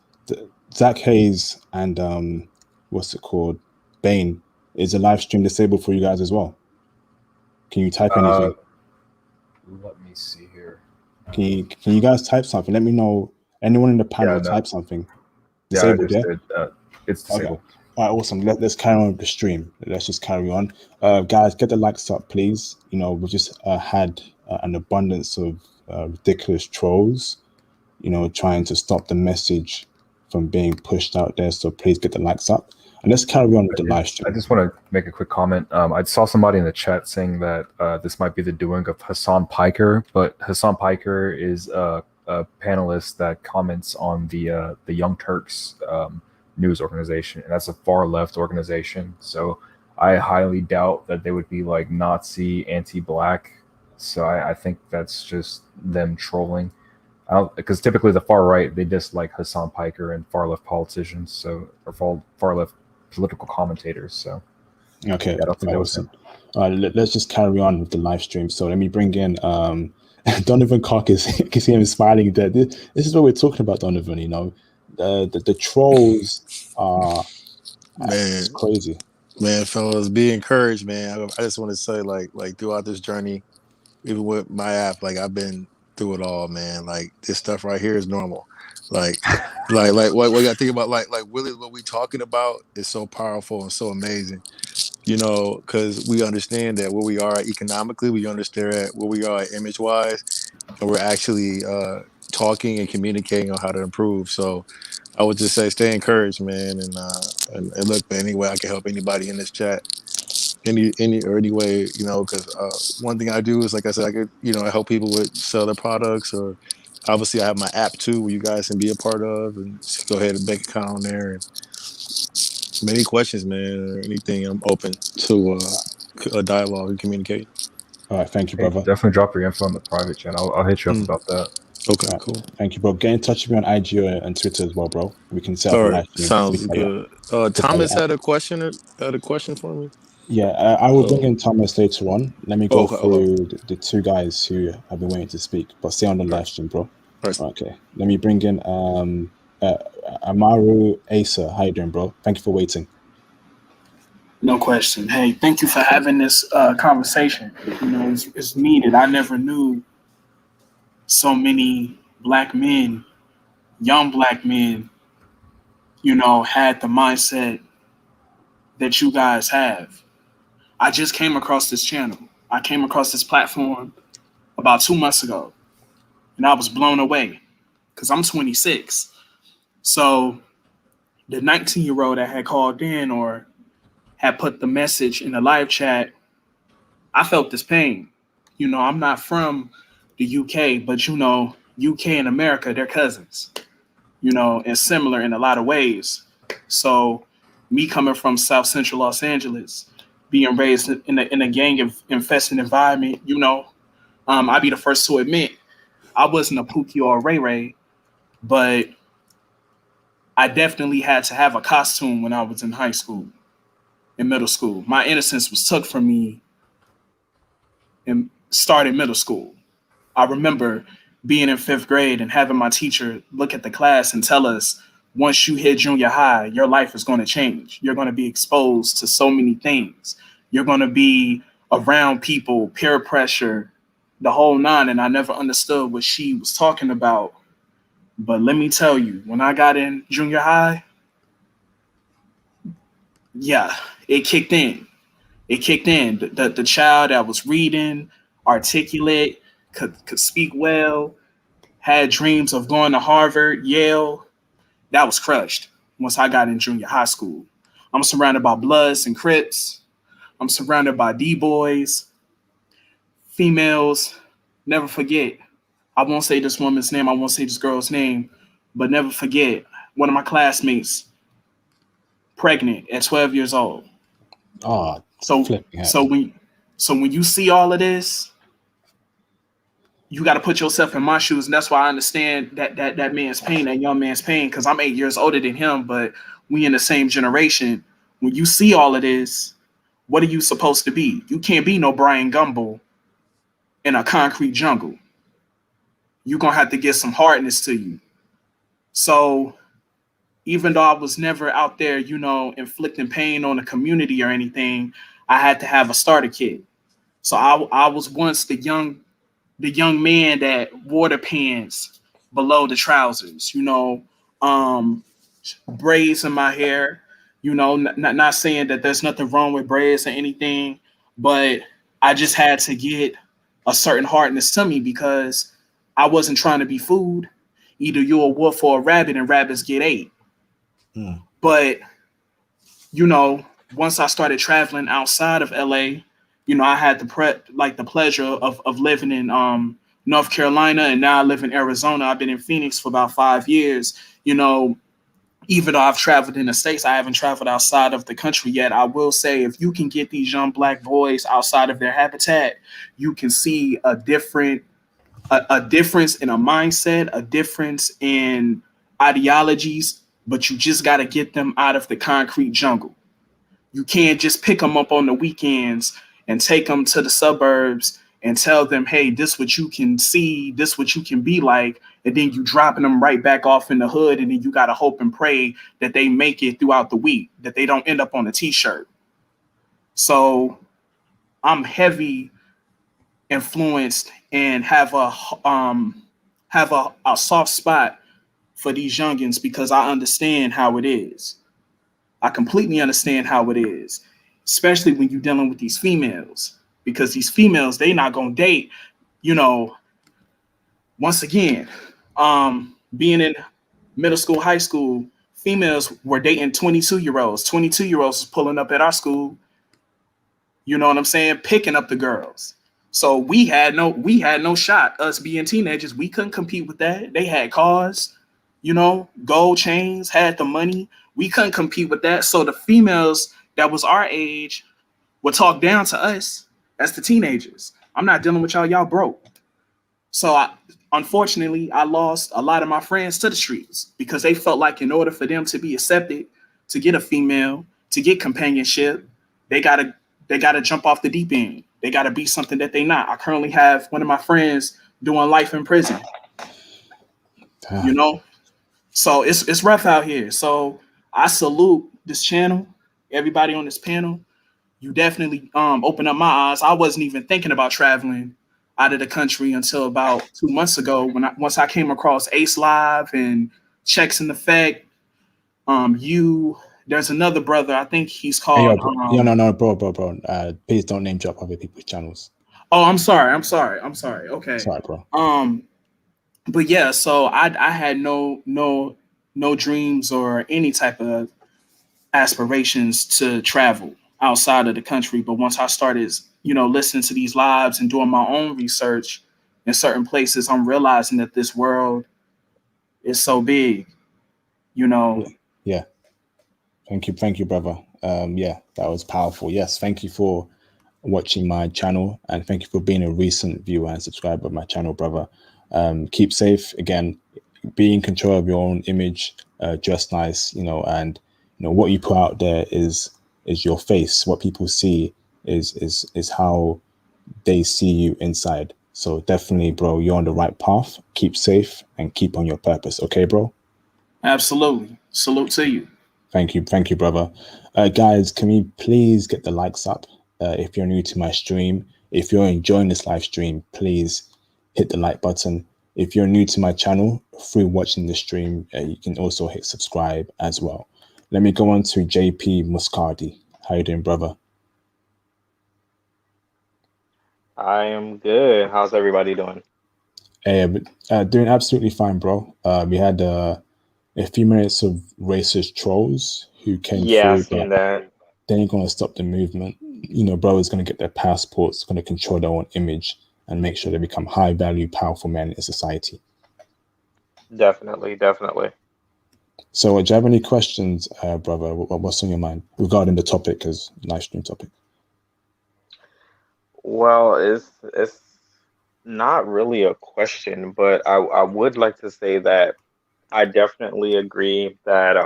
Zach Hayes and what's it called? Bane. Is the live stream disabled for you guys as well? Can you type anything? Let me see here. Can you guys type something? Let me know. Anyone in the panel Yeah, no. type something. Yeah, I Disabled, just yeah? did. It's disabled. Okay. All right, awesome. Let's carry on with the stream. Let's just carry on. Guys, get the likes up, please. We just had an abundance of ridiculous trolls, trying to stop the message from being pushed out there. So please get the likes up. And let's carry on with the live stream. I just want to make a quick comment. I saw somebody in the chat saying that this might be the doing of Hassan Piker, but Hassan Piker is a panelist that comments on the Young Turks news organization, and that's a far left organization. So I highly doubt that they would be like Nazi, anti-black. So I think that's just them trolling. Because typically the far right, they dislike Hassan Piker and far left politicians, or far left political commentators. So Okay, yeah, I don't think that was awesome. him. Let's just carry on with the live stream. So let me bring in Donovan Carcass. You can see him smiling there. This is what we're talking about, Donovan. The trolls are it's crazy. Man, fellas, be encouraged, man. I just want to say, like throughout this journey, even with my app, like I've been through it all, man. Like this stuff right here is normal. Like what you gotta think about, like really what we talking about is so powerful and so amazing. Because we understand that where we are economically, we understand where we are image wise, and we're actually talking and communicating on how to improve. So I would just say stay encouraged, man, and look, any way I can help anybody in this chat, any way, because one thing I do is, like I said, I could, I help people with sell their products, or obviously I have my app too, where you guys can be a part of, and just go ahead and bank account on there. And many questions, man, or anything, I'm open to a dialogue and communicate. All right, thank you, Hey, brother. definitely drop your info in the private chat. I'll hit you up about that. Okay, Right. cool. Thank you, bro. Get in touch with me on IG and Twitter as well, bro. We can set up All a right, live stream. sounds good. Thomas had a question. For me. Yeah, I will bring in Thomas later on. Let me go Okay. through the two guys who have been waiting to speak, but stay on the live stream, bro. Right. Okay. Let me bring in Amaru Asa. How you doing, bro? Thank you for waiting. No question. Hey, thank you for having this conversation. It's needed. I never knew so many black men, young black men, had the mindset that you guys have. I just came across this channel. I came across this platform about 2 months ago, and I was blown away because I'm 26. So the 19-year-old that had called in or had put the message in the live chat, I felt this pain. I'm not from the UK, but UK and America, they're cousins, and similar in a lot of ways. So me coming from South Central Los Angeles, being raised in a gang infested environment, I'd be the first to admit I wasn't a Pookie or a Ray Ray, but I definitely had to have a costume when I was in high school, in middle school. My innocence was took from me and started middle school. I remember being in 5th grade and having my teacher look at the class and tell us, once you hit junior high, your life is going to change. You're going to be exposed to so many things. You're going to be around people, peer pressure, the whole nine. And I never understood what she was talking about. But let me tell you, when I got in junior high, yeah, it kicked in. It kicked in. The child that was reading, articulate, could speak well, had dreams of going to Harvard, Yale, that was crushed once I got in junior high school. I'm surrounded by Bloods and Crips. I'm surrounded by D-boys, females. Never forget. I won't say this woman's name. I won't say this girl's name, but never forget one of my classmates pregnant at 12 years old. Oh, So when you see all of this, you got to put yourself in my shoes, and that's why I understand that man's pain, that young man's pain, because I'm 8 years older than him, but we in the same generation. When you see all of this, what are you supposed to be? You can't be no Brian Gumble in a concrete jungle. You're gonna have to get some hardness to you. So even though I was never out there, inflicting pain on the community or anything, I had to have a starter kit. So I was once the young man that wore the pants below the trousers, braids in my hair, not saying that there's nothing wrong with braids or anything, but I just had to get a certain hardness to me because I wasn't trying to be food. Either you're a wolf or a rabbit and rabbits get ate. But, once I started traveling outside of LA, I had the pleasure of living in North Carolina, and now I live in Arizona. I've been in Phoenix for about 5 years. Even though I've traveled in the States, I haven't traveled outside of the country yet. I will say, if you can get these young Black boys outside of their habitat, you can see a difference in a mindset, a difference in ideologies, but you just got to get them out of the concrete jungle. You can't just pick them up on the weekends and take them to the suburbs and tell them, hey, this what you can see, this what you can be like, and then you dropping them right back off in the hood, and then you got to hope and pray that they make it throughout the week, that they don't end up on a t-shirt. So I'm heavy influenced and have a soft spot for these youngins because I understand how it is. I completely understand how it is, especially when you're dealing with these females, because these females, they not gonna date, once again, being in middle school, high school, females were dating 22-year-olds. 22-year-olds was pulling up at our school, you know what I'm saying, picking up the girls. So we had no shot. Us being teenagers, we couldn't compete with that. They had cars, gold chains, had the money. We couldn't compete with that. So the females that was our age would talk down to us as the teenagers. I'm not dealing with y'all. Y'all broke. So unfortunately, I lost a lot of my friends to the streets because they felt like in order for them to be accepted, to get a female, to get companionship, they gotta jump off the deep end. They gotta be something that they not. I currently have one of my friends doing life in prison. So it's rough out here. So I salute this channel, everybody on this panel. You definitely opened up my eyes. I wasn't even thinking about traveling out of the country until about 2 months ago once I came across Ace Live and Checks in Effect. There's another brother, I think he's called. No, bro. Please don't name drop other people's channels. Oh, I'm sorry. Okay. Sorry, bro. But yeah, so I had no dreams or any type of aspirations to travel outside of the country. But once I started, listening to these lives and doing my own research in certain places, I'm realizing that this world is so big. You know, Yeah. Yeah. Thank you, brother. Yeah, that was powerful. Yes, thank you for watching my channel, and thank you for being a recent viewer and subscriber of my channel, brother. Keep safe. Again, be in control of your own image. Dress nice, and what you put out there is your face. What people see is how they see you inside. So definitely, bro, you're on the right path. Keep safe and keep on your purpose. Okay, bro. absolutely. Salute to you. Thank you, brother. Guys, can we please get the likes up? If you're new to my stream, if you're enjoying this live stream, please hit the like button. If you're new to my channel, through watching the stream, you can also hit subscribe as well. Let me go on to JP Muscardi. How you doing, brother? I am good. How's everybody doing? Doing absolutely fine, bro. We had a few minutes of racist trolls who came Yeah, I through, seen but that. they ain't gonna stop the movement. Bro is gonna get their passports, gonna control their own image, and make sure they become high value, powerful men in society. Definitely, definitely. So, do you have any questions, brother? What's on your mind regarding the topic as live stream topic? Well, it's not really a question, but I would like to say that I definitely agree that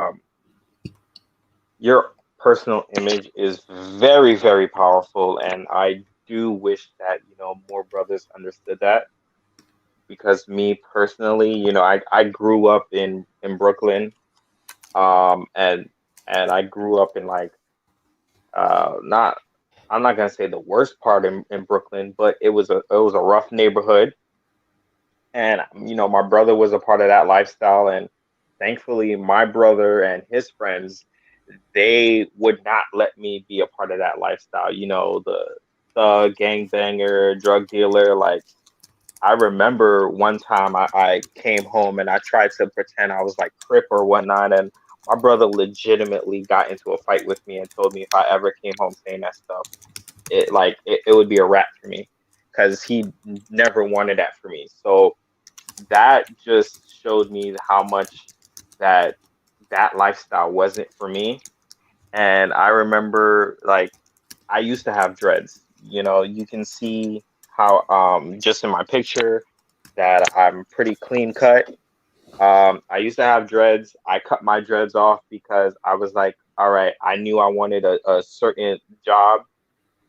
your personal image is very, very powerful, and I do wish that, more brothers understood that. Because me personally, I grew up in Brooklyn, and I grew up in like not I'm not gonna say the worst part in Brooklyn, but it was a rough neighborhood, and my brother was a part of that lifestyle, and thankfully my brother and his friends, they would not let me be a part of that lifestyle. The thug, gangbanger, drug dealer. Like, I remember one time I came home and I tried to pretend I was like Crip or whatnot, and my brother legitimately got into a fight with me and told me if I ever came home saying that stuff, it would be a wrap for me, because he never wanted that for me. So that just showed me how much that that lifestyle wasn't for me. And I remember, like, I used to have dreads. You can see how just in my picture that I'm pretty clean cut. I used to have dreads. I cut my dreads off because I was like, all right, I knew I wanted a certain job,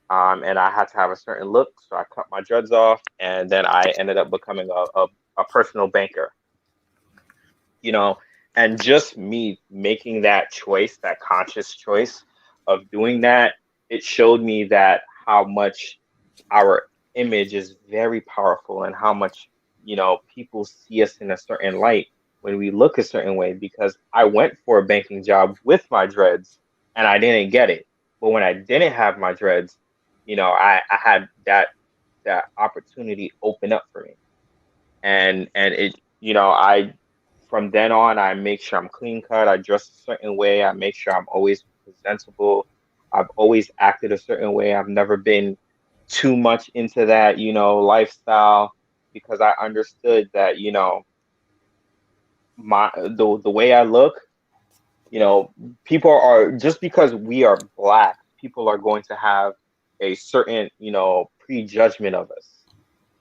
and I had to have a certain look. So I cut my dreads off, and then I ended up becoming a personal banker. you know, and just me making that choice, that conscious choice of doing that, it showed me that how much our image is very powerful, and how much, people see us in a certain light when we look a certain way. Because I went for a banking job with my dreads and I didn't get it. But when I didn't have my dreads, I had that opportunity open up for me. And it, I, from then on, I make sure I'm clean cut, I dress a certain way, I make sure I'm always presentable. I've always acted a certain way. I've never been too much into that, lifestyle, because I understood that, the way I look, you know, people are, just because we are black, people are going to have a certain, prejudgment of us.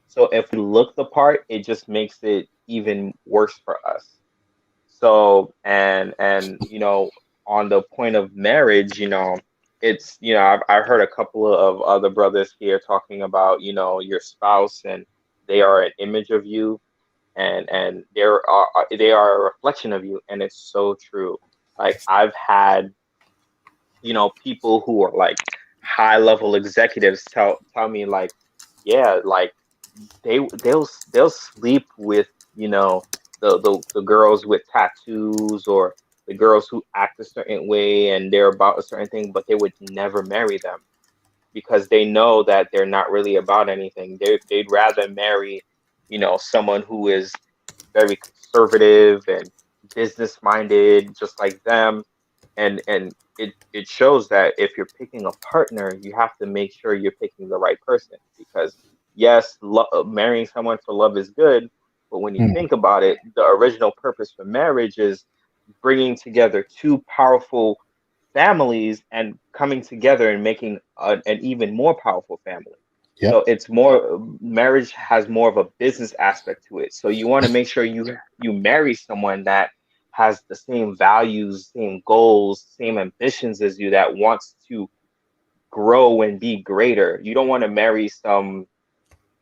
So if we look the part, it just makes it even worse for us. So, and on the point of marriage, it's, I've heard a couple of other brothers here talking about, your spouse, and they are an image of you, and they are a reflection of you, and it's so true. Like, I've had, people who are like high level executives tell me, like, yeah, like, they'll sleep with, the girls with tattoos, or the girls who act a certain way and they're about a certain thing, but they would never marry them. because they know that they're not really about anything. They'd rather marry, someone who is very conservative and business minded, just like them. And it shows that if you're picking a partner, you have to make sure you're picking the right person, because yes, marrying someone for love is good, but when you think about it, the original purpose for marriage is bringing together two powerful families and coming together and making an even more powerful family. Yep. So it's more, marriage has more of a business aspect to it. So you want to make sure you marry someone that has the same values, same goals, same ambitions as you, that wants to grow and be greater. You don't want to marry some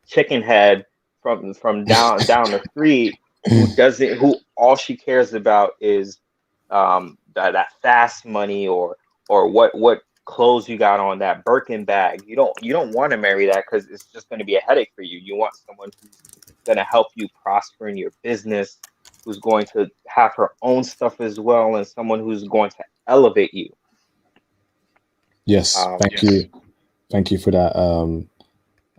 chicken head from down the street who all she cares about is that fast money, or what clothes you got on, that Birkin bag. You don't want to marry that, because it's just going to be a headache for you. You want someone who's going to help you prosper in your business, who's going to have her own stuff as well, and someone who's going to elevate you. Yes, thank you for that,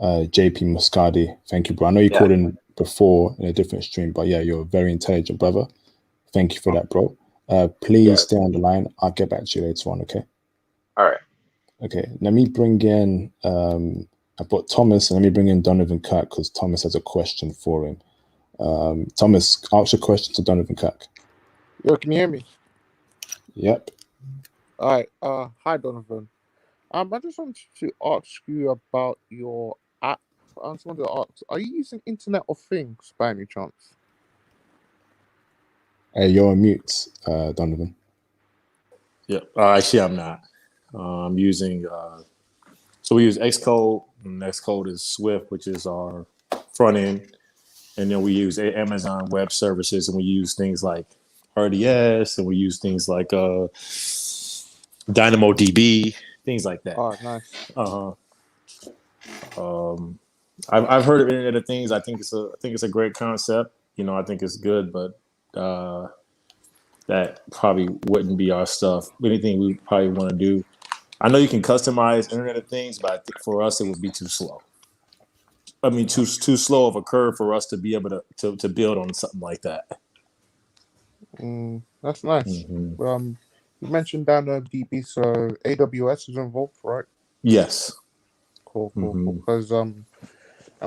JP Muscadi. Thank you, bro. I know you called in before in a different stream, but yeah, you're a very intelligent brother. Thank you for that, bro. Please stay on the line. I'll get back to you later on, okay? All right. Okay, let me bring in, I've got Thomas, and let me bring in Donovan Kirk, because Thomas has a question for him. Thomas, ask your question to Donovan Kirk. Yo, can you hear me? Yep. All right. Hi, Donovan. I just wanted to ask you about your app. I just wanted to ask, are you using Internet of Things by any chance? Hey, you're on mute, Donovan. Yeah, actually, I'm not. I'm using. So we use Xcode, and Xcode is Swift, which is our front end, and then we use Amazon Web Services, and we use things like RDS, and we use things like DynamoDB, things like that. Oh, nice. I've heard of Internet of Things. I think it's a great concept. I think it's good, but that probably wouldn't be our stuff. Anything we probably want to do. I know you can customize Internet of Things, but I think for us it would be too slow. I mean, too slow of a curve for us to be able to build on something like that. That's nice. You mentioned DynamoDB, so AWS is involved, right? Yes. Cool. Because I'm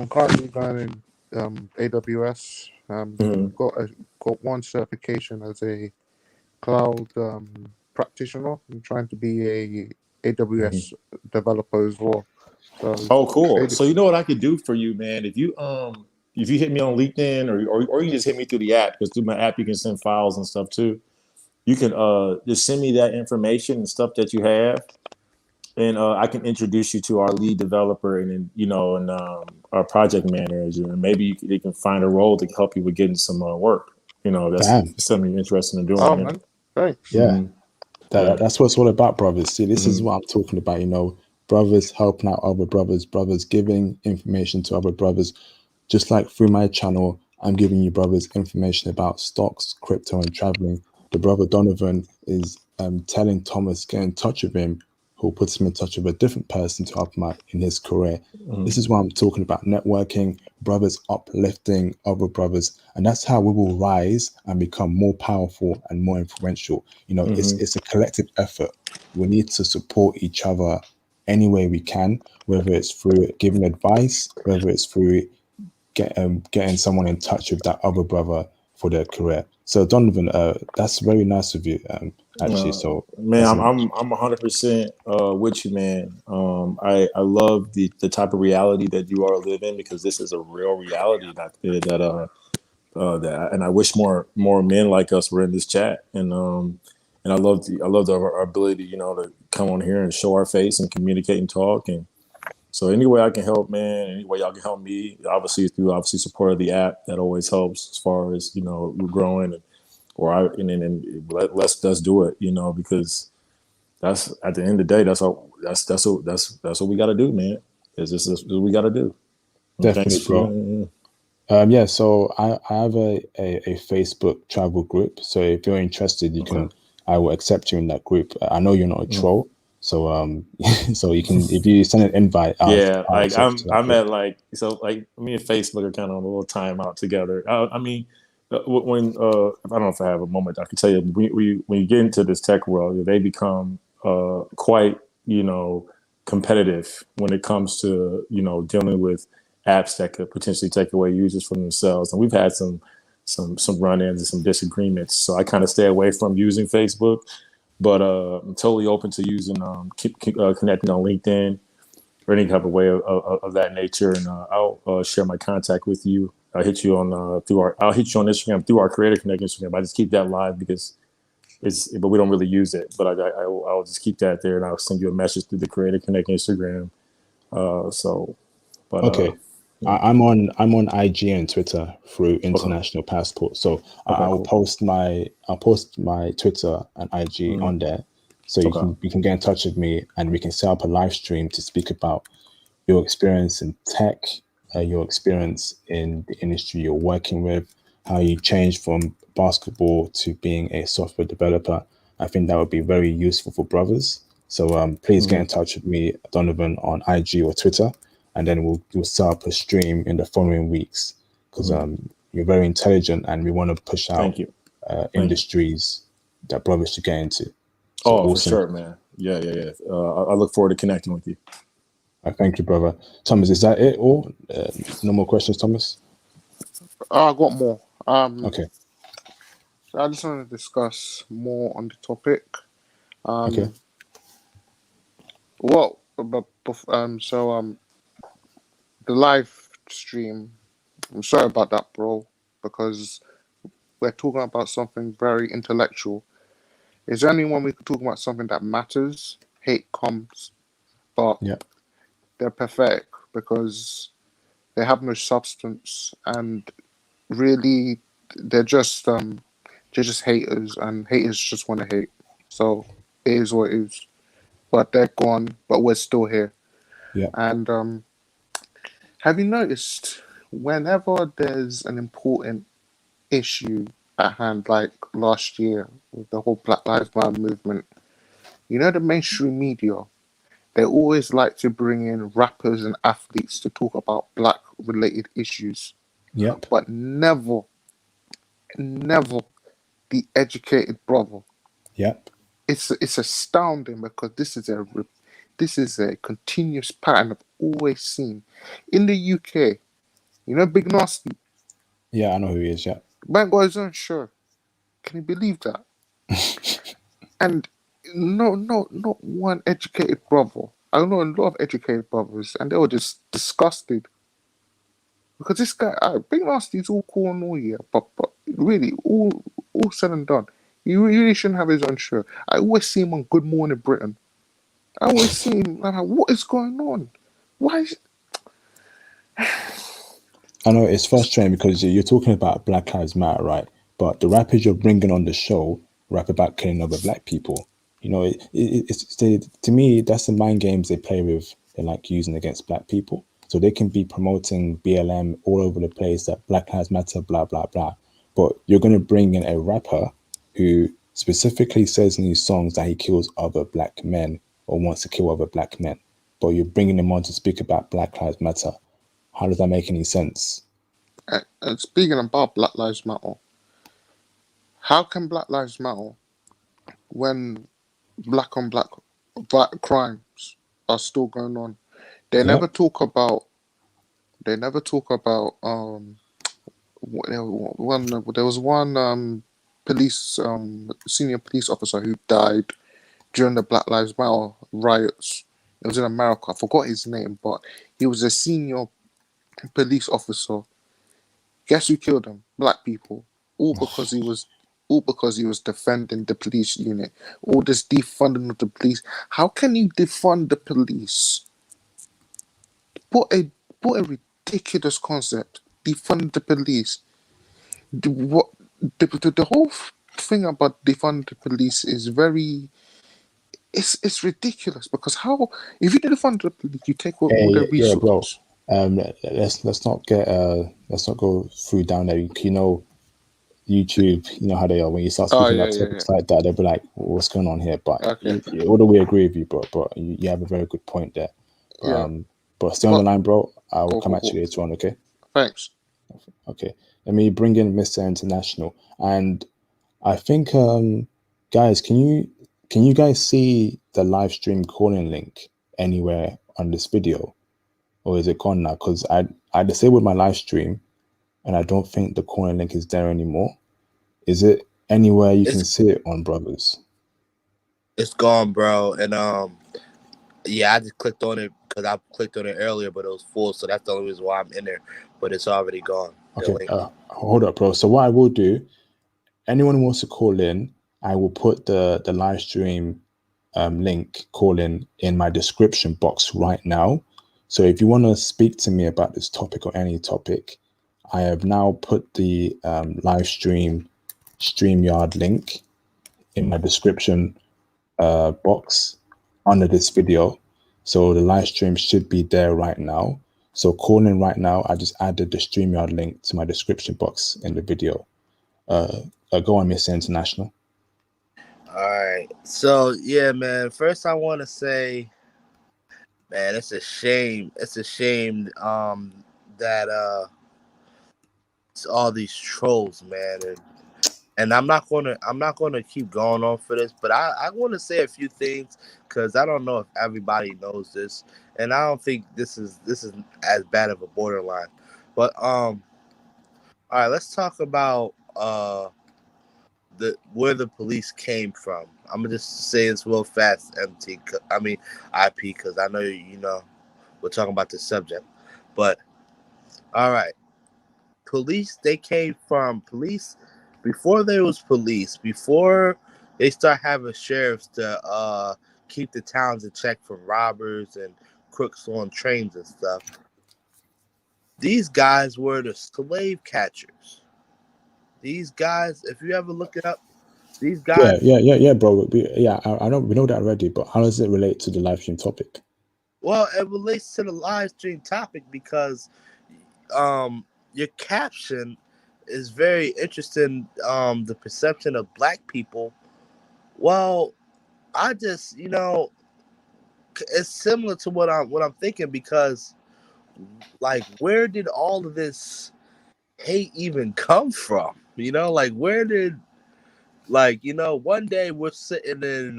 currently learning AWS. Got one certification as a cloud practitioner. I'm trying to be a AWS developer as well. So, cool. So you know what I could do for you, man? If you hit me on LinkedIn or you just hit me through the app, because through my app you can send files and stuff too. You can just send me that information and stuff that you have, and I can introduce you to our lead developer and our project manager, and maybe they can find a role to help you with getting some work. That's something you're interested in doing. Oh, man. Thanks. Yeah. That's what it's all about, brothers. See, this is what I'm talking about, brothers helping out other brothers giving information to other brothers. Just like through my channel, I'm giving you brothers information about stocks, crypto, and traveling. The brother Donovan is telling Thomas, get in touch with him, who puts him in touch with a different person to help him out in his career. This is what I'm talking about, networking, brothers uplifting other brothers. And that's how we will rise and become more powerful and more influential. It's a collective effort. We need to support each other any way we can, whether it's through giving advice, whether it's through getting someone in touch with that other brother for their career. So Donovan, that's very nice of you, actually. So man, I'm 100% with you, man. I love the type of reality that you are living, because this is a real reality that and I wish more men like us were in this chat. And I love our ability, to come on here and show our face and communicate and talk. And so any way I can help, man, any way y'all can help me, obviously through support of the app, that always helps as far as, we're growing let's do it, because that's at the end of the day, that's what we got to do, man. That's what we got to do. Definitely, bro. Yeah, so I have a Facebook travel group. So if you're interested, I will accept you in that group. I know you're not a troll, So so you can, if you send an invite, Yeah, I'll like accept I'm it. at like, so like me and Facebook are kind of on a little time out together. I mean, when I don't know if I have a moment, I can tell you, when you get into this tech world, they become quite, competitive when it comes to, dealing with apps that could potentially take away users from themselves. And we've had some run-ins and some disagreements. So I kind of stay away from using Facebook, but I'm totally open to using connecting on LinkedIn or any type of way of that nature. And I'll share my contact with you. I'll hit you on I'll hit you on Instagram through our Creator Connect Instagram. I just keep that live because but we don't really use it. But I'll just keep that there, and I'll send you a message through the Creator Connect Instagram. Okay. Yeah. I'm on IG and Twitter through International Passport. So I'll cool. post my Twitter and IG on there, so you can get in touch with me, and we can set up a live stream to speak about your experience in tech, your experience in the industry you're working with, how you changed from basketball to being a software developer. I think that would be very useful for brothers. So please get in touch with me, Donovan, on IG or Twitter, and then we'll set up a stream in the following weeks, because you're very intelligent and we want to push out Thank you. industries that brothers should get into. So awesome. For sure, man. Yeah. I look forward to connecting with you. Thank you, brother. Thomas, is that it all? No more questions, Thomas? I got more. Okay. So I just want to discuss more on the topic. Okay. Well, the live stream. I'm sorry about that, bro, because we're talking about something very intellectual. Is there anyone we could talk about something that matters? Hate comes, but they're pathetic because they have no substance, and really they're just haters, and haters just want to hate. So it is what it is. But they're gone, but we're still here. Yeah. And have you noticed whenever there's an important issue at hand, like last year with the whole Black Lives Matter movement, the mainstream media, they always like to bring in rappers and athletes to talk about black related issues. Yep. But never the educated brother. Yep. It's astounding because this is a continuous pattern I've always seen. In the UK, Big Nasty. Yeah, I know who he is, yeah. Man got his own show. Can you believe that? And not one educated brother. I know a lot of educated brothers, and they were just disgusted. Because this guy, Big Nasty is all cool and all, yeah, but really, all said and done, he really shouldn't have his own show. I always see him on Good Morning Britain. I always see him, I'm like, what is going on? Why is... I know it's frustrating because you're talking about Black Lives Matter, right? But the rappers you're bringing on the show rap about killing other black people. To me, that's the mind games they play with. They like using against black people, so they can be promoting BLM all over the place, that Black Lives Matter, blah blah blah. But you're going to bring in a rapper who specifically says in his songs that he kills other black men or wants to kill other black men, but you're bringing him on to speak about Black Lives Matter. How does that make any sense? And speaking about Black Lives Matter, how can Black Lives Matter when black on black crimes are still going on? They never talk about. There was one police senior police officer who died during the Black Lives Matter riots. It was in America. I forgot his name, but he was a senior police officer. Guess who killed him? Black people. All because he was defending the police unit. All this defunding of the police. How can you defund the police? What a ridiculous concept. Defund the police. The whole thing about defund the police is very... It's ridiculous, because how, if you defund the police, you take all their resources. Bro. Let's not go through down there. YouTube, you know how they are. When you start Oh speaking yeah, about yeah, topics like that, they'll be like, "What's going on here?" But okay, although we agree with you, bro, you have a very good point there. yeah. But stay on the But line, bro. I will cool, come cool, at you cool. later on. Okay. Thanks. Okay. Let me bring in Mr. International, and I think, guys, can you guys see the live stream calling link anywhere on this video, or is it gone now? Because I disabled my live stream, and I don't think the calling link is there anymore. Is it anywhere you can see it on, brothers? It's gone, bro. And yeah, I just clicked on it because I clicked on it earlier, but it was full, so that's the only reason why I'm in there. But it's already gone. The Okay, link. hold up, bro. So what I will do, anyone who wants to call in, I will put the live stream link call in my description box right now. So if you want to speak to me about this topic or any topic, I have now put the live stream StreamYard link in my description box under this video. So the live stream should be there right now. So call in right now. I just added the StreamYard link to my description box in the video. Go on, Mr. International. All right. So yeah, man. First, I want to say, man, it's a shame. It's a shame that it's all these trolls, man, and I'm not gonna keep going on for this, but I want to say a few things because I don't know if everybody knows this, and I don't think this is as bad of a borderline, but all right, let's talk about the where the police came from. I'm gonna just say this real fast, IP, because I know you know we're talking about this subject, but all right. Police, they came from police before there was police, before they start having sheriffs to keep the towns in check from robbers and crooks on trains and stuff. These guys were the slave catchers. These guys, if you ever look it up, these guys, Yeah, bro. I know we know that already, but how does it relate to the live stream topic? well, it relates to the live stream topic because your caption is very interesting. The perception of black people. Well, I just, it's similar to what I'm thinking because, like, where did all of this hate even come from? Like, where did, like, one day we're sitting in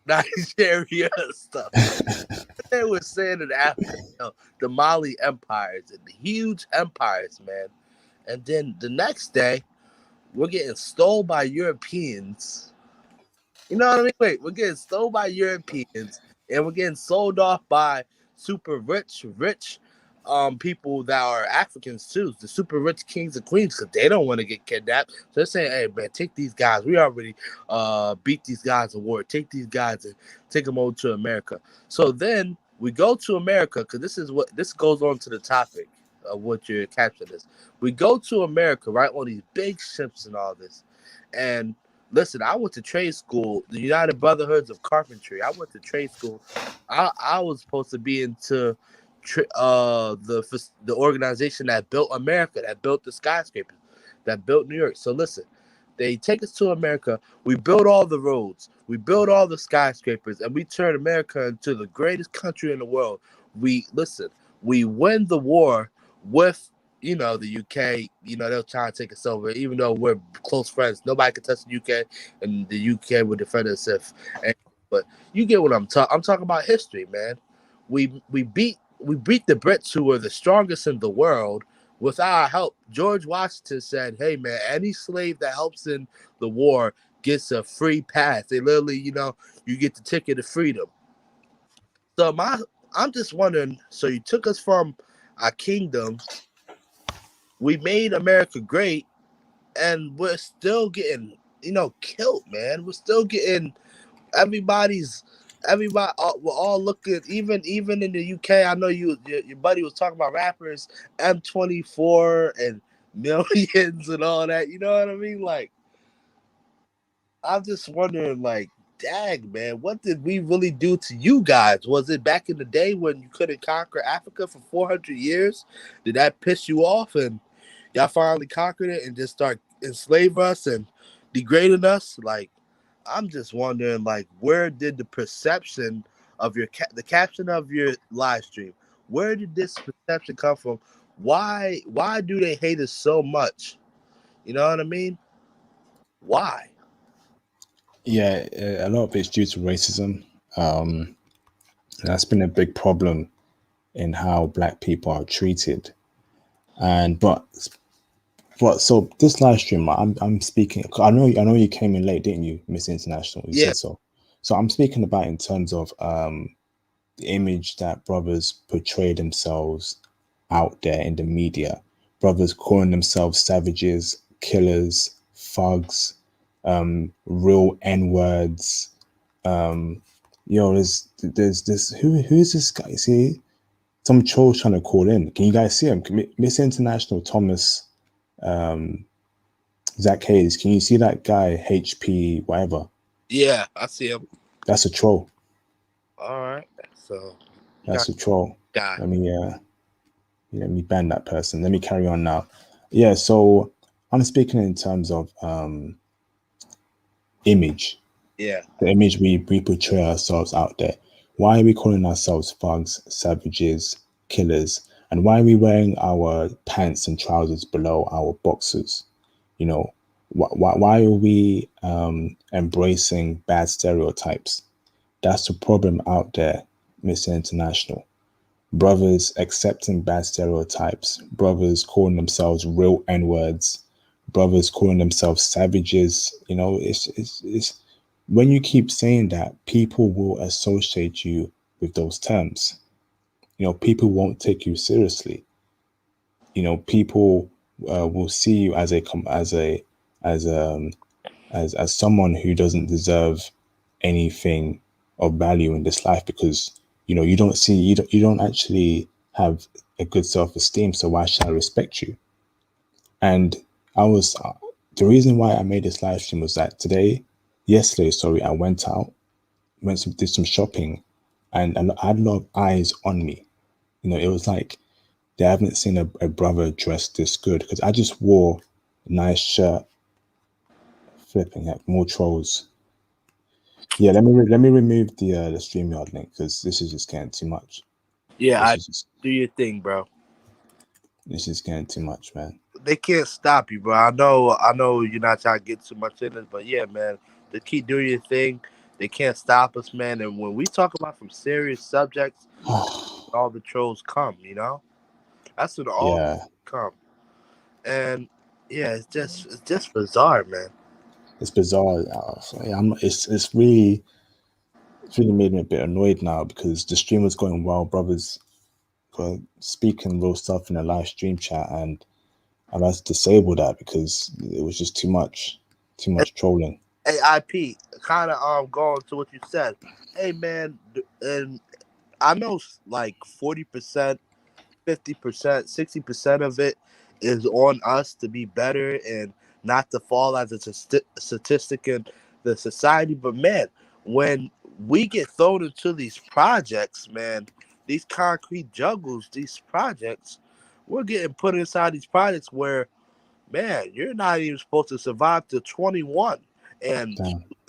Nigeria and stuff. They were saying in Africa, the Mali empires and the huge empires, man. And then the next day, we're getting stole by Europeans. You know what I mean? Wait, we're getting stole by Europeans, and we're getting sold off by super rich people that are Africans too. The super rich kings and queens, because they don't want to get kidnapped. So they're saying, "Hey, man, take these guys. We already beat these guys in war. Take these guys and take them over to America." So then we go to America because this goes on to the topic of what your caption is. We go to America, right, on these big ships and all this, and listen, I went to trade school, the United Brotherhoods of Carpentry. I went to trade school. I was supposed to be into the organization that built America, that built the skyscrapers, that built New York. So listen, they take us to America. We build all the roads. We build all the skyscrapers, and we turn America into the greatest country in the world. We win the war with the UK, they'll try to take us over, even though we're close friends. Nobody can touch the UK, and the UK will defend us but you get what I'm talking. I'm talking about history, man. We beat the Brits, who were the strongest in the world, with our help. George Washington said, "Hey, man, any slave that helps in the war gets a free pass." They literally, you get the ticket to freedom. So I'm just wondering. So you took us from our kingdom. We made America great, and we're still getting, killed, man. We're still getting everybody's everybody. We're all looking, even in the UK. I know your buddy was talking about rappers, M24 and Millions and all that. You know what I mean? Like, I'm just wondering, like, dang, man, what did we really do to you guys? Was it back in the day when you couldn't conquer Africa for 400 years? Did that piss you off and Y'all finally conquered it and just start enslave us and degrading us. Like, I'm just wondering, like, where did the perception of the caption of your live stream, where did this perception come from? Why do they hate us so much? You know what I mean? Why? Yeah, a lot of it's due to racism. That's been a big problem in how black people are treated. And but so this live stream, I'm speaking. I know you came in late, didn't you, Miss International? You Yeah. said so. So I'm speaking about in terms of the image that brothers portray themselves out there in the media. Brothers calling themselves savages, killers, thugs, real N words. There's this who's this guy? See, some troll trying to call in. Can you guys see him? Miss International Thomas, Zach Hayes. Can you see that guy? HP whatever. Yeah, I see him. That's a troll. All right, so that's a troll. Guy. Let me ban that person. Let me carry on now. Yeah, so I'm speaking in terms of image. Yeah. The image we portray ourselves out there. Why are we calling ourselves thugs, savages, killers? And why are we wearing our pants and trousers below our boxers? You know, why are we embracing bad stereotypes? That's the problem out there, Mr. International. Brothers accepting bad stereotypes, brothers calling themselves real N-words, brothers calling themselves savages. You know, it's when you keep saying that, people will associate you with those terms. You know, people won't take you seriously. You know, people will see you as someone who doesn't deserve anything of value in this life, because you don't actually have a good self-esteem. So why should I respect you? And the reason why I made this live stream was that yesterday, I went out, did some shopping, and I had a lot of eyes on me. You know, it was like they haven't seen a brother dressed this good, because I just wore a nice shirt. Flipping heck, more trolls. Yeah, let me remove the StreamYard link, because this is just getting too much. Yeah, do your thing, bro. This is getting too much, man. They can't stop you, bro. I know you're not trying to get too much in it, but yeah, man, they keep doing your thing. They can't stop us, man. And when we talk about some serious subjects, all the trolls come, you know? That's when all come. And yeah, it's just bizarre, man. It's bizarre. It's really made me a bit annoyed now, because the stream was going well. Brothers were speaking real stuff in the live stream chat, and I've had to disable that because it was just too much trolling. Hey, IP, kind of going to what you said. Hey, man, and I know like 40%, 50%, 60% of it is on us to be better and not to fall as a statistic in the society. But man, when we get thrown into these projects, man, these concrete juggles, these projects, we're getting put inside these projects where, man, you're not even supposed to survive to 21. And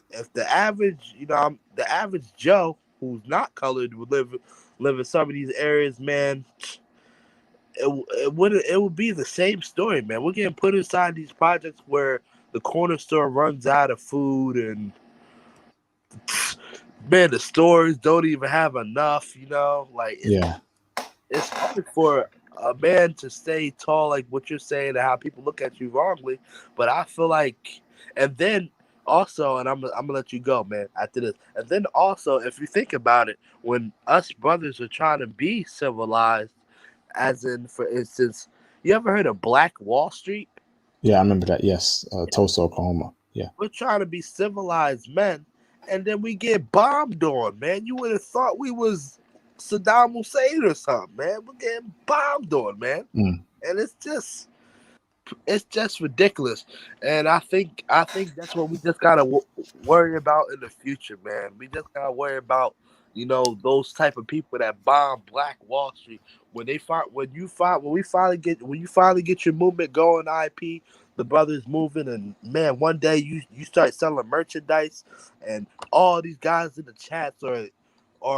if the average, the average Joe who's not colored would live in some of these areas, man, it would be the same story, man. We're getting put inside these projects where the corner store runs out of food, and man, the stores don't even have enough. Like it's hard for a man to stay tall, like what you're saying, and how people look at you wrongly. But I feel like, and then also, and I'm gonna let you go, man, after this. And then also, if you think about it, when us brothers are trying to be civilized, as in, for instance, you ever heard of Black Wall Street? Yeah, I remember that. Yes, Tulsa, Oklahoma. Yeah, we're trying to be civilized men, and then we get bombed on, man. You would have thought we was Saddam Hussein or something, man. We're getting bombed on, man, and it's just ridiculous. And I think that's what we just gotta worry about in the future, man. We just gotta worry about You know, those type of people that bomb Black Wall Street. When you finally get your movement going, IP, the brothers moving, and man, one day you start selling merchandise, and all these guys in the chats are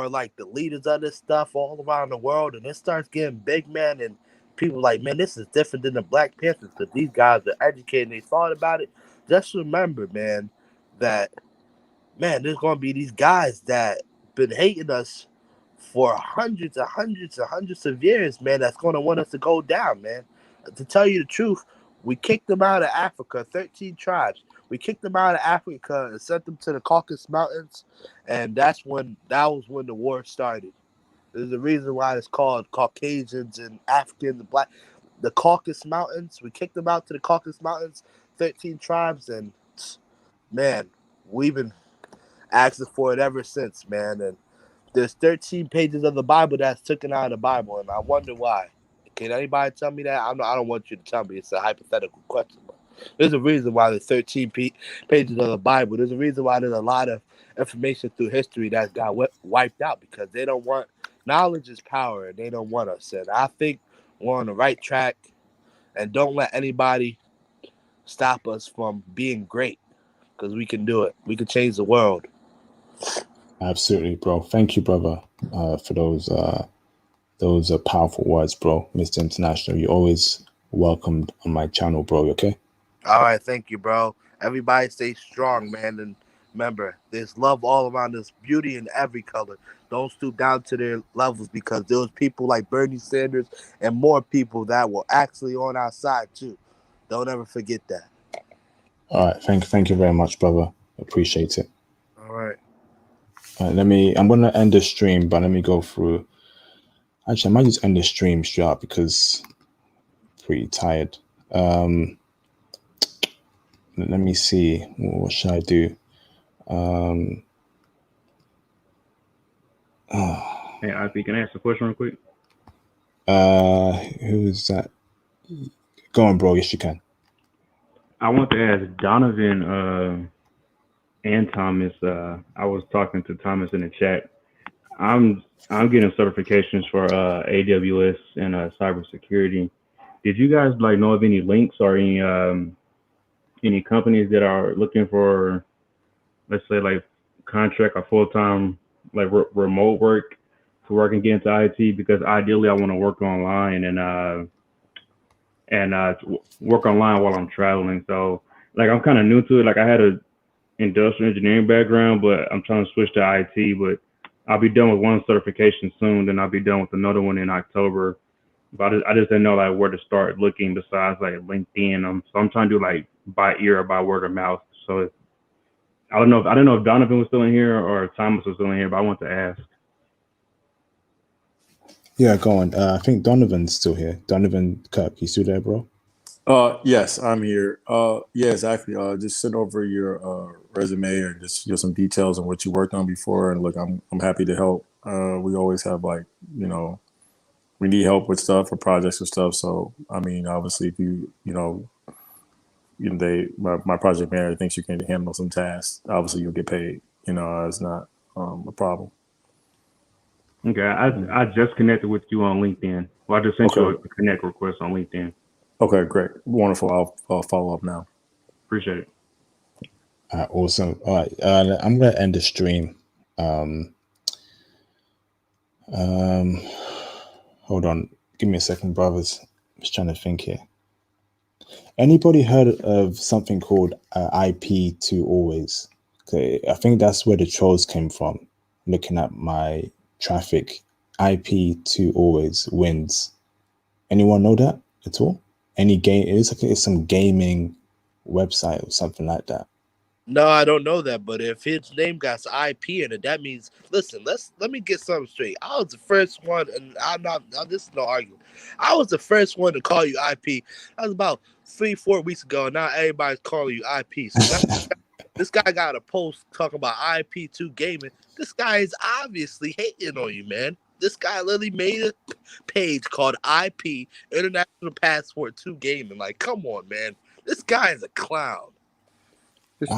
like the leaders of this stuff all around the world, and it starts getting big, man, and people like, man, this is different than the Black Panthers because these guys are educated and they thought about it. Just remember, man, that there's gonna be these guys that been hating us for hundreds of years, man. That's gonna want us to go down, man. To tell you the truth, we kicked them out of Africa, 13 tribes. We kicked them out of Africa and sent them to the Caucasus Mountains, and that was when the war started. There's a reason why it's called Caucasians and Africans and Black. The Caucasus Mountains, we kicked them out to the Caucasus Mountains, 13 tribes, and man, we've been asking for it ever since, man. And there's 13 pages of the Bible that's taken out of the Bible, and I wonder why. Can anybody tell me that? I don't want you to tell me. It's a hypothetical question. But there's a reason why there's 13 pages of the Bible. There's a reason why there's a lot of information through history that got wiped out because they don't want knowledge is power, and they don't want us. And I think we're on the right track, and don't let anybody stop us from being great because we can do it. We can change the world. Absolutely, bro. Thank you, brother, for those powerful words, bro. Mr. International, you're always welcomed on my channel, bro. Okay? All right, thank you, bro. Everybody stay strong, man. And remember, there's love all around us, beauty in every color. Don't stoop down to their levels because there's people like Bernie Sanders and more people that were actually on our side, too. Don't ever forget that. All right. Thank you very much, brother. Appreciate it. All right. I'm gonna end the stream, but let me go through. Actually, I might just end the stream straight up because I'm pretty tired. Let me see. What should I do? Hey, IP, can I ask a question real quick? Who is that? Go on, bro. Yes, you can. I want to ask Donovan and Thomas. I was talking to Thomas in the chat. I'm getting certifications for AWS and cybersecurity. Did you guys know of any links or any companies that are looking for, let's say, contract or full-time remote work to work and get into IT? Because ideally I want to work online and work online while I'm traveling. So I'm kind of new to it. I had a industrial engineering background, but I'm trying to switch to IT. But I'll be done with one certification soon, then I'll be done with another one in October. But I just didn't know where to start looking besides LinkedIn. So I'm trying to do by ear or by word of mouth. So I don't know if Donovan was still in here or if Thomas was still in here, but I want to ask. Yeah, go on. I think Donovan's still here. Donovan Kirk, you still there, bro? Yes, I'm here. Yeah, exactly. Just send over your resume or just some details on what you worked on before. And look, I'm happy to help. We always have we need help with stuff or projects or stuff. So I mean, obviously, if my project manager thinks you can handle some tasks, obviously you'll get paid. It's not a problem. Okay, I just connected with you on LinkedIn. Well, I just sent you a connect request on LinkedIn. Okay, great. Wonderful. I'll follow up now. Appreciate it. Awesome. All right. I'm going to end the stream. Hold on. Give me a second, brothers. I'm just trying to think here. Anybody heard of something called IP to always? Okay, I think that's where the trolls came from. Looking at my traffic, IP to always wins. Anyone know that at all? Any game? It's some gaming website or something like that. No, I don't know that, but if his name got IP in it, that means listen. Let me get something straight. I was the first one, and I'm not. This is no argument. I was the first one to call you IP. That was about 3-4 weeks ago. Now everybody's calling you IP. So now this guy got a post talking about IP2 gaming. This guy is obviously hating on you, man. This guy literally made a page called IP International Passport 2 Gaming. Come on, man. This guy is a clown. This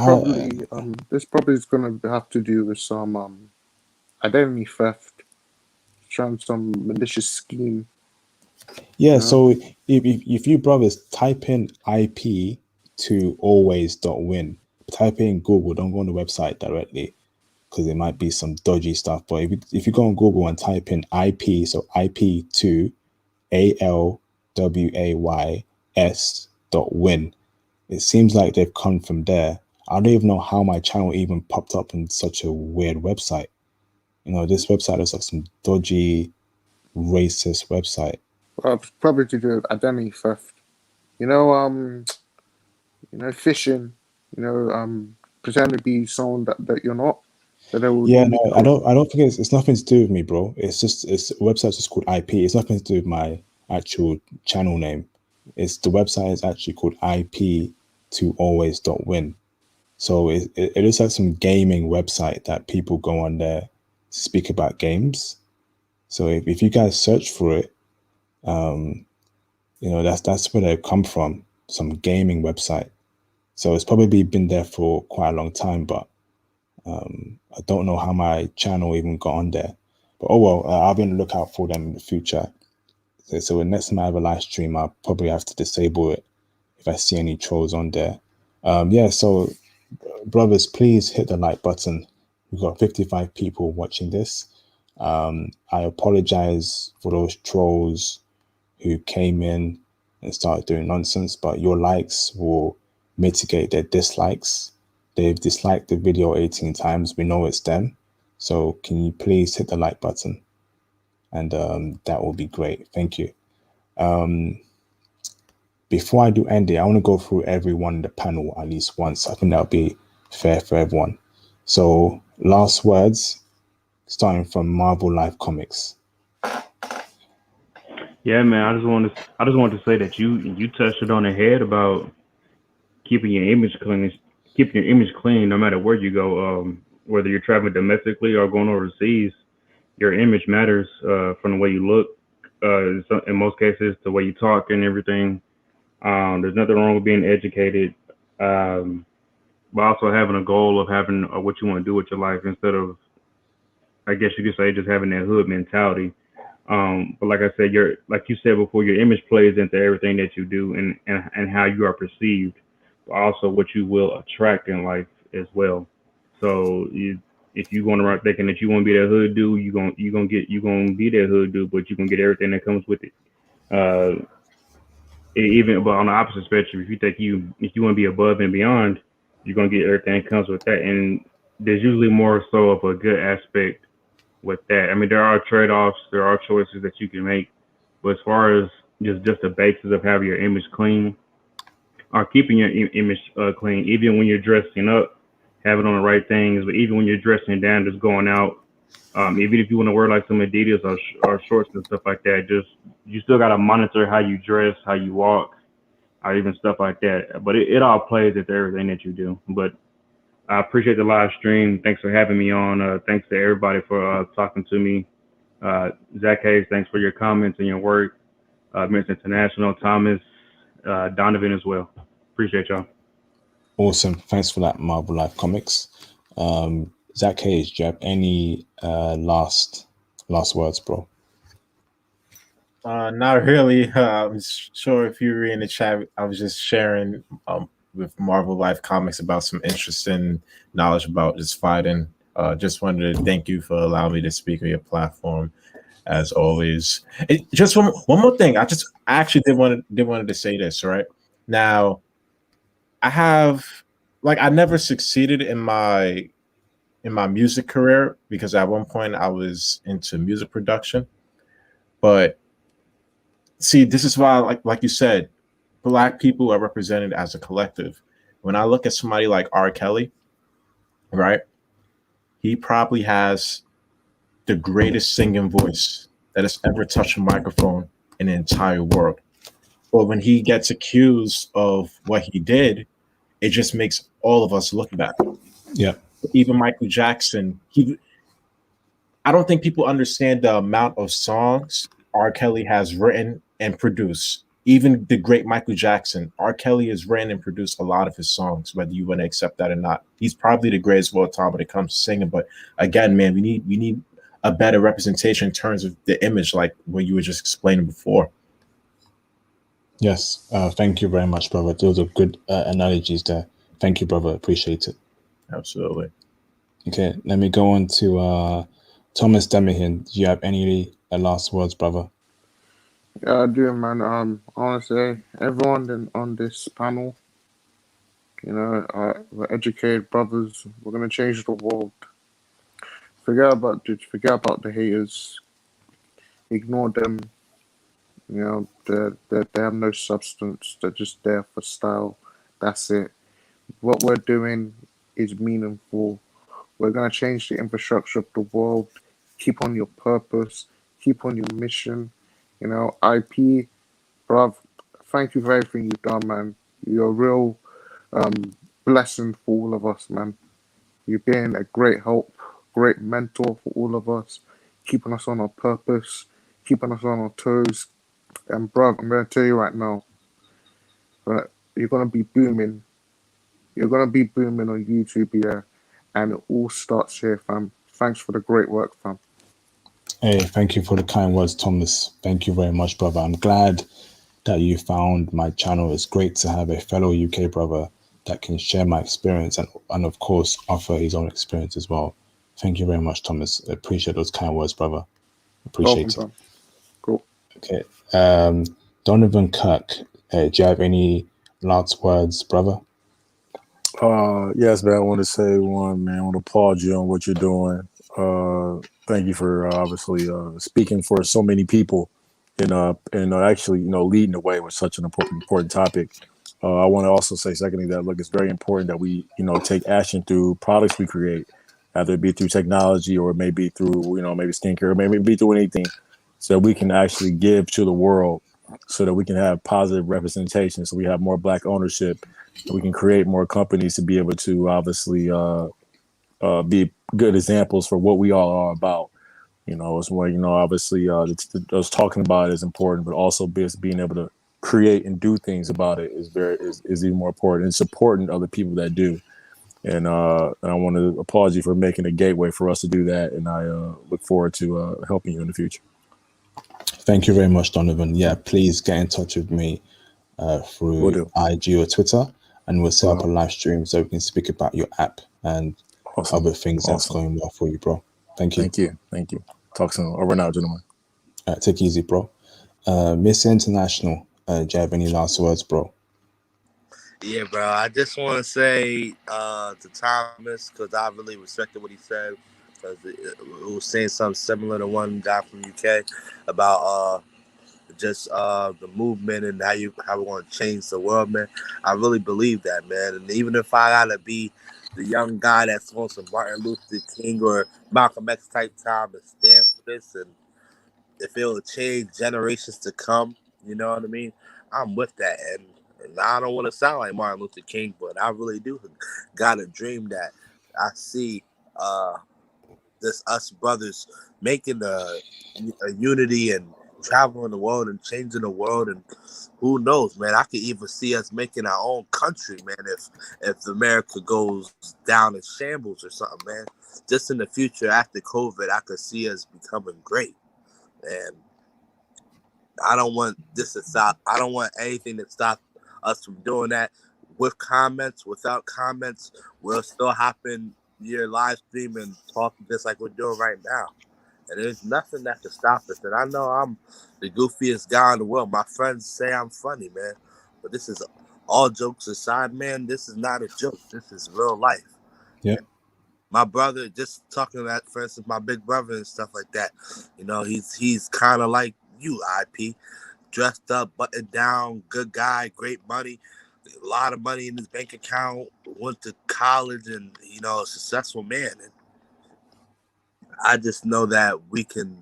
probably is gonna have to do with some identity theft, trying some malicious scheme. Yeah, You know? so if you brothers type in IP to always.win, type in Google, don't go on the website directly because it might be some dodgy stuff. But if you go on Google and type in IP, so IP to ALWAYS.win, it seems like they've come from there. I don't even know how my channel even popped up on such a weird website. You know, this website is like some dodgy, racist website. Well, it's probably to do with identity theft. You know, phishing. You know, pretend to be someone that you're not. That they will Yeah, need no, I don't think it's nothing to do with me, bro. It's website's just called IP. It's nothing to do with my actual channel name. It's the website is actually called IP to always.win. So it looks like some gaming website that people go on there to speak about games. So if you guys search for it, you know, that's where they come from, some gaming website. So it's probably been there for quite a long time, but I don't know how my channel even got on there. But oh well, I'll be on the lookout for them in the future. So the next time I have a live stream, I'll probably have to disable it if I see any trolls on there. Yeah, so brothers, please hit the like button. We've got 55 people watching this. I apologize for those trolls who came in and started doing nonsense, but your likes will mitigate their dislikes. They've disliked the video 18 times. We know it's them. So can you please hit the like button? And that will be great. Thank you. Before I do end it, I want to go through everyone in the panel at least once. I think that would be fair for everyone. So last words, starting from Marvel Life Comics. Yeah, man. I just wanted to say that you touched it on the head about keeping your image clean, no matter where you go. Whether you're traveling domestically or going overseas, your image matters from the way you look. In most cases, the way you talk and everything. There's nothing wrong with being educated, but also having a goal of having what you want to do with your life instead of, I guess you could say, just having that hood mentality. But like I said, like you said before, your image plays into everything that you do and how you are perceived, but also what you will attract in life as well. So if you going around thinking that you want to be that hood dude, you gonna be that hood dude, but you're gonna get everything that comes with it. Even but on the opposite spectrum, if you want to be above and beyond, you're gonna get everything that comes with that. And there's usually more so of a good aspect with that. I mean, there are trade-offs, there are choices that you can make, but as far as just the basis of having your image clean or keeping your image clean, even when you're dressing up, having on the right things, but even when you're dressing down, just going out, even if you want to wear like some Adidas or shorts and stuff like that, just you still got to monitor how you dress, how you walk, or even stuff like that. But it all plays into everything that you do. But I appreciate the live stream. Thanks for having me on. Thanks to everybody for talking to me. Zach Hayes, thanks for your comments and your work. Miss International, Thomas, Donovan as well. Appreciate y'all. Awesome. Thanks for that, Marvel Life Comics. Zach Hayes, do you have any last words, bro? Not really. I'm sure if you were in the chat, I was just sharing with Marvel Life Comics about some interesting knowledge about just fighting. Just wanted to thank you for allowing me to speak on your platform, as always. Just one more thing. I actually wanted to say this right now. I never succeeded in my music career because at one point I was into music production, but see, this is why, like you said, Black people are represented as a collective. When I look at somebody like R. Kelly, right, he probably has the greatest singing voice that has ever touched a microphone in the entire world. But when he gets accused of what he did, it just makes all of us look bad. Yeah. Even Michael Jackson, I don't think people understand the amount of songs R. Kelly has written and produced. Even the great Michael Jackson, R. Kelly has written and produced a lot of his songs, whether you want to accept that or not. He's probably the greatest of all time when it comes to singing. But again, man, we need a better representation in terms of the image, like what you were just explaining before. Yes, thank you very much, brother. Those are good analogies there. Thank you, brother. Appreciate it. Absolutely. Okay, let me go on to Thomas Demihin. Do you have any last words, brother? Yeah, I do, man. I want to say, everyone on this panel, we're educated brothers. We're gonna change the world. Forget about the haters. Ignore them. They have no substance. They're just there for style. That's it. What we're doing is meaningful. We're gonna change the infrastructure of the world. Keep on your purpose. Keep on your mission. IP, bruv. Thank you for everything you've done, man. You're a real blessing for all of us, man. You've been a great help, great mentor for all of us, keeping us on our purpose, keeping us on our toes. And bruv, I'm gonna tell you right now, you're gonna be booming. You're gonna be booming on YouTube, yeah. And it all starts here, fam. Thanks for the great work, fam. Hey, thank you for the kind words, Thomas. Thank you very much, brother. I'm glad that you found my channel. It's great to have a fellow UK brother that can share my experience and of course, offer his own experience as well. Thank you very much, Thomas. I appreciate those kind words, brother. Appreciate Welcome, it. fam. Cool. Okay. Donovan Kirk, do you have any last words, brother? Yes, man. I want to say one, man. I want to applaud you on what you're doing. Thank you for obviously speaking for so many people and actually leading the way with such an important topic. I want to also say, secondly, that look, it's very important that we take action through products we create, either it be through technology or maybe through maybe skincare, or maybe be through anything, so that we can actually give to the world, so that we can have positive representation, so we have more Black ownership, and we can create more companies to be able to obviously be good examples for what we all are about. It's more, obviously, us talking about it is important, but also being able to create and do things about it is even more important, and supporting other people that do. And I want to applaud you for making a gateway for us to do that, and I look forward to helping you in the future. Thank you very much, Donovan. Yeah, please get in touch with me Will through do. IG or Twitter, and we'll set up a Wow. live stream so we can speak about your app and Awesome. other things that's Awesome. going well for you, bro. Thank you. Thank you. Thank you. Talk soon. Over now, gentlemen. All right, take it easy, bro. Miss International, do you have any last words, bro? Yeah, bro. I just want to say to Thomas, because I really respected what he said, because it was saying something similar to one guy from UK about just the movement and how we want to change the world, man. I really believe that, man. And even if I gotta be the young guy that's on some Martin Luther King or Malcolm X type time and stand for this, and if it will change generations to come, you know what I mean? I'm with that. And I don't want to sound like Martin Luther King, but I really do got a dream that I see this us brothers making a unity and traveling the world and changing the world. And who knows, man, I could even see us making our own country, man, if America goes down in shambles or something, man. Just in the future after COVID, I could see us becoming great. And I don't want this to stop. I don't want anything to stop us from doing that. With comments, without comments, we'll still hop in your live stream and talking just like we're doing right now. And there's nothing that can stop us. And I know I'm the goofiest guy in the world. My friends say I'm funny, man. But this is all jokes aside, man. This is not a joke. This is real life. Yeah. My brother, just talking about, for instance, my big brother and stuff like that. He's kind of like you, IP, dressed up, buttoned down, good guy, great money, a lot of money in his bank account, went to college, and a successful man. And I just know that we can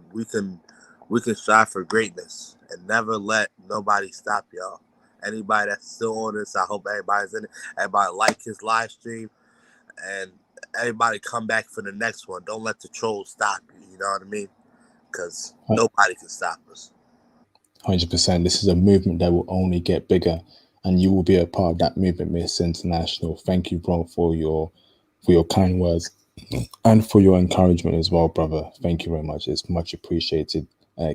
strive for greatness and never let nobody stop y'all. Anybody that's still on this, I hope everybody's in it. Everybody like his live stream, and everybody come back for the next one. Don't let the trolls stop you. You know what I mean? Because nobody can stop us. 100%. This is a movement that will only get bigger, and you will be a part of that movement, Miss International. Thank you, bro, for your kind words. and for your encouragement as well, brother. Thank you very much. It's much appreciated.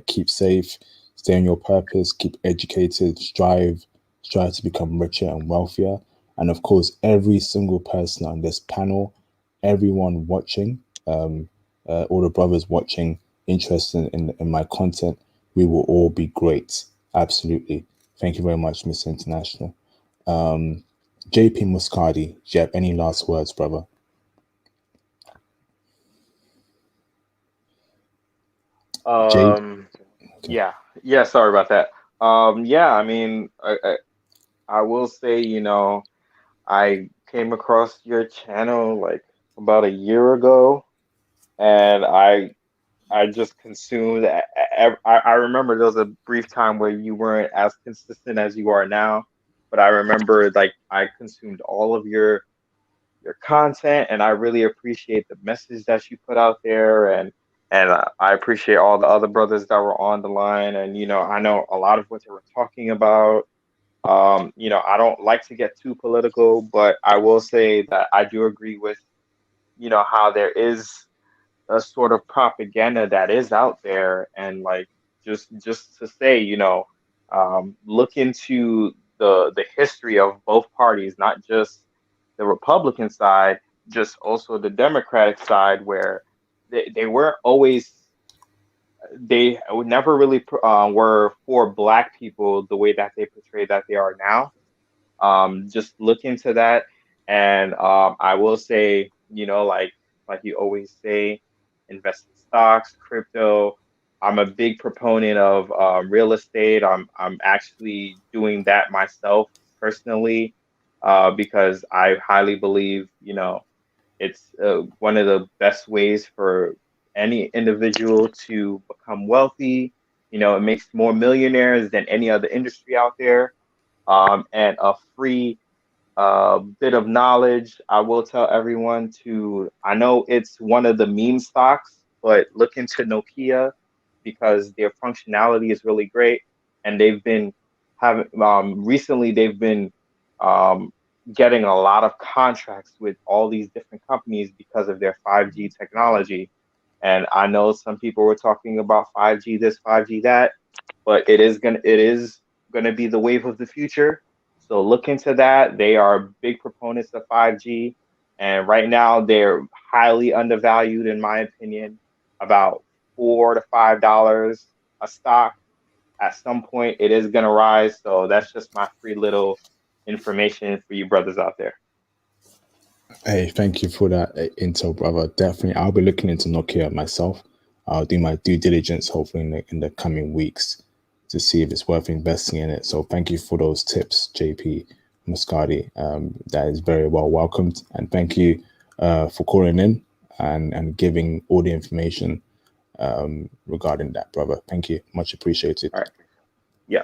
Keep safe, stay on your purpose, keep educated, strive to become richer and wealthier. And of course, every single person on this panel, everyone watching, all the brothers watching, interested in my content, we will all be great. Absolutely. Thank you very much, Mr. International. JP Muscadi, do you have any last words, brother? Jay? Yeah, sorry about that. Yeah, I mean, I will say, I came across your channel like about a year ago, and I just consumed. I remember there was a brief time where you weren't as consistent as you are now, but I remember like I consumed all of your content, and I really appreciate the message that you put out there, and I appreciate all the other brothers that were on the line, and I know a lot of what they were talking about. I don't like to get too political, but I will say that I do agree with how there is a sort of propaganda that is out there, and like just to say, look into the history of both parties, not just the Republican side, just also the Democratic side, where they weren't always, they would never really were for black people the way that they portray that they are now. Just look into that. And I will say, like you always say, invest in stocks, crypto. I'm a big proponent of real estate. I'm actually doing that myself personally, because I highly believe, it's one of the best ways for any individual to become wealthy. It makes more millionaires than any other industry out there. And a free bit of knowledge. I will tell everyone I know it's one of the meme stocks, but look into Nokia because their functionality is really great. And they've been recently, they've been um, getting a lot of contracts with all these different companies because of their 5G technology. And I know some people were talking about 5G this, 5G that, but it is gonna be the wave of the future. So look into that. They are big proponents of 5G, and right now they're highly undervalued, in my opinion, about $4 to $5 a stock. At some point, it is gonna rise. So that's just my free little information for you brothers out there. Hey, thank you for that intel, brother. Definitely, I'll be looking into Nokia myself. I'll do my due diligence, hopefully in the coming weeks, to see if it's worth investing in it. So thank you for those tips, JP Muscati. That is very well welcomed, and thank you for calling in and giving all the information regarding that, brother. Thank you, much appreciated. All right. Yeah.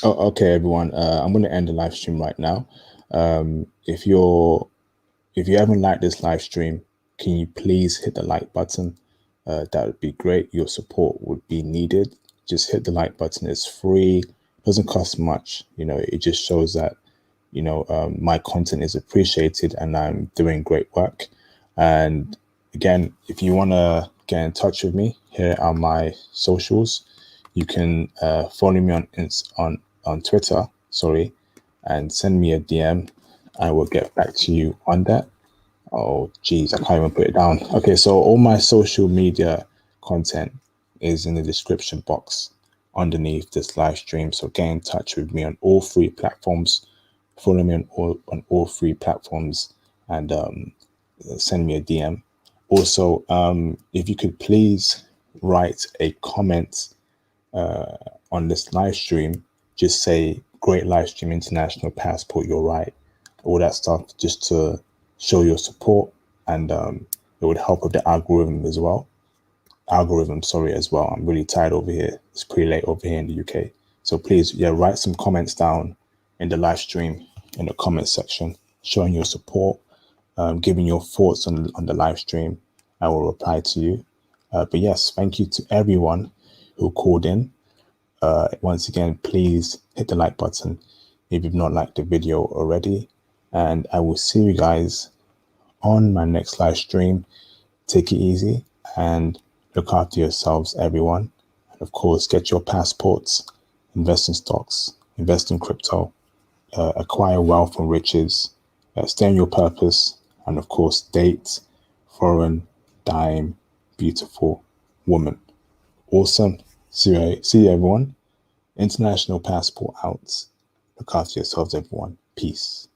Oh, okay, everyone. I'm going to end the live stream right now. If you haven't liked this live stream, can you please hit the like button? That would be great. Your support would be needed. Just hit the like button. It's free. Doesn't cost much. It just shows that my content is appreciated and I'm doing great work. And again, if you want to get in touch with me, here are my socials. You can follow me on Twitter, and send me a DM. I will get back to you on that. Oh, geez, I can't even put it down. Okay, so all my social media content is in the description box underneath this live stream. So get in touch with me on all three platforms. Follow me on all three platforms, and send me a DM. Also, if you could please write a comment on this live stream, just say "Great Live Stream International Passport, you're right," all that stuff, just to show your support, and it would help with the algorithm as well. As well. I'm really tired over here. It's pretty late over here in the UK. So please, write some comments down in the live stream, in the comment section, showing your support, giving your thoughts on the live stream. I will reply to you. But yes, thank you to everyone who called in. Once again, please hit the like button if you've not liked the video already. And I will see you guys on my next live stream. Take it easy and look after yourselves, everyone. And of course, get your passports, invest in stocks, invest in crypto, acquire wealth and riches, stay on your purpose, and of course, date foreign, dime, beautiful woman. Awesome. See you, everyone. International passport out. Look after yourselves, everyone. Peace.